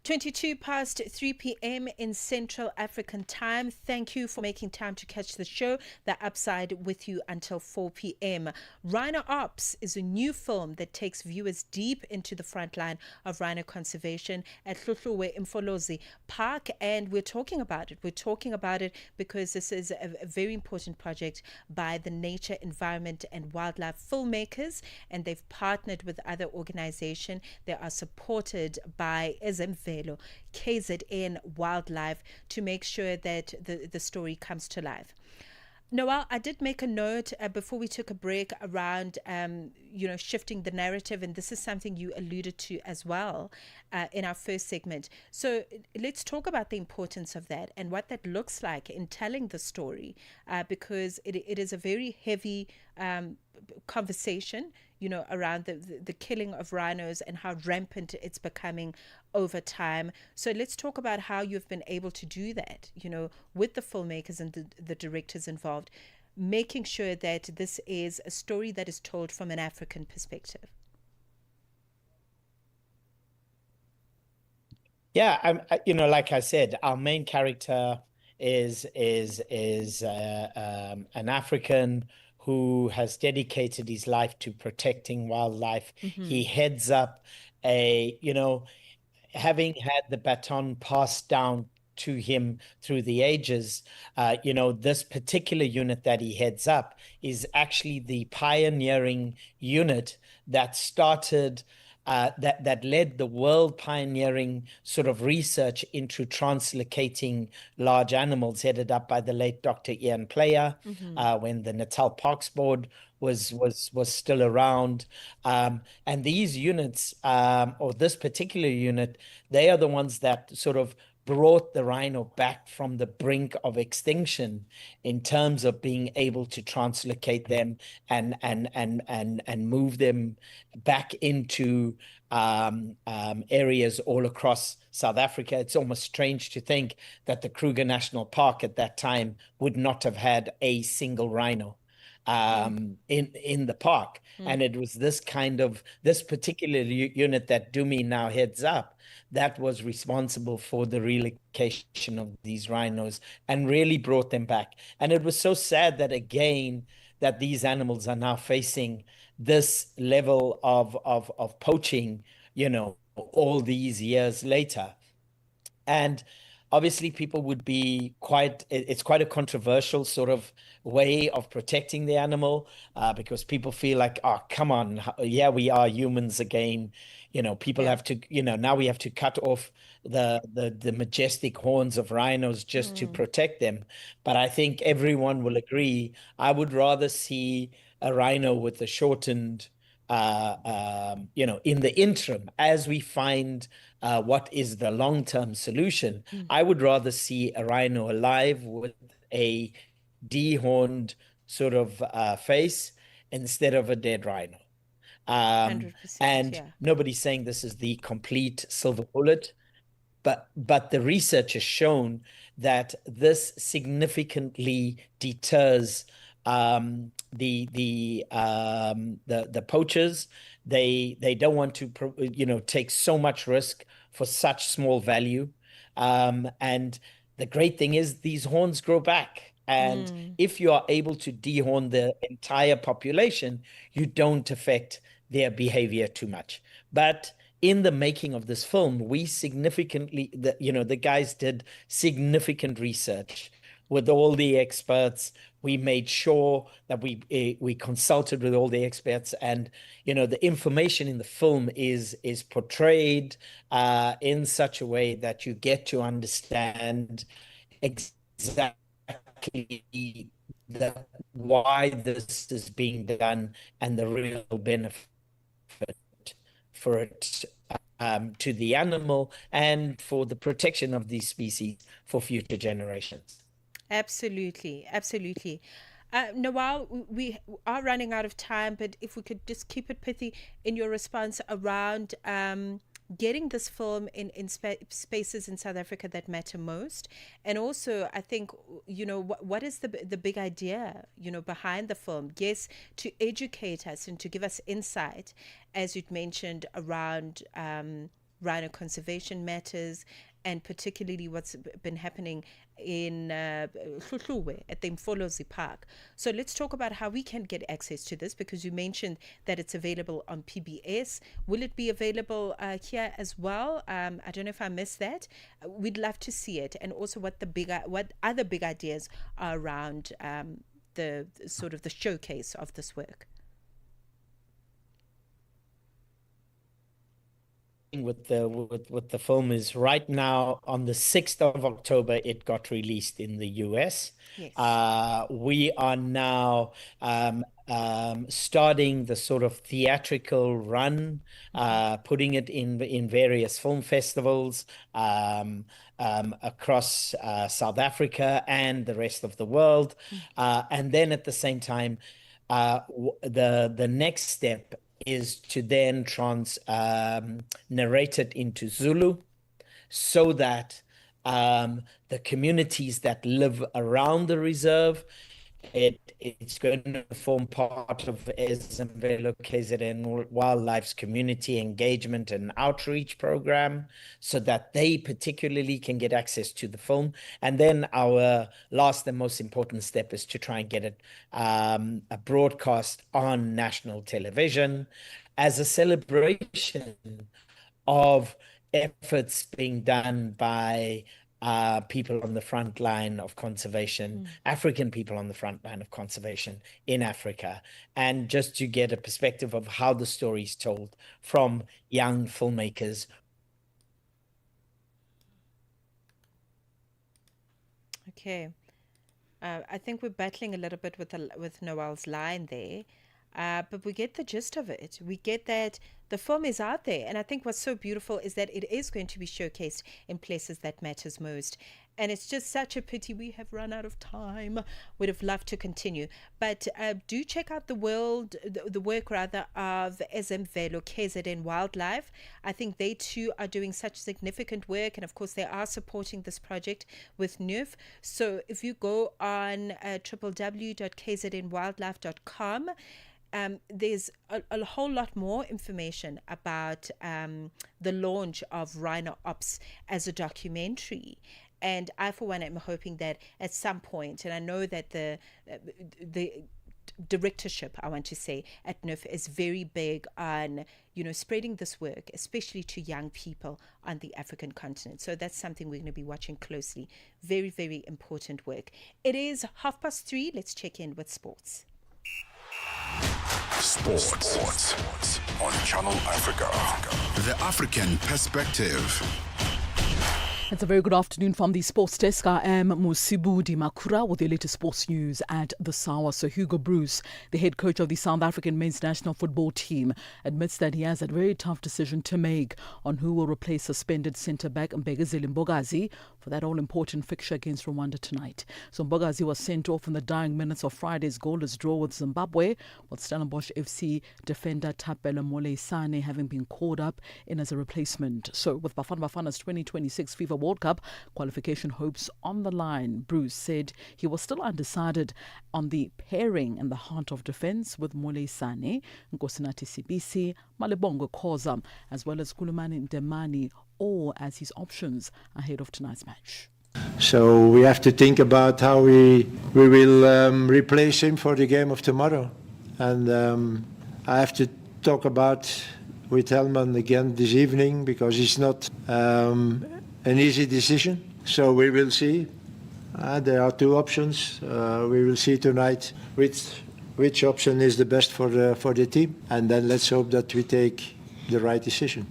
22 past 3 p.m. in Central African time. Thank you for making time to catch the show, The Upside, with you until 4 p.m. Rhino Ops is a new film that takes viewers deep into the front line of rhino conservation at Hlutluwe Mfolozi Park, and we're talking about it. We're talking about it because this is a very important project by the nature, environment, and wildlife filmmakers, and they've partnered with other organizations. They are supported by Ezemvelo, KZN Wildlife, to make sure that the story comes to life. Noel, I did make a note before we took a break around, shifting the narrative, and this is something you alluded to as well in our first segment. So let's talk about the importance of that and what that looks like in telling the story, because it is a very heavy conversation, around the killing of rhinos and how rampant it's becoming over time. So let's talk about how you've been able to do that, with the filmmakers and the directors involved, making sure that this is a story that is told from an African perspective. Yeah, like I said, our main character is an African who has dedicated his life to protecting wildlife. Mhm. He heads up having had the baton passed down to him through the ages, this particular unit that he heads up is actually the pioneering unit that started that led the world pioneering sort of research into translocating large animals, headed up by the late Dr. Ian Player, when the Natal Parks Board was still around. And these units, or this particular unit, they are the ones that sort of brought the rhino back from the brink of extinction in terms of being able to translocate them and move them back into areas all across South Africa. It's almost strange to think that the Kruger National Park at that time would not have had a single rhino in the park. And it was this particular unit that Dumi now heads up that was responsible for the relocation of these rhinos and really brought them back. And it was so sad that that these animals are now facing this level of poaching, all these years later. And obviously people would be it's quite a controversial sort of way of protecting the animal, because people feel like, oh, come on, yeah, we are humans again. People have to, now we have to cut off the majestic horns of rhinos just to protect them. But I think everyone will agree, I would rather see a rhino with a shortened, in the interim, as we find what is the long-term solution, I would rather see a rhino alive with a dehorned sort of face instead of a dead rhino. 100%, and yeah. nobody's saying this is the complete silver bullet, but the research has shown that this significantly deters the poachers. They don't want to take so much risk for such small value. And the great thing is these horns grow back. And if you are able to dehorn the entire population, you don't affect their behavior too much. But in the making of this film, we significantly, the guys did significant research with all the experts. We made sure that we consulted with all the experts, and the information in the film is portrayed in such a way that you get to understand exactly exactly why this is being done and the real benefit for it to the animal and for the protection of these species for future generations. Absolutely, absolutely. Nawal, we are running out of time, but if we could just keep it pithy in your response around getting this film in spaces in South Africa that matter most. And also, I think, what is the big idea, behind the film? Yes, to educate us and to give us insight, as you'd mentioned, around rhino conservation matters, and particularly what's been happening in Hluhluwe at the Mfolozi Park. So let's talk about how we can get access to this, because you mentioned that it's available on PBS. Will it be available here as well? I don't know if I missed that. We'd love to see it, and also what other big ideas are around the sort of the showcase of this work. With the film is right now on the 6th of October it got released in the US. Yes. We are now starting the sort of theatrical run, putting it in various film festivals across South Africa and the rest of the world. And then at the same time, the next step is to then narrate it into Zulu, so that the communities that live around the reserve, it's going to form part of Ezemvelo KZN Wildlife's community engagement and outreach program, so that they particularly can get access to the film. And then our last and most important step is to try and get it a broadcast on national television as a celebration of efforts being done by people on the front line of conservation, African people on the front line of conservation in Africa, and just to get a perspective of how the story is told from young filmmakers. Okay. I think we're battling a little bit with Noel's line there. But we get the gist of it. We get that the film is out there. And I think what's so beautiful is that it is going to be showcased in places that matters most. And it's just such a pity we have run out of time. Would have loved to continue. But do check out the work of Ezemvelo KZN Wildlife. I think they too are doing such significant work. And of course, they are supporting this project with NUF. So if you go on www.kznwildlife.com, there's a whole lot more information about the launch of Rhino Ops as a documentary. And I, for one, am hoping that at some point, and I know that the directorship, I want to say, at NUF is very big on, spreading this work, especially to young people on the African continent. So that's something we're going to be watching closely. Very, very important work. It is 3:30. Let's check in with sports. Sports on Channel Africa. The African perspective. It's a very good afternoon from the sports desk. I am Musibudi Makura with the latest sports news at the Sawa. So Hugo Bruce, the head coach of the South African men's national football team, admits that he has a very tough decision to make on who will replace suspended centre-back Mbegazeli Mbogazi for that all-important fixture against Rwanda tonight. So Mbogazi was sent off in the dying minutes of Friday's goalless draw with Zimbabwe, with Stellenbosch FC defender Thapelo Moleisane having been called up in as a replacement. So with Bafana Bafana's 2026 FIFA World Cup qualification hopes on the line, Bruce said he was still undecided on the pairing in the heart of defence with Moleisane, Nkosinathi Sibisi, Malebongo Khoza, as well as Kulumani Ndemani, all as his options ahead of tonight's match. So we have to think about how we will replace him for the game of tomorrow. And I have to talk with Helman again this evening, because it's not an easy decision. So we will see. There are two options. We will see tonight which option is the best for the team. And then let's hope that we take the right decision.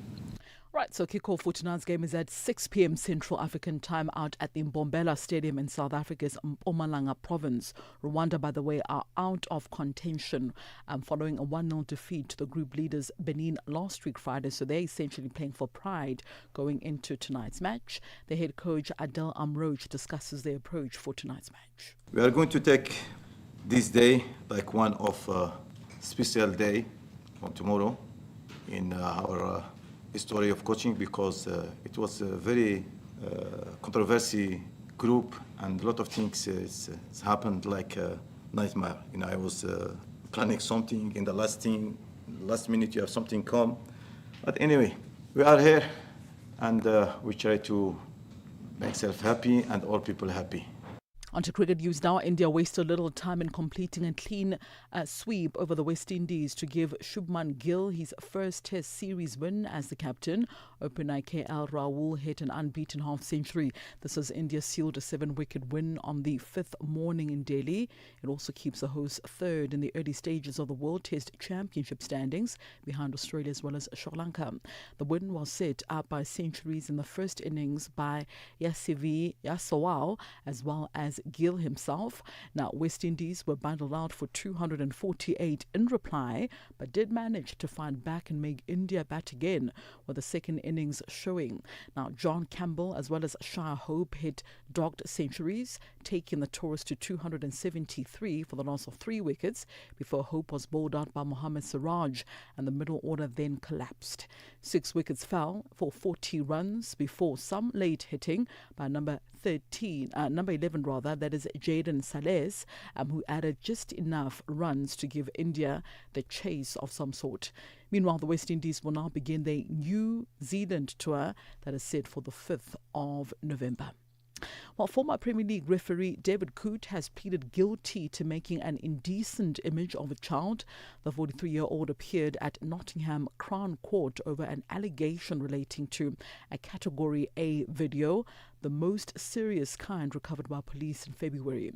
Right, so kickoff for tonight's game is at 6 p.m. Central African time out at the Mbombela Stadium in South Africa's Mpumalanga province. Rwanda, by the way, are out of contention following a 1-0 defeat to the group leaders Benin last week Friday, so they're essentially playing for pride going into tonight's match. The head coach Adel Amroch discusses their approach for tonight's match. We are going to take this day like one of special day from tomorrow in our history of coaching, because it was a very controversy group and a lot of things it's happened like a nightmare. I was planning something in the last minute you have something come. But anyway, we are here and we try to make self happy and all people happy. On to cricket news now. India wasted little time in completing a clean sweep over the West Indies to give Shubman Gill his first Test series win as the captain. Opener KL Rahul hit an unbeaten half-century. This as India sealed a 7-wicket win on the 5th morning in Delhi. It also keeps the hosts third in the early stages of the World Test Championship standings, behind Australia as well as Sri Lanka. The win was set up by centuries in the first innings by Yasivi Yasawal as well as Gill himself. Now, West Indies were bundled out for 248 in reply, but did manage to find back and make India bat again, with the second innings showing. Now, John Campbell as well as Shah Hope hit dogged centuries, taking the tourists to 273 for the loss of 3 wickets before Hope was bowled out by Mohammad Siraj, and the middle order then collapsed. 6 wickets fell for 40 runs before some late hitting by number 11 rather, that is Jayden Sales, who added just enough runs to give India the chase of some sort. Meanwhile, the West Indies will now begin their New Zealand tour that is set for the 5th of November. While former Premier League referee David Coote has pleaded guilty to making an indecent image of a child, the 43-year-old appeared at Nottingham Crown Court over an allegation relating to a Category A video, the most serious kind recovered by police in February.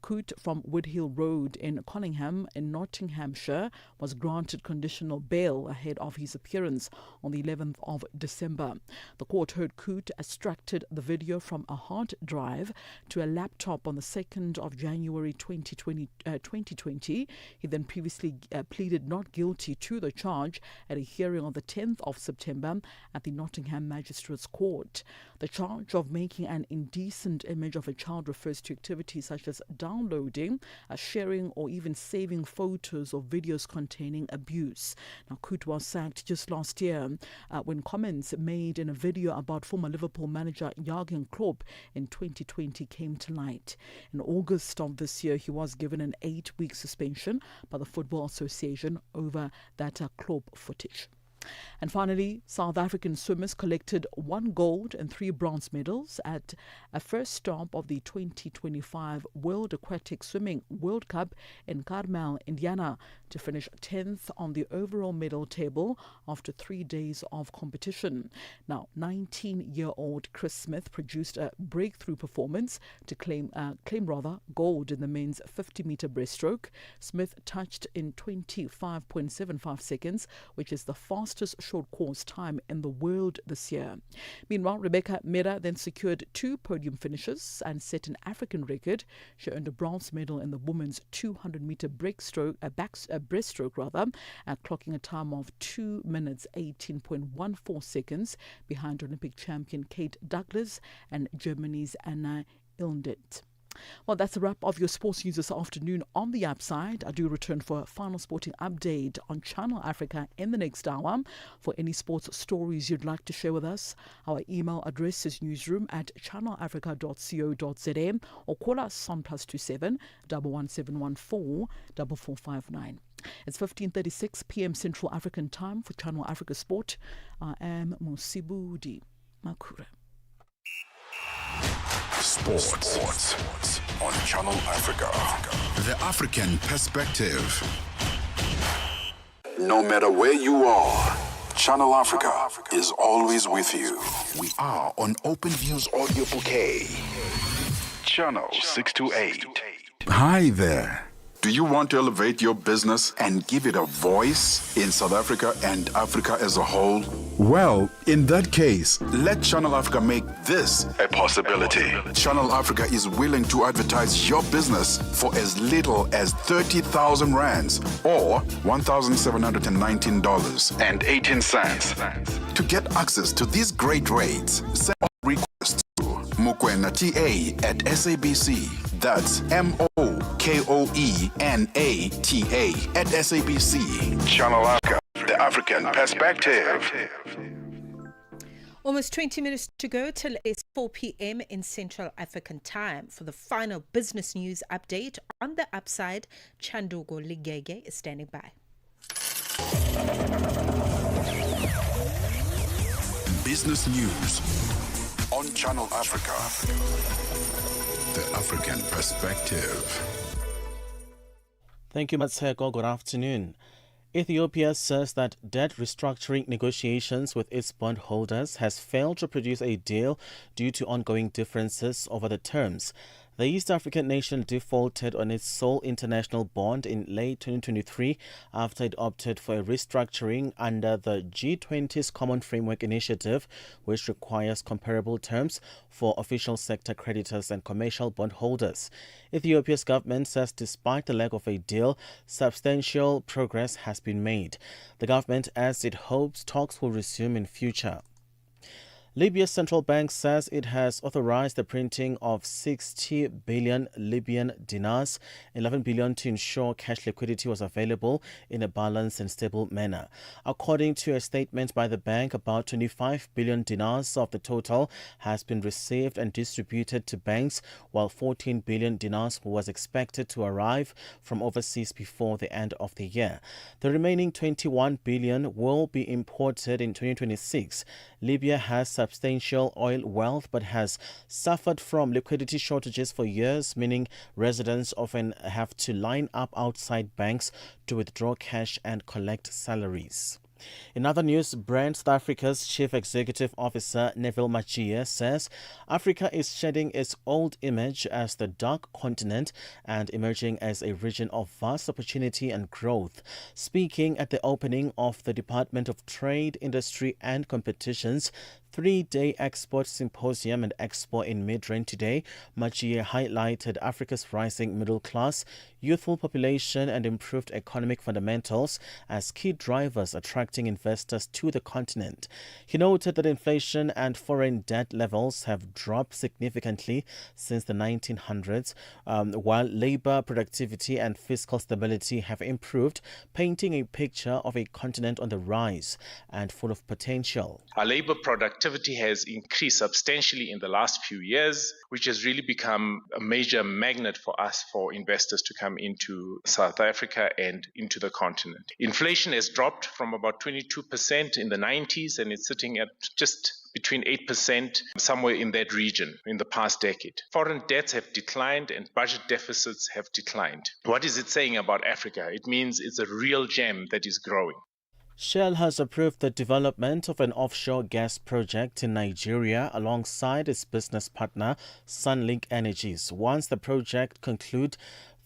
Coote from Woodhill Road in Collingham in Nottinghamshire was granted conditional bail ahead of his appearance on the 11th of December. The court heard Coote extracted the video from a hard drive to a laptop on the 2nd of January 2020. He then previously pleaded not guilty to the charge at a hearing on the 10th of September at the Nottingham Magistrates Court. The charge of making an indecent image of a child refers to activities such as downloading, sharing or even saving photos or videos containing abuse. Now, Coote was sacked just last year when comments made in a video about former Liverpool manager Jurgen Klopp in 2020 came to light. In August of this year, he was given an 8-week suspension by the Football Association over that Klopp footage. And finally, South African swimmers collected 1 gold and 3 bronze medals at a first stop of the 2025 World Aquatic Swimming World Cup in Carmel, Indiana, to finish 10th on the overall medal table after 3 days of competition. Now, 19-year-old Chris Smith produced a breakthrough performance to claim gold in the men's 50-meter breaststroke. Smith touched in 25.75 seconds, which is the fastest short course time in the world this year. Meanwhile, Rebecca Mera then secured 2 podium finishes and set an African record. She earned a bronze medal in the women's 200-meter breaststroke, clocking a time of 2 minutes 18.14 seconds behind Olympic champion Kate Douglas and Germany's Anna Ilndet. Well, that's a wrap of your sports news this afternoon. On the upside, I do return for a final sporting update on Channel Africa in the next hour. For any sports stories you'd like to share with us, our email address is newsroom@channelafrica.co.za or call us on +27 11714 4459. It's 15:36 p.m. Central African time for Channel Africa Sport. I am Musibudi Makura. Sports on Channel Africa. The African perspective. No matter where you are, Channel Africa is always with you. We are on OpenView's audio bouquet. Channel 628. Hi there. Do you want to elevate your business and give it a voice in South Africa and Africa as a whole? Well, in that case, let Channel Africa make this a possibility. Channel Africa is willing to advertise your business for as little as 30,000 rands or $1,719.18. To get access to these great rates, send a request to Mukwenata at SABC. That's MOKOENATA at SABC. Channel Africa, the African perspective. Almost 20 minutes to go till it's 4 p.m. in Central African time. For the final business news update on the upside, Chandugo Ligege is standing by. Business news on Channel Africa, the African perspective. Thank you, Mmatsheko. Good afternoon. Ethiopia says that debt restructuring negotiations with its bondholders has failed to produce a deal due to ongoing differences over the terms. The East African nation defaulted on its sole international bond in late 2023 after it opted for a restructuring under the G20's Common Framework Initiative, which requires comparable terms for official sector creditors and commercial bondholders. Ethiopia's government says despite the lack of a deal, substantial progress has been made. The government adds it hopes talks will resume in future. Libya's central bank says it has authorized the printing of 60 billion Libyan dinars, 11 billion to ensure cash liquidity was available in a balanced and stable manner. According to a statement by the bank, about 25 billion dinars of the total has been received and distributed to banks, while 14 billion dinars was expected to arrive from overseas before the end of the year. The remaining 21 billion will be imported in 2026. Libya has substantial oil wealth but has suffered from liquidity shortages for years, meaning residents often have to line up outside banks to withdraw cash and collect salaries. In other news, Brand South Africa's Chief Executive Officer Neville Machia says Africa is shedding its old image as the dark continent and emerging as a region of vast opportunity and growth. Speaking at the opening of the Department of Trade, Industry and Competition's three-day export symposium and expo in Midrain today, Machia highlighted Africa's rising middle class, youthful population and improved economic fundamentals as key drivers attracting investors to the continent. He noted that inflation and foreign debt levels have dropped significantly since the 1900s, while labor productivity and fiscal stability have improved, painting a picture of a continent on the rise and full of potential. Our labor productivity has increased substantially in the last few years, which has really become a major magnet for us, for investors to come into South Africa and into the continent. Inflation has dropped from about 22% in the 90s, and it's sitting at just between 8%, somewhere in that region in the past decade. Foreign debts have declined and budget deficits have declined. What is it saying about Africa? It means it's a real gem that is growing. Shell has approved the development of an offshore gas project in Nigeria alongside its business partner Sunlink Energies. Once the project concludes,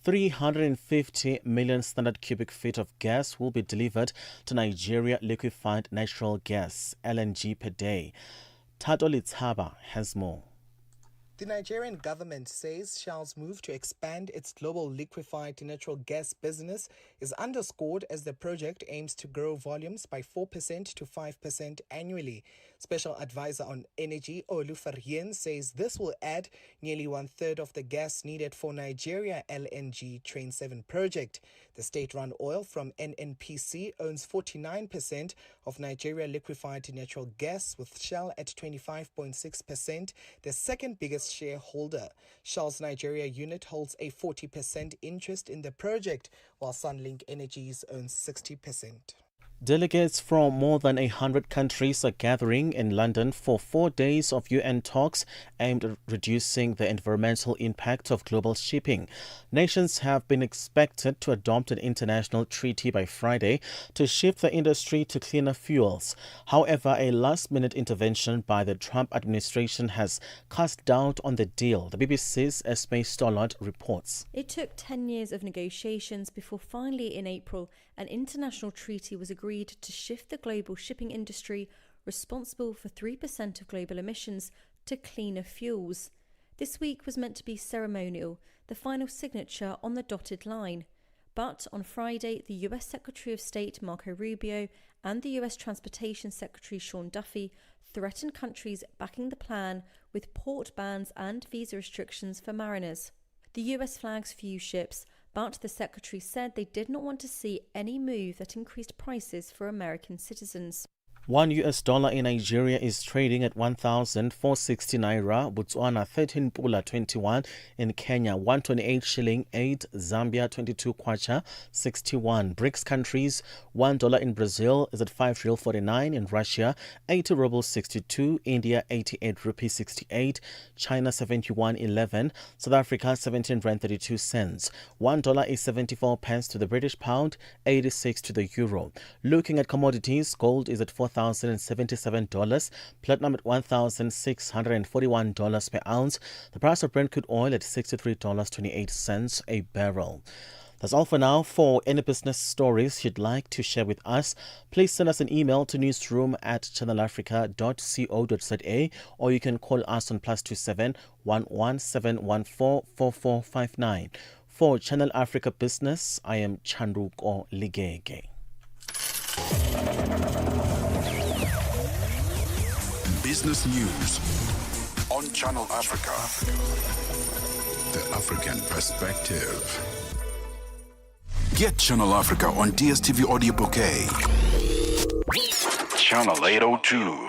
350 million standard cubic feet of gas will be delivered to Nigeria liquefied natural gas, LNG, per day. Tato Litsaba has more. The Nigerian government says Shell's move to expand its global liquefied natural gas business is underscored as the project aims to grow volumes by 4% to 5% annually. Special advisor on energy Olu Farien says this will add nearly one-third of the gas needed for Nigeria LNG Train 7 project. The state-run oil from NNPC owns 49% of Nigeria liquefied natural gas, with Shell at 25.6%, the second biggest shareholder. Shell's Nigeria unit holds a 40% interest in the project, while Sunlink Energies owns 60%. Delegates from more than 100 countries are gathering in London for 4 days of UN talks aimed at reducing the environmental impact of global shipping. Nations have been expected to adopt an international treaty by Friday to shift the industry to cleaner fuels. However, a last-minute intervention by the Trump administration has cast doubt on the deal. The BBC's Esme Stollard reports. It took 10 years of negotiations before finally in April an international treaty was agreed to shift the global shipping industry responsible for 3% of global emissions, to cleaner fuels. This week was meant to be ceremonial, the final signature on the dotted line. But on Friday, the US Secretary of State Marco Rubio and the US Transportation Secretary Sean Duffy threatened countries backing the plan with port bans and visa restrictions for mariners. The US flags few ships, but the Secretary said they did not want to see any move that increased prices for American citizens. $1 in Nigeria is trading at 1,460 naira, Botswana 13 pula 21, in Kenya 128 shilling 8, Zambia 22 kwacha 61. BRICS countries, $1 in Brazil is at 5 real 49, in Russia 80 rubles 62, India 88 rupees 68, China 71.11, South Africa 17 rand 32 cents. $1 is 74 pence to the British pound, 86 to the euro. Looking at commodities, gold is at $4,077, platinum at $1,641 per ounce, the price of Brent crude oil at $63.28 a barrel. That's all for now. For any business stories you'd like to share with us, please send us an email to newsroom@channelafrica.co.za, or you can call us on +27 11714 4459. For Channel Africa Business, I am Chanduko Ligege. Business news on Channel Africa. The African perspective. Get Channel Africa on DSTV Audio Bouquet. Channel 802.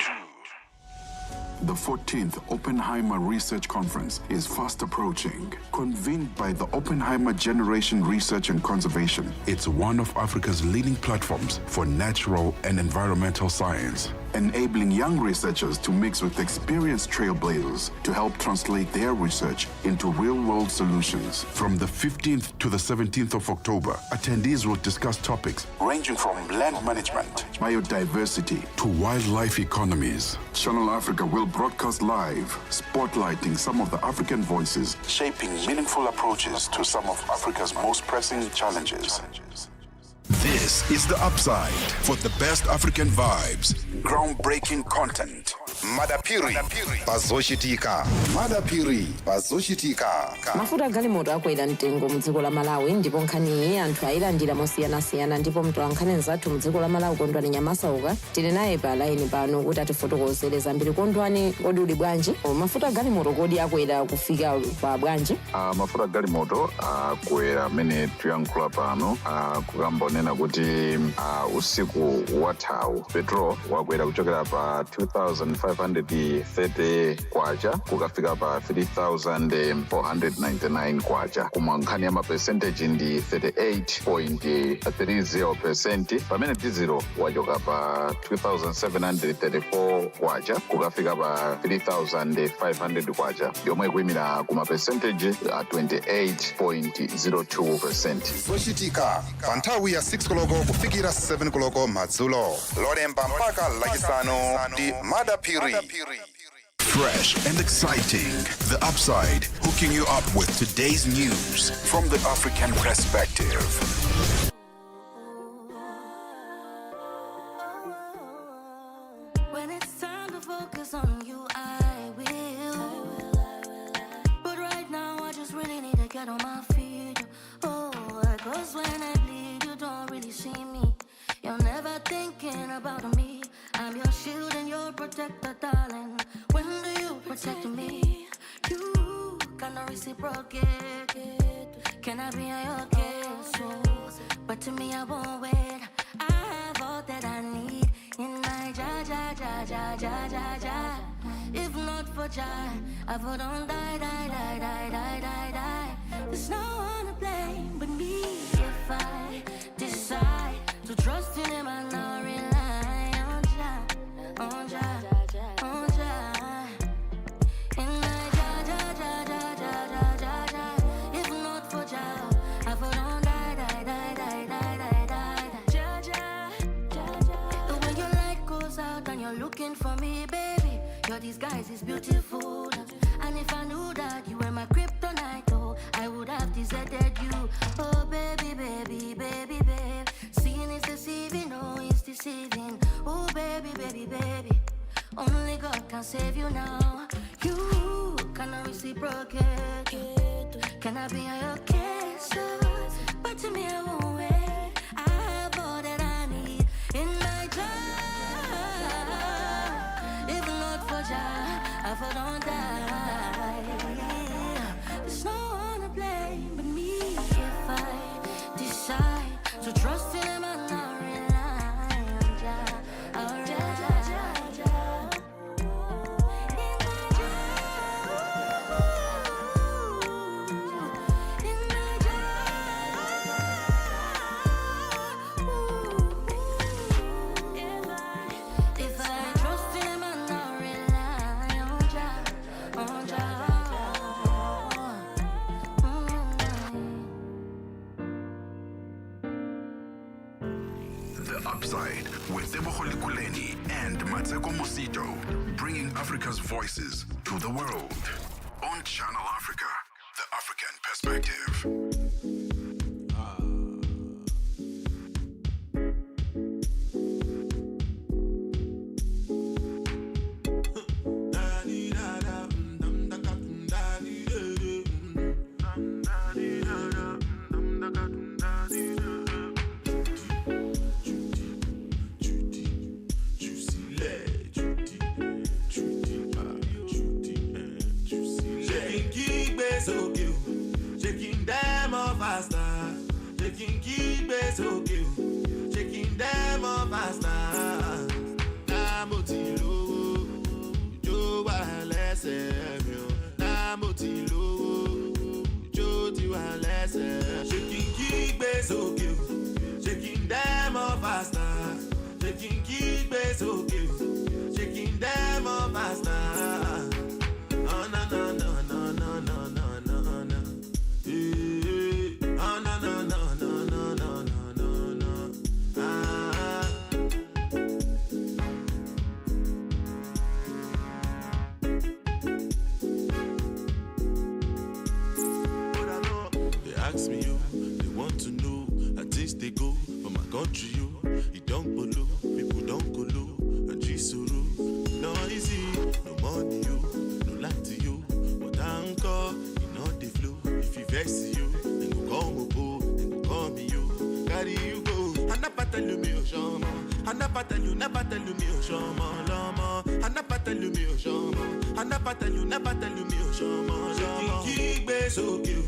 The 14th Oppenheimer Research Conference is fast approaching. Convened by the Oppenheimer Generation Research and Conservation, it's one of Africa's leading platforms for natural and environmental science, enabling young researchers to mix with experienced trailblazers to help translate their research into real-world solutions. From the 15th to the 17th of October, attendees will discuss topics ranging from land management, biodiversity, to wildlife economies. Channel Africa will broadcast live, spotlighting some of the African voices, shaping meaningful approaches to some of Africa's most pressing challenges. This is The Upside for the best African vibes, groundbreaking content. Madapiri pazoshitika. Madapiri pazoshitika. Mafuta galimoto akwera mtengo mdziko la Malawi ndipo nkhani anthu ayilandira mosiyanasiyana ndipo mtolankhani nzathu mdziko la Malawi Kondwani Nyamasauka tili naye pa line pano kuti atifotokozere zambiri. Kondwani, kodi uli bwanji? Mafuta galimoto kodi akwera kufika pa bwanji? Mafuta galimoto akwera amene tuyankhula pano kukambonena kuti usiku wathawu petrol wakwera kuchokera pa 2,530 kwacha kukafika pa 3,499 kwacha. Koma nkhani ya mapercentage ndi 38.30%, pamene diesel wachoka pa 2,734 kwacha kukafika pa 3,500 kwacha, yomwe ikuyimira kuma percentage 28.02%. Zochitika pa nthawi ya 6 koloko kufikira 7 koloko madzulo, lolemba mpaka lachisanu ndi Madapiri. Fresh and exciting. The Upside, hooking you up with today's news from the African perspective. When it's time to focus on you, I will. But right now, I just really need to get on my feet. Oh, 'cause when I bleed, you don't really see me. You're never thinking about me. I'm your shield and your protector, darling. When do you protect me? You cannot reciprocate. Can I be on your case? But to me, I won't wait. I have all that I need in my ja. If not for Jah, I would on die. There's no one to blame but me if I decide to trust in Him and not rely on Jah. In my ja. If not for Jah, I would on die. The way your light goes out and you're looking for me, baby, your disguise is beautiful. And if I knew that you were my kryptonite, oh, I would have deserted you. Oh, baby. Seeing is deceiving, oh, it's deceiving. Oh, baby. broken. Can I be your cancer? But to me, I won't wait. I have all that I need in my jar. If not for jar, I for don't die. There's no one to blame but me if I decide to trust in him and not rely on jar. I'll The Upside with Kuleni and Mmatsheko Mosito, bringing Africa's voices to the world. On Channel Africa, the African perspective. Shaking them off faster. Shaking keep it okay. Shaking them off faster. Namotilo, Jo Walese, Namotilo, Jo Walese. Shaking keep it okay. Shaking them off faster. Shaking keep it okay. Shaking them off faster. Oh no no no no no no no. Ask me you, they want to know how things they go for my country you. It don't follow, people don't go low, and Jisuru. No easy, no money you, no light to you. But anchor, you know the flow. If you vex you, then go call me go, then go call me you. Carry you go. Anapatelu mi o shama. Anapatelu me o shama lama. Anapatelu mi o shama. Anapatelu me o shama lama. Shaking base okay.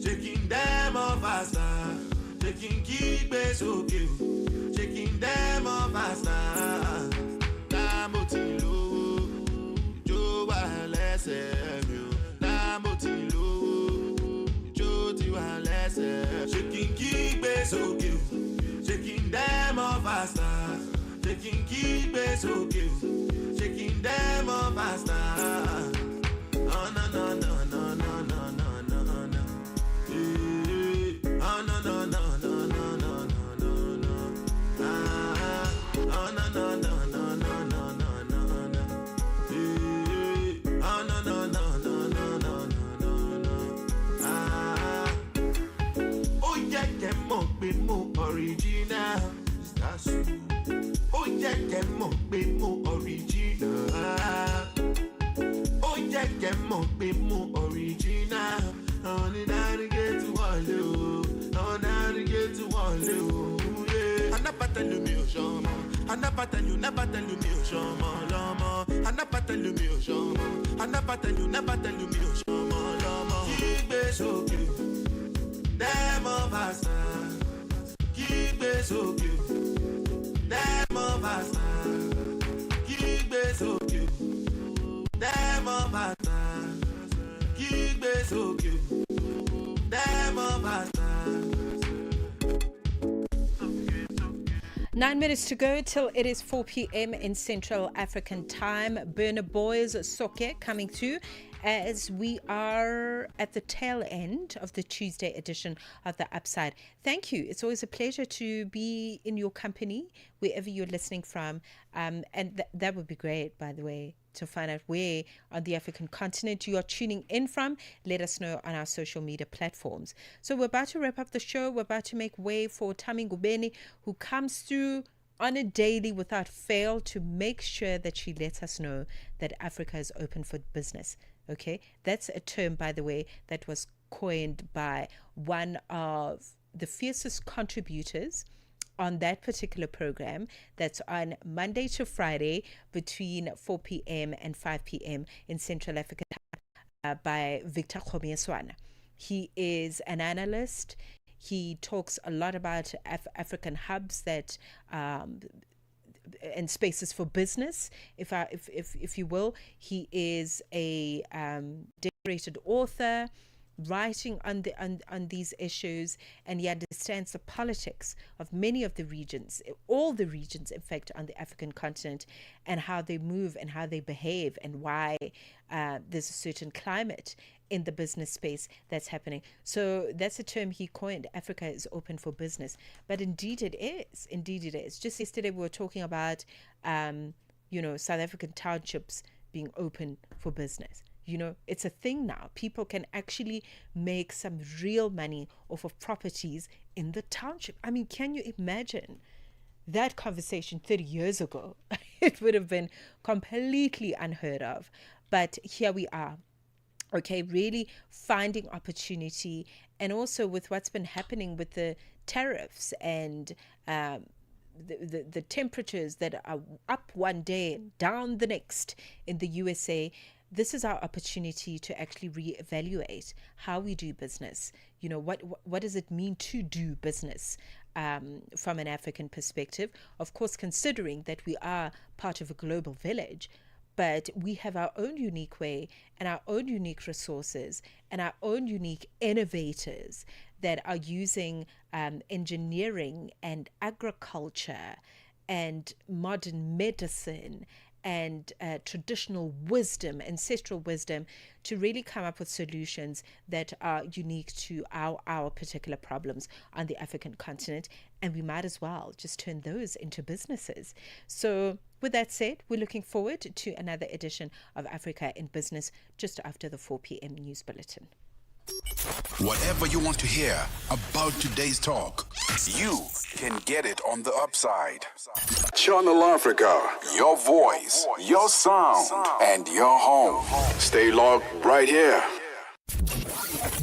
Shaking them off faster. Shaking keep it okay. Shaking them off faster. Namotilo, Jo Walese, Namotilo, Jo Walese. Shaking keep it okay. Shaking them off faster. Shaking keep it okay. Shaking them off faster. Oh no no no no no no no. Oh no no no no no no no no no. Oh no no no no no no no no no. Oh no no no no no no no no. Oh yeah, get more original. That's you. Oh yeah, get more original. Oh yeah, get more original. Only now to get to one you. Oh, now to get to one you. Yeah. Anapatelu mi o shama. Anapatelu me o shama lama. Anapatelu mi o shama. Anapatelu me o shama lama. Keep it okay. Them of us. Keep it okay. Them of us. Keep it okay. Them of us. Keep it okay. Them of us. 9 minutes to go till it is 4 p.m. in Central African Time. Burner Boys Soke coming through as we are at the tail end of the Tuesday edition of The Upside. Thank you. It's always a pleasure to be in your company wherever you're listening from. And that would be great, by the way, to find out where on the African continent you are tuning in from. Let us know on our social media platforms. So we're about to wrap up the show. We're about to make way for Tami Ngubeni, who comes through on a daily without fail to make sure that she lets us know that Africa is open for business. Okay, that's a term, by the way, that was coined by one of the fiercest contributors on that particular program that's on Monday to Friday between 4 p.m. and 5 p.m. in Central Africa by Victor Khomieswana. He is an analyst. He talks a lot about African hubs that and spaces for business, if you will. He is a decorated author, writing on these issues, and he understands the politics of many of the regions, all the regions, in fact, on the African continent, and how they move and how they behave, and why there's a certain climate in the business space that's happening. So that's a term he coined: Africa is open for business. But indeed it is. Indeed it is. Just yesterday we were talking about, South African townships being open for business. It's a thing now. People can actually make some real money off of properties in the township. I mean, can you imagine that conversation 30 years ago? It would have been completely unheard of. But here we are. Okay, really finding opportunity, and also with what's been happening with the tariffs and the temperatures that are up one day and down the next in the USA. This is our opportunity to actually reevaluate how we do business. What does it mean to do business from an African perspective? Of course, considering that we are part of a global village, but we have our own unique way and our own unique resources and our own unique innovators that are using engineering and agriculture and modern medicine and traditional wisdom, ancestral wisdom, to really come up with solutions that are unique to our particular problems on the African continent. And we might as well just turn those into businesses. So with that said, we're looking forward to another edition of Africa in Business just after the 4 p.m. news bulletin. Whatever you want to hear about today's talk, you can get it on the upside. Channel Africa, your voice, your sound, and your home. Stay logged right here.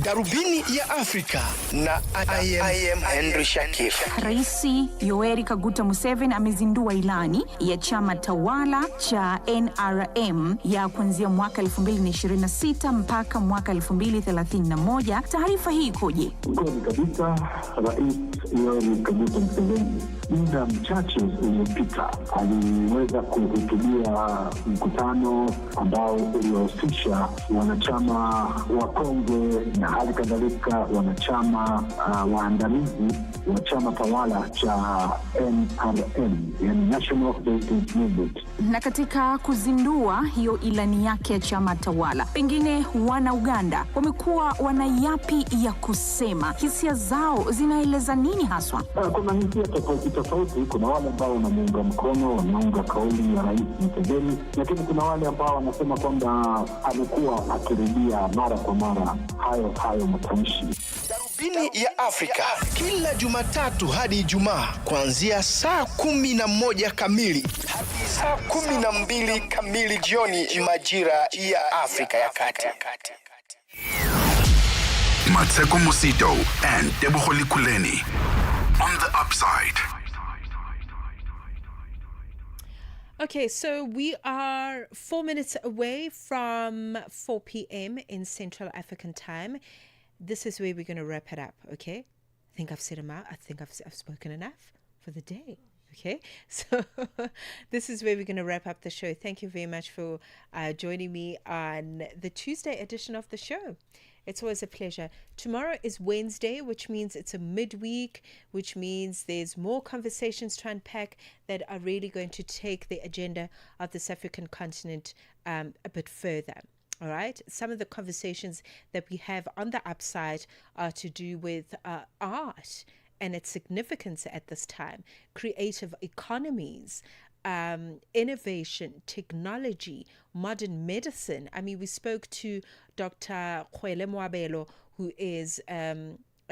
Darubini ya Afrika na I am Henry Shakif. Raisi Yoweri Kaguta Museveni amezindua ilani ya chama tawala cha NRM ya kuanzia mwaka 2026 mpaka mwaka 2031. Taarifa hii ikoje? Kweli kabisa, Rais Yoweri Kaguta Museveni muda mchache uliopita aliweza kuhutubia mkutano ambao uliohusisha wanachama wakongwe na hali kadhalika wanachama waandamizi wa chama tawala cha NRM, yani National Resistance Movement. Na katika kuzindua hiyo ilani yake ya chama tawala, pengine wana Uganda wamekuwa wana yapi ya kusema? Hisia zao zinaeleza nini haswa? Kuna hisia tofauti. Kuna wale ambao wanamuunga mkono, wanaunga kauli ya Rais Museveni, lakini kuna wale ambao wanasema kwamba amekuwa akirudia mara kwa mara hayo matamshi. Darubini ya Afrika kila Jumatatu hadi Ijumaa kuanzia saa 11 kamili hadi saa 12 kamili jioni majira ya Afrika ya Kati. Mmatsheko Mosito and Tebogo Kuleni on the upside. Okay, so we are 4 minutes away from 4 p.m. in Central African time. This is where we're going to wrap it up, okay? I think I've said enough. I think I've spoken enough for the day, okay? So this is where we're going to wrap up the show. Thank you very much for joining me on the Tuesday edition of the show. It's always a pleasure. Tomorrow is Wednesday, which means it's a midweek, which means there's more conversations to unpack that are really going to take the agenda of this African continent a bit further. All right. Some of the conversations that we have on the upside are to do with art and its significance at this time, creative economies, innovation, technology, modern medicine. I mean, we spoke to Dr. Khwele Mwabelo, who is a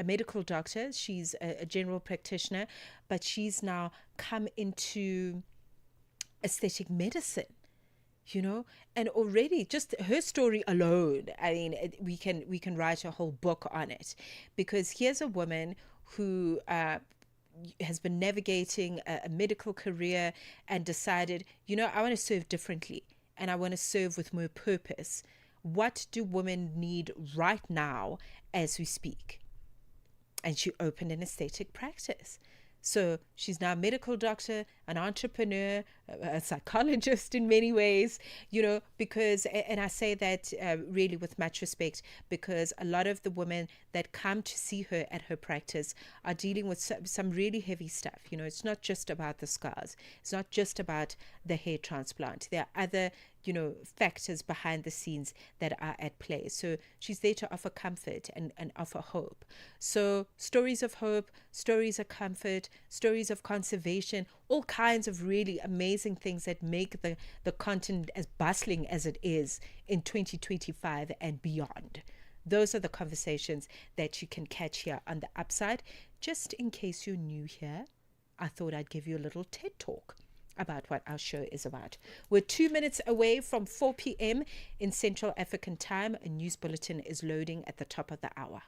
medical doctor. She's a general practitioner, but she's now come into aesthetic medicine. you know. And already just her story alone, I mean, we can write a whole book on it, because here's a woman who has been navigating a medical career and decided, you know, I want to serve differently and I want to serve with more purpose. What do women need right now as we speak? And she opened an aesthetic practice. So she's now a medical doctor, an entrepreneur, a psychologist in many ways, you know, because, and I say that really with much respect, because a lot of the women that come to see her at her practice are dealing with some really heavy stuff. You know, it's not just about the scars. It's not just about the hair transplant. There are other, you know, factors behind the scenes that are at play. So she's there to offer comfort and offer hope. So stories of hope, stories of comfort, stories of conservation, all kinds of really amazing things that make the continent as bustling as it is in 2025 and beyond. Those are the conversations that you can catch here on the Upside. Just in case you're new here, I thought I'd give you a little TED Talk about what our show is about. We're 2 minutes away from 4 p.m. in Central African time. A news bulletin is loading at the top of the hour.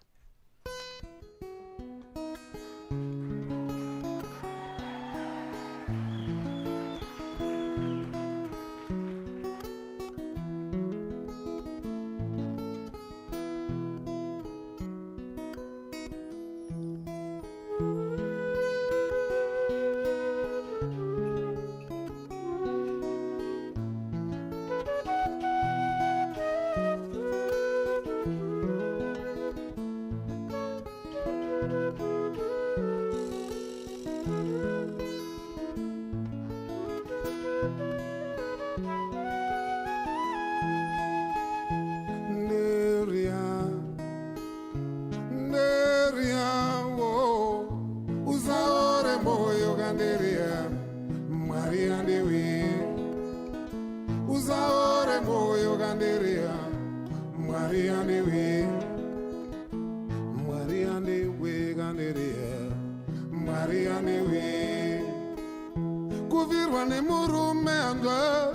kuvirwa nemurume anga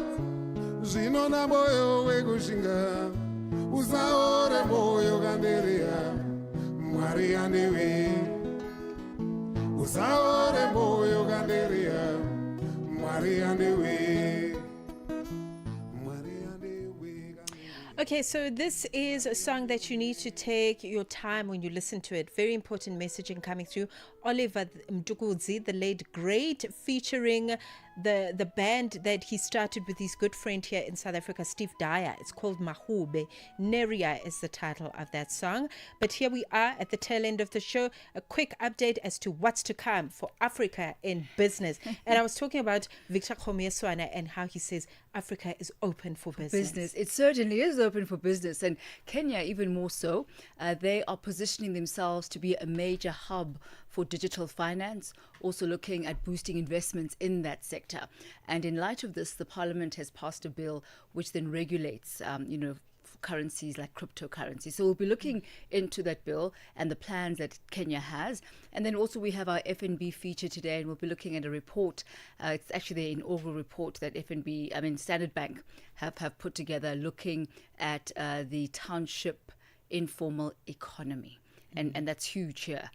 zvino namoyo wekushinga usaore moyo kanderea mwari yandewe usaore moyo kanderea mwari yandewe. Okay, so this is a song that you need to take your time when you listen to it. Very important messaging coming through. Oliver Mtukudzi, the late great, featuring the band that he started with his good friend here in South Africa, Steve Dyer. It's called Mahube. Neria is the title of that song. But here we are at the tail end of the show. A quick update as to what's to come for Africa in business. And I was talking about Victor Khomeswana and how he says Africa is open for business. It certainly is open for business, and Kenya even more so. They are positioning themselves to be a major hub for digital finance, also looking at boosting investments in that sector. And in light of this, the Parliament has passed a bill which then regulates, currencies like cryptocurrency. So we'll be looking into that bill and the plans that Kenya has. And then also we have our FNB feature today, and we'll be looking at a report. It's actually the inaugural report that Standard Bank have put together, looking at the township informal economy. And that's huge here.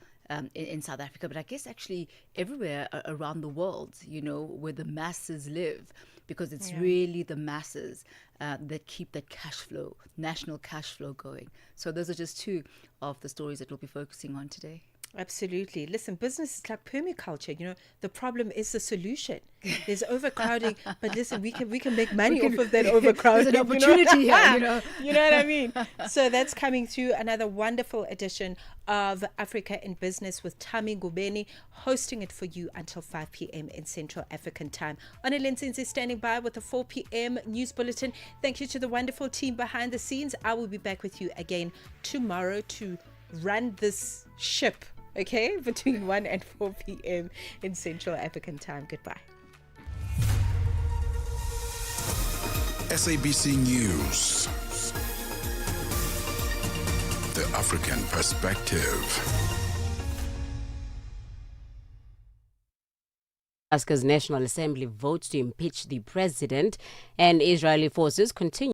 In South Africa, but I guess actually everywhere around the world, where the masses live, because it's really the masses that keep that cash flow, national cash flow going. So those are just two of the stories that we'll be focusing on today. Absolutely. Listen, business is like permaculture. The problem is the solution. There's overcrowding, but listen, we can make money off of that overcrowding. There's an opportunity here, You know what I mean? So that's coming through. Another wonderful edition of Africa in Business with Tami Ngubeni, hosting it for you until 5 p.m. in Central African time. Onelenzinzi is standing by with the 4 p.m. news bulletin. Thank you to the wonderful team behind the scenes. I will be back with you again tomorrow to run this ship. Okay, between 1 and 4 p.m. in Central African time. Goodbye. SABC News. The African Perspective. Madagascar's National Assembly votes to impeach the president, and Israeli forces continue